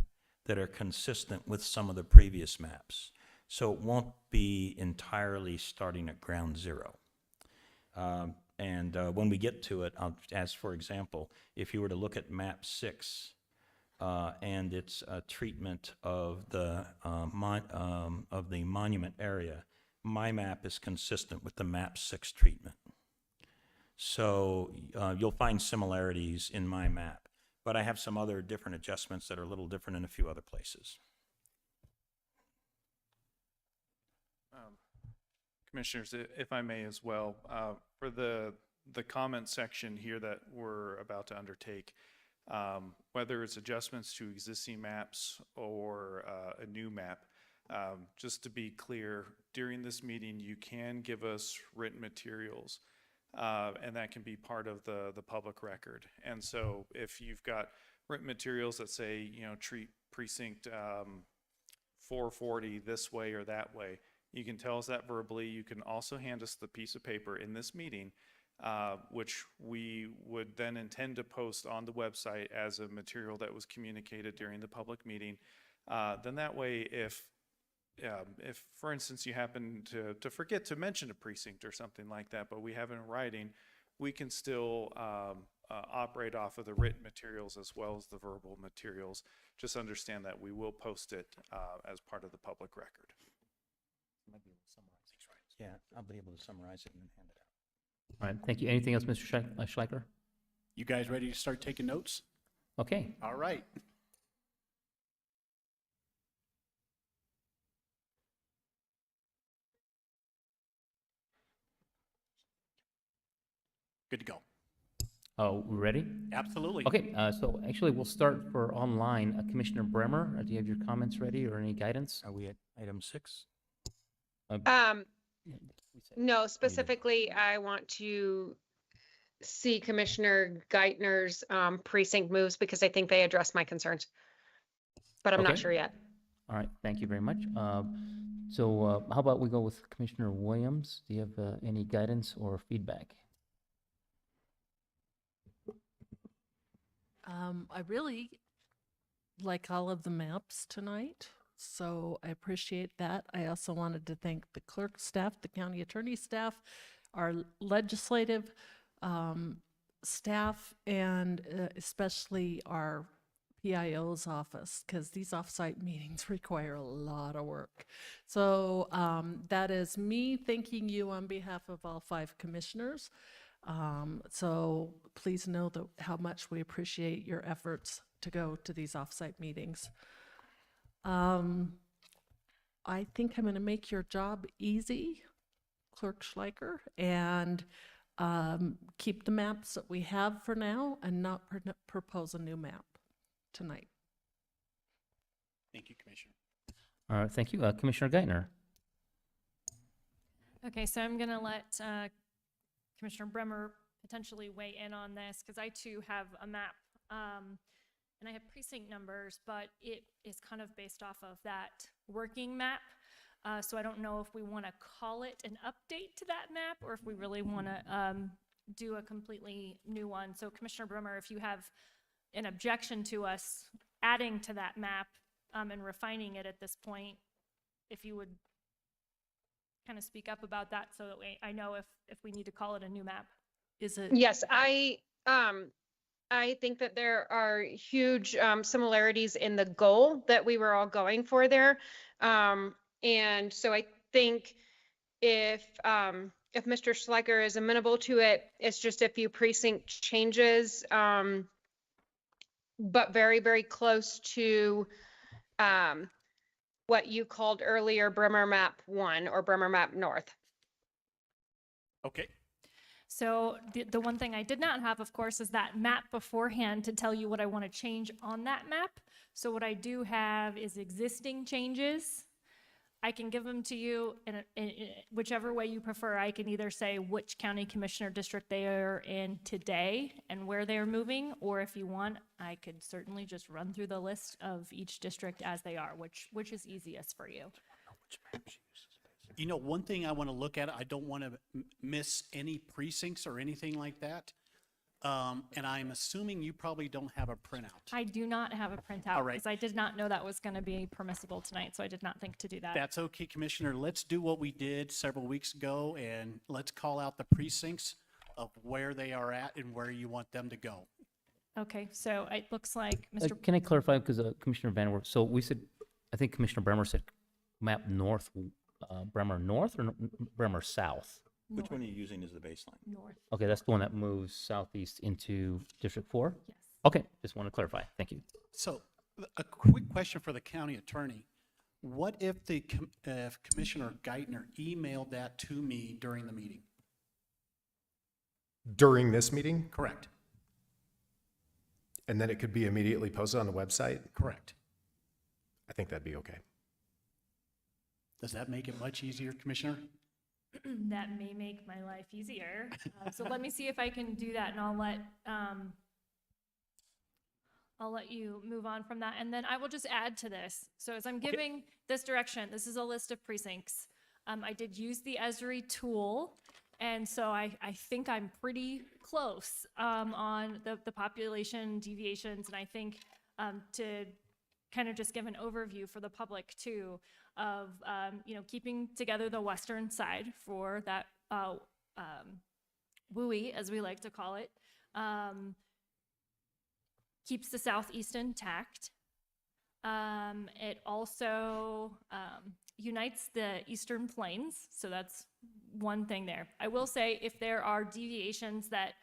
H: that are consistent with some of the previous maps, so it won't be entirely starting at ground zero. And when we get to it, as for example, if you were to look at map 6 and its treatment of the monument area, my map is consistent with the map 6 treatment. So you'll find similarities in my map, but I have some other different adjustments that are a little different in a few other places.
J: Commissioners, if I may as well, for the comment section here that we're about to undertake, whether it's adjustments to existing maps or a new map, just to be clear, during this meeting, you can give us written materials, and that can be part of the public record. And so if you've got written materials that say, you know, treat precinct 440 this way or that way, you can tell us that verbally. You can also hand us the piece of paper in this meeting, which we would then intend to post on the website as a material that was communicated during the public meeting. Then that way, if for instance you happen to forget to mention a precinct or something like that, but we have it in writing, we can still operate off of the written materials as well as the verbal materials. Just understand that we will post it as part of the public record.
H: Yeah, I'll be able to summarize it and then hand it out.
C: All right, thank you. Anything else, Mr. Schleicher?
I: You guys ready to start taking notes?
C: Okay.
I: All right. Good to go.
C: Oh, we ready?
I: Absolutely.
C: Okay, so actually we'll start for online. Commissioner Bremer, do you have your comments ready or any guidance?
H: Are we at item 6?
K: No, specifically, I want to see Commissioner Geithner's precinct moves because I think they addressed my concerns, but I'm not
C: Okay.
K: sure yet.
C: All right, thank you very much. So how about we go with Commissioner Williams? Do you have any guidance or feedback?
F: I really like all of the maps tonight, so I appreciate that. I also wanted to thank the clerk staff, the county attorney staff, our legislative staff, and especially our PIO's office, because these offsite meetings require a lot of work. So that is me thanking you on behalf of all 5 commissioners. So please know that how much we appreciate your efforts to go to these offsite meetings. I think I'm going to make your job easy, Clerk Schleicher, and keep the maps that we have for now and not propose a new map tonight.
I: Thank you, Commissioner.
C: All right, thank you. Commissioner Geithner.
G: Okay, so I'm going to let Commissioner Bremer potentially weigh in on this because I too have a map and I have precinct numbers, but it is kind of based off of that working map. So I don't know if we want to call it an update to that map or if we really want to do a completely new one. So Commissioner Brimmer, if you have an objection to us adding to that map and refining it at this point, if you would kind of speak up about that so that I know if we need to call it a new map.
F: Is it?
K: Yes, I think that there are huge similarities in the goal that we were all going for there. And so I think if Mr. Schleicher is amenable to it, it's just a few precinct changes, but very, very close to what you called earlier Bremer Map 1 or Bremer Map North.
I: Okay.
G: So the one thing I did not have, of course, is that map beforehand to tell you what I want to change on that map. So what I do have is existing changes. I can give them to you in whichever way you prefer. I can either say which county commissioner district they are in today and where they are moving, or if you want, I could certainly just run through the list of each district as they are, which is easiest for you.
I: You know, one thing I want to look at, I don't want to miss any precincts or anything like that. And I'm assuming you probably don't have a printout.
G: I do not have a printout
I: All right.
G: because I did not know that was going to be permissible tonight, so I did not think to do that.
I: That's okay, Commissioner. Let's do what we did several weeks ago, and let's call out the precincts of where they are at and where you want them to go.
G: Okay, so it looks like Mr.
C: Can I clarify, because Commissioner Vanderwerf, so we said, I think Commissioner Bremer said map north, Bremer North or Bremer South?
H: Which one are you using as the baseline?
G: North.
C: Okay, that's the one that moves southeast into District 4?
G: Yes.
C: Okay, just want to clarify. Thank you.
I: So a quick question for the county attorney. What if if Commissioner Geithner emailed that to me during the meeting?
D: During this meeting?
I: Correct.
D: And then it could be immediately posted on the website?
I: Correct.
D: I think that'd be okay.
I: Does that make it much easier, Commissioner?
G: That may make my life easier. So let me see if I can do that, and I'll let you move on from that. And then I will just add to this. So as I'm giving this direction, this is a list of precincts. I did use the Esri tool, and so I think I'm pretty close on the population deviations, and I think to kind of just give an overview for the public too of keeping together the western side for that WUI, as we like to call it, keeps the southeast intact. It also unites the eastern plains, so that's one thing there. I will say if there are deviations that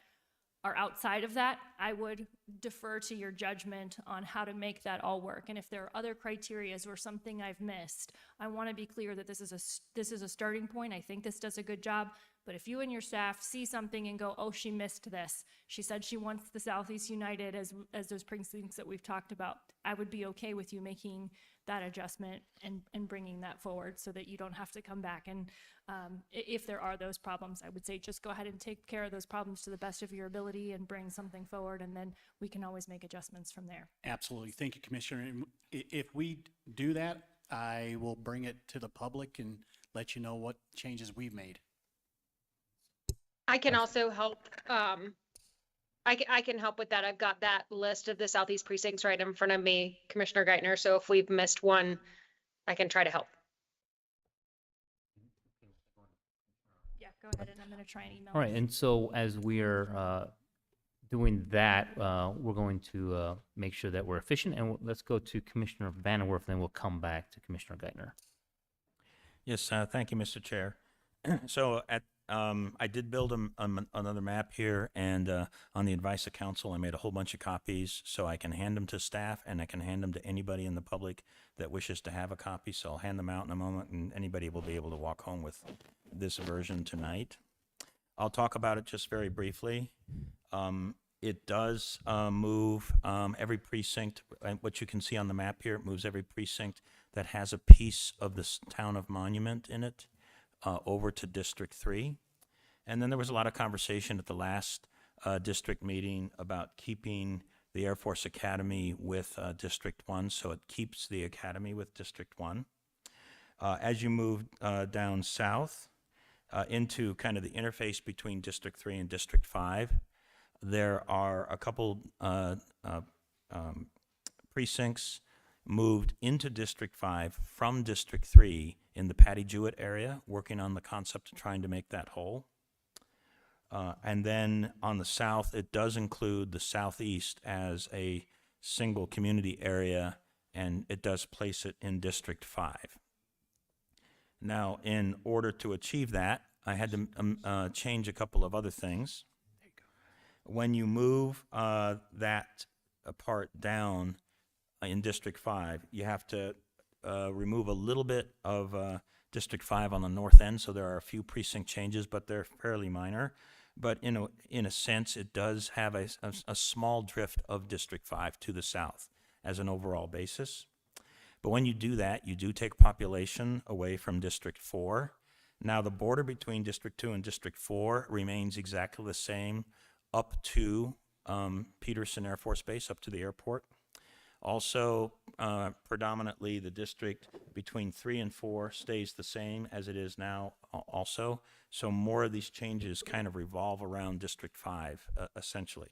G: are outside of that, I would defer to your judgment on how to make that all work. And if there are other criterias or something I've missed, I want to be clear that this is a starting point. I think this does a good job. But if you and your staff see something and go, oh, she missed this. She said she wants the Southeast United as those precincts that we've talked about. I would be okay with you making that adjustment and bringing that forward so that you don't have to come back. And if there are those problems, I would say just go ahead and take care of those problems to the best of your ability and bring something forward, and then we can always make adjustments from there.
I: Absolutely. Thank you, Commissioner. And if we do that, I will bring it to the public and let you know what changes we've made.
K: I can also help. I can help with that. I've got that list of the Southeast precincts right in front of me, Commissioner Geithner. So if we've missed one, I can try to help.
G: Yeah, go ahead, and I'm going to try and email.
C: All right, and so as we're doing that, we're going to make sure that we're efficient, and let's go to Commissioner Vanderwerf, then we'll come back to Commissioner Geithner.
H: Yes, thank you, Mr. Chair. So I did build another map here, and on the advice of council, I made a whole bunch of copies so I can hand them to staff and I can hand them to anybody in the public that wishes to have a copy. So I'll hand them out in a moment, and anybody will be able to walk home with this version tonight. I'll talk about it just very briefly. It does move every precinct. What you can see on the map here, it moves every precinct that has a piece of this town of Monument in it over to District 3. And then there was a lot of conversation at the last district meeting about keeping the Air Force Academy with District 1, so it keeps the academy with District 1. As you move down south, into kind of the interface between District 3 and District 5. There are a couple precincts moved into District 5 from District 3 in the Patty Jewett area, working on the concept of trying to make that whole. And then on the south, it does include the southeast as a single community area, and it does place it in District 5. Now, in order to achieve that, I had to change a couple of other things. When you move that part down in District 5, you have to remove a little bit of District 5 on the north end, so there are a few precinct changes, but they're fairly minor. But in a sense, it does have a small drift of District 5 to the south as an overall basis. But when you do that, you do take population away from District 4. Now, the border between District 2 and District 4 remains exactly the same up to Peterson Air Force Base, up to the airport. Also, predominantly the district between 3 and 4 stays the same as it is now also. So more of these changes kind of revolve around District 5, essentially.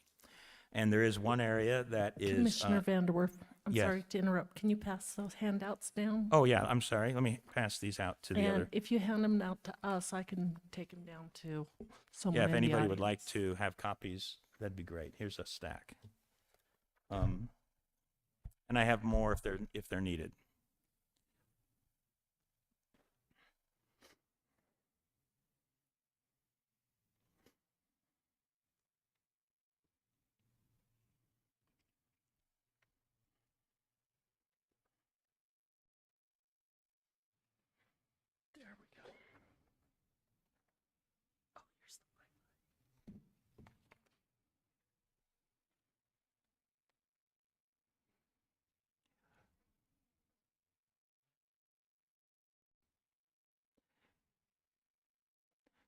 H: And there is one area that is...
F: Commissioner Vanderwerf, I'm
H: yes.
F: sorry to interrupt. Can you pass those handouts down?
H: Oh, yeah, I'm sorry. Let me pass these out to the
F: And
H: other...
F: if you hand them out to us, I can take them down to someone
H: Yeah, if
F: in the
H: anybody would like
F: audience.
H: to have copies, that'd be great. Here's a stack. And I have more if they're needed.
F: There we go. Oh, here's the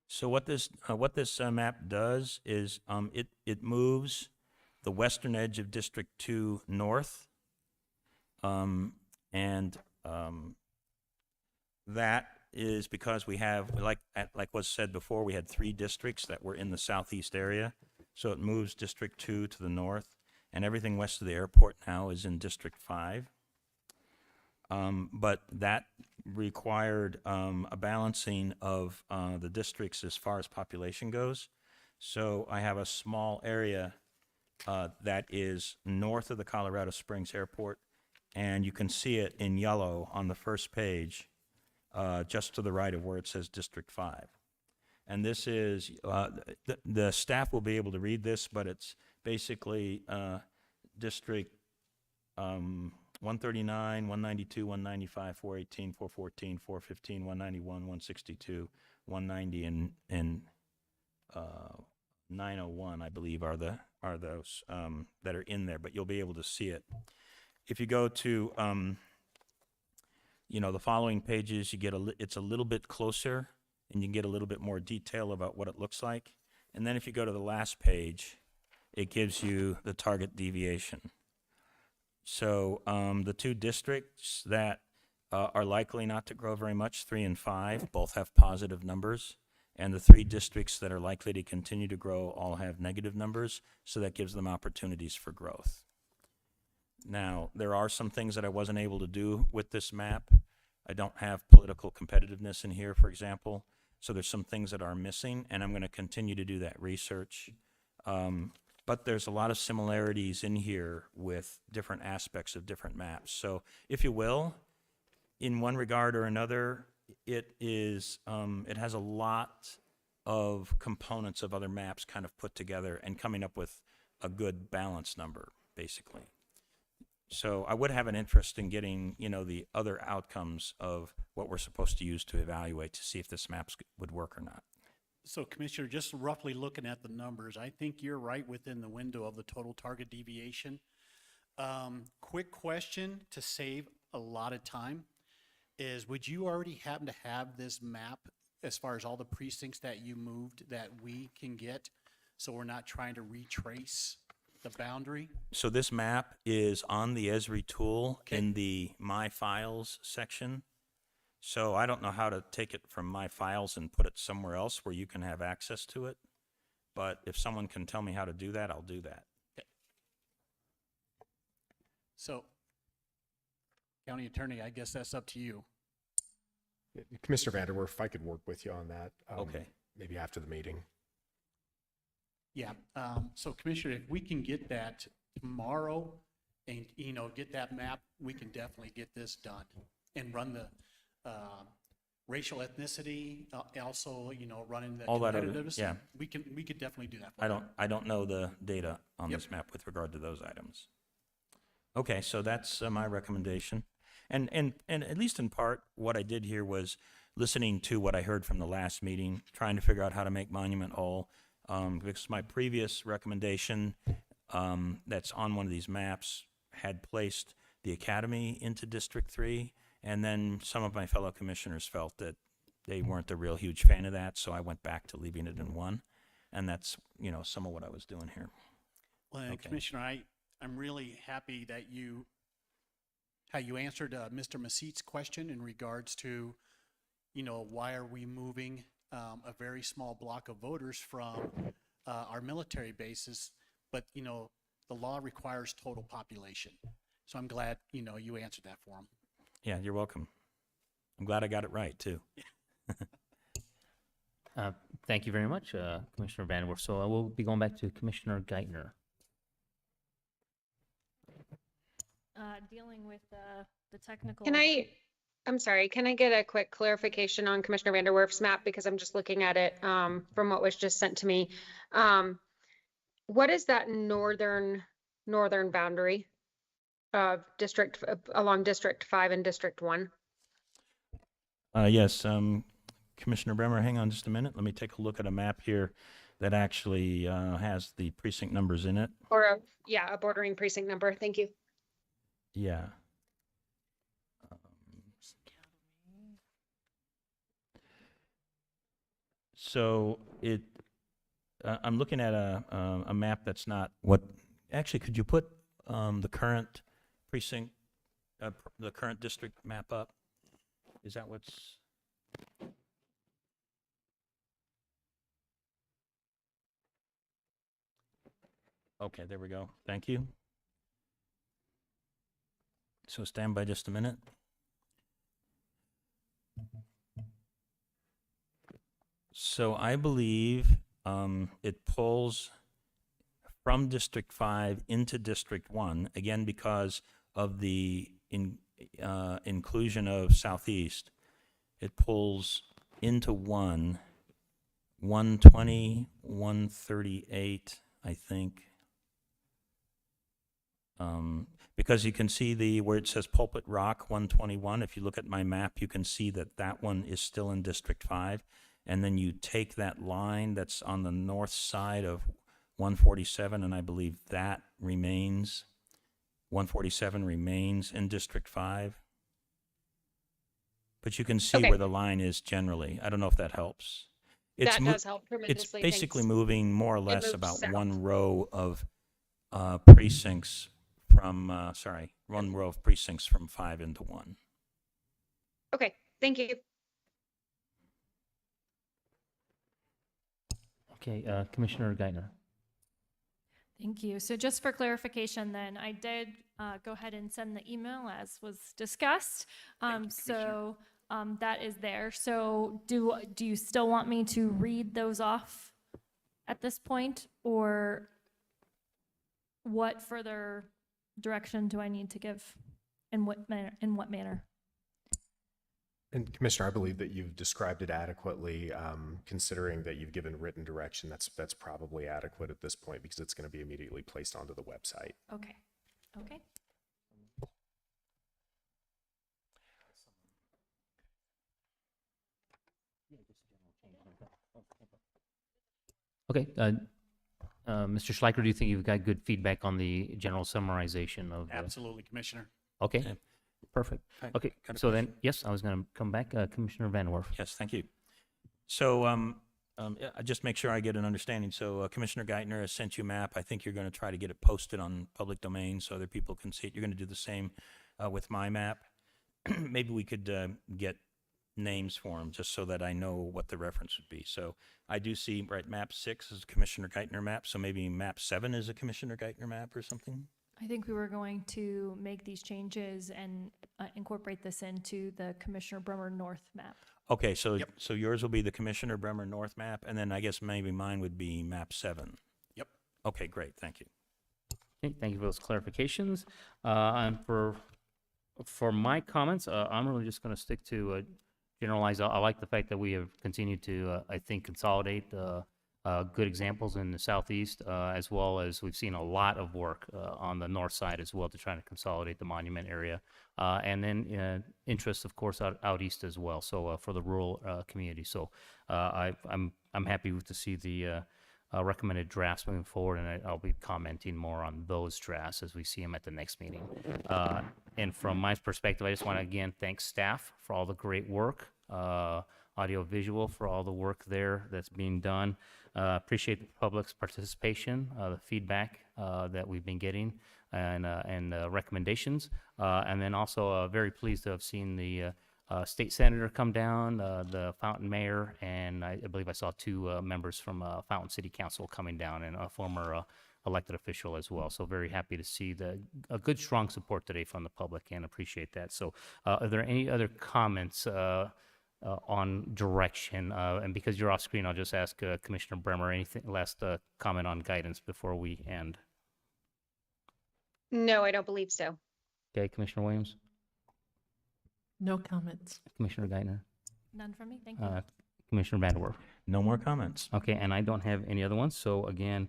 H: So what this map does is it moves the western edge of District 2 north, and that is because we have, like was said before, we had 3 districts that were in the southeast area. So it moves District 2 to the north, and everything west of the airport now is in District 5. But that required a balancing of the districts as far as population goes. So I have a small area that is north of the Colorado Springs Airport, and you can see it in yellow on the first page, just to the right of where it says District 5. And this is, the staff will be able to read this, but it's basically District 139, 192, 195, 418, 414, 415, 191, 162, 190, and 901, I believe, are those that are in there. But you'll be able to see it. If you go to the following pages, you get it's a little bit closer, and you can get a little bit more detail about what it looks like. And then if you go to the last page, it gives you the target deviation. So the 2 districts that are likely not to grow very much, 3 and 5, both have positive numbers. And the 3 districts that are likely to continue to grow all have negative numbers, so that gives them opportunities for growth. Now, there are some things that I wasn't able to do with this map. I don't have political competitiveness in here, for example. So there's some things that are missing, and I'm going to continue to do that research. But there's a lot of similarities in here with different aspects of different maps. So if you will, in one regard or another, it has a lot of components of other maps kind of put together and coming up with a good balance number, basically. So I would have an interest in getting, the other outcomes of what we're supposed to use to evaluate to see if this map would work or not.
I: So Commissioner, just roughly looking at the numbers, I think you're right within the window of the total target deviation. Quick question to save a lot of time is, would you already happen to have this map as far as all the precincts that you moved that we can get, so we're not trying to retrace the boundary?
H: So this map is on the Esri tool in the My Files section. So I don't know how to take it from my files and put it somewhere else where you can have access to it. But if someone can tell me how to do that, I'll do that.
I: So, County Attorney, I guess that's up to you.
D: Commissioner Vanderwerf, if I could work with you on that.
H: Okay.
D: Maybe after the meeting.
I: Yeah, so Commissioner, if we can get that tomorrow and, get that map, we can definitely get this done and run the racial ethnicity, also, running the
H: All that other-
I: competitiveness.
H: yeah.
I: We could definitely do that. For you.
H: I don't know the data on
I: Yep.
H: this map with regard to those items. Okay, so that's my recommendation. And at least in part, what I did here was listening to what I heard from the last meeting, trying to figure out how to make Monument whole. Because my previous recommendation that's on one of these maps had placed the academy into District 3, and then some of my fellow commissioners felt that they weren't a real huge fan of that, so I went back to leaving it in 1, and that's, some of what I was doing here.
I: Well, and
H: Okay.
I: Commissioner, I'm really happy that how you answered Mr. Mesit's question in regards to, why are we moving a very small block of voters from our military bases, but, the law requires total population. So I'm glad, you answered that for him.
H: Yeah, you're welcome. I'm glad I got it right, too.
C: Thank you very much, Commissioner Vanderwerf. So I will be going back to Commissioner Geithner.
G: Dealing with the technical.
K: I'm sorry, can I get a quick clarification on Commissioner Vanderwerf's map? Because I'm just looking at it from what was just sent to me. What is that northern boundary of along District 5 and District 1?
H: Yes, Commissioner Bremer, hang on just a minute. Let me take a look at a map here that actually has the precinct numbers in it.
K: Or a bordering precinct number. Thank you.
H: Yeah. So I'm looking at a map that's not what. Actually, could you put the current precinct, the current district map up? Is that what's? Okay, there we go. Thank you. So stand by just a minute. So I believe it pulls from District 5 into District 1, again because of the inclusion of Southeast. It pulls into 120, 138, I think. Because you can see where it says Pulpit Rock 121, if you look at my map, you can see that one is still in District 5. And then you take that line that's on the north side of 147, and I believe that remains, 147 remains in District 5. But you can see
K: Okay.
H: where the line is generally. I don't know if that helps.
K: That does help tremendously.
H: It's basically
K: Thanks.
H: moving more or
K: It
H: less
K: moves
H: about
K: south.
H: one row of precincts from, one row of precincts from 5 into 1.
K: Okay, thank you.
C: Okay, Commissioner Geithner.
G: Thank you. So just for clarification then, I did go ahead and send the email as was discussed. So that is there. So do you still want me to read those off at this point, or what further direction do I need to give? In what manner?
D: And Commissioner, I believe that you've described it adequately, considering that you've given written direction. That's probably adequate at this point because it's going to be immediately placed onto the website.
G: Okay. Okay.
C: Okay, Mr. Schleicher, do you think you've got good feedback on the general summarization of?
I: Absolutely, Commissioner.
C: Okay,
H: Okay.
C: perfect.
H: Hi,
C: Okay,
H: got a
C: so then, yes, I was going to come back, Commissioner Vanderwerf.
H: Yes, thank you. So I just make sure I get an understanding. So Commissioner Geithner has sent you a map. I think you're going to try to get it posted on public domain so other people can see it. You're going to do the same with my map. Maybe we could get names for them, just so that I know what the reference would be. So I do see, right, map 6 is Commissioner Geithner map, so maybe map 7 is a Commissioner Geithner map or something?
G: I think we were going to make these changes and incorporate this into the Commissioner Bremer North map.
H: Okay, so so yours will be the Commissioner Bremer North map, and then I guess maybe mine would be map 7.
I: Yep.
H: Okay, great, thank you.
C: Okay, thank you for those clarifications. And for my comments, I'm really just going to stick to generalize. I like the fact that we have continued to, I think, consolidate good examples in the southeast, as well as we've seen a lot of work on the north side as well to try to consolidate the monument area, and then interest, of course, out east as well. So for the rural community. So I'm happy to see the recommended drafts moving forward, and I'll be commenting more on those drafts as we see them at the next meeting. And from my perspective, I just want to again thank staff for all the great work, audio visual for all the work there that's being done. Appreciate the public's participation, the feedback that we've been getting, and recommendations. And then also very pleased to have seen the state senator come down, the Fountain mayor, and I believe I saw 2 members from Fountain City Council coming down, and a former elected official as well. So very happy to see a good, strong support today from the public, and appreciate that. So are there any other comments on direction? And because you're off screen, I'll just ask Commissioner Bremer, anything last comment on guidance before we end?
K: No, I don't believe so.
C: Okay, Commissioner Williams?
F: No comments.
C: Commissioner Geithner?
G: None from me, thank you.
C: Commissioner Vanderwerf?
H: No more comments.
C: Okay, and I don't have any other ones. So again,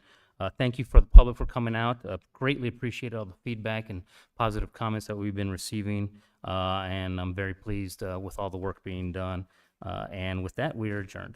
C: thank you for the public for coming out. Greatly appreciate all the feedback and positive comments that we've been receiving. And I'm very pleased with all the work being done. And with that, we are adjourned.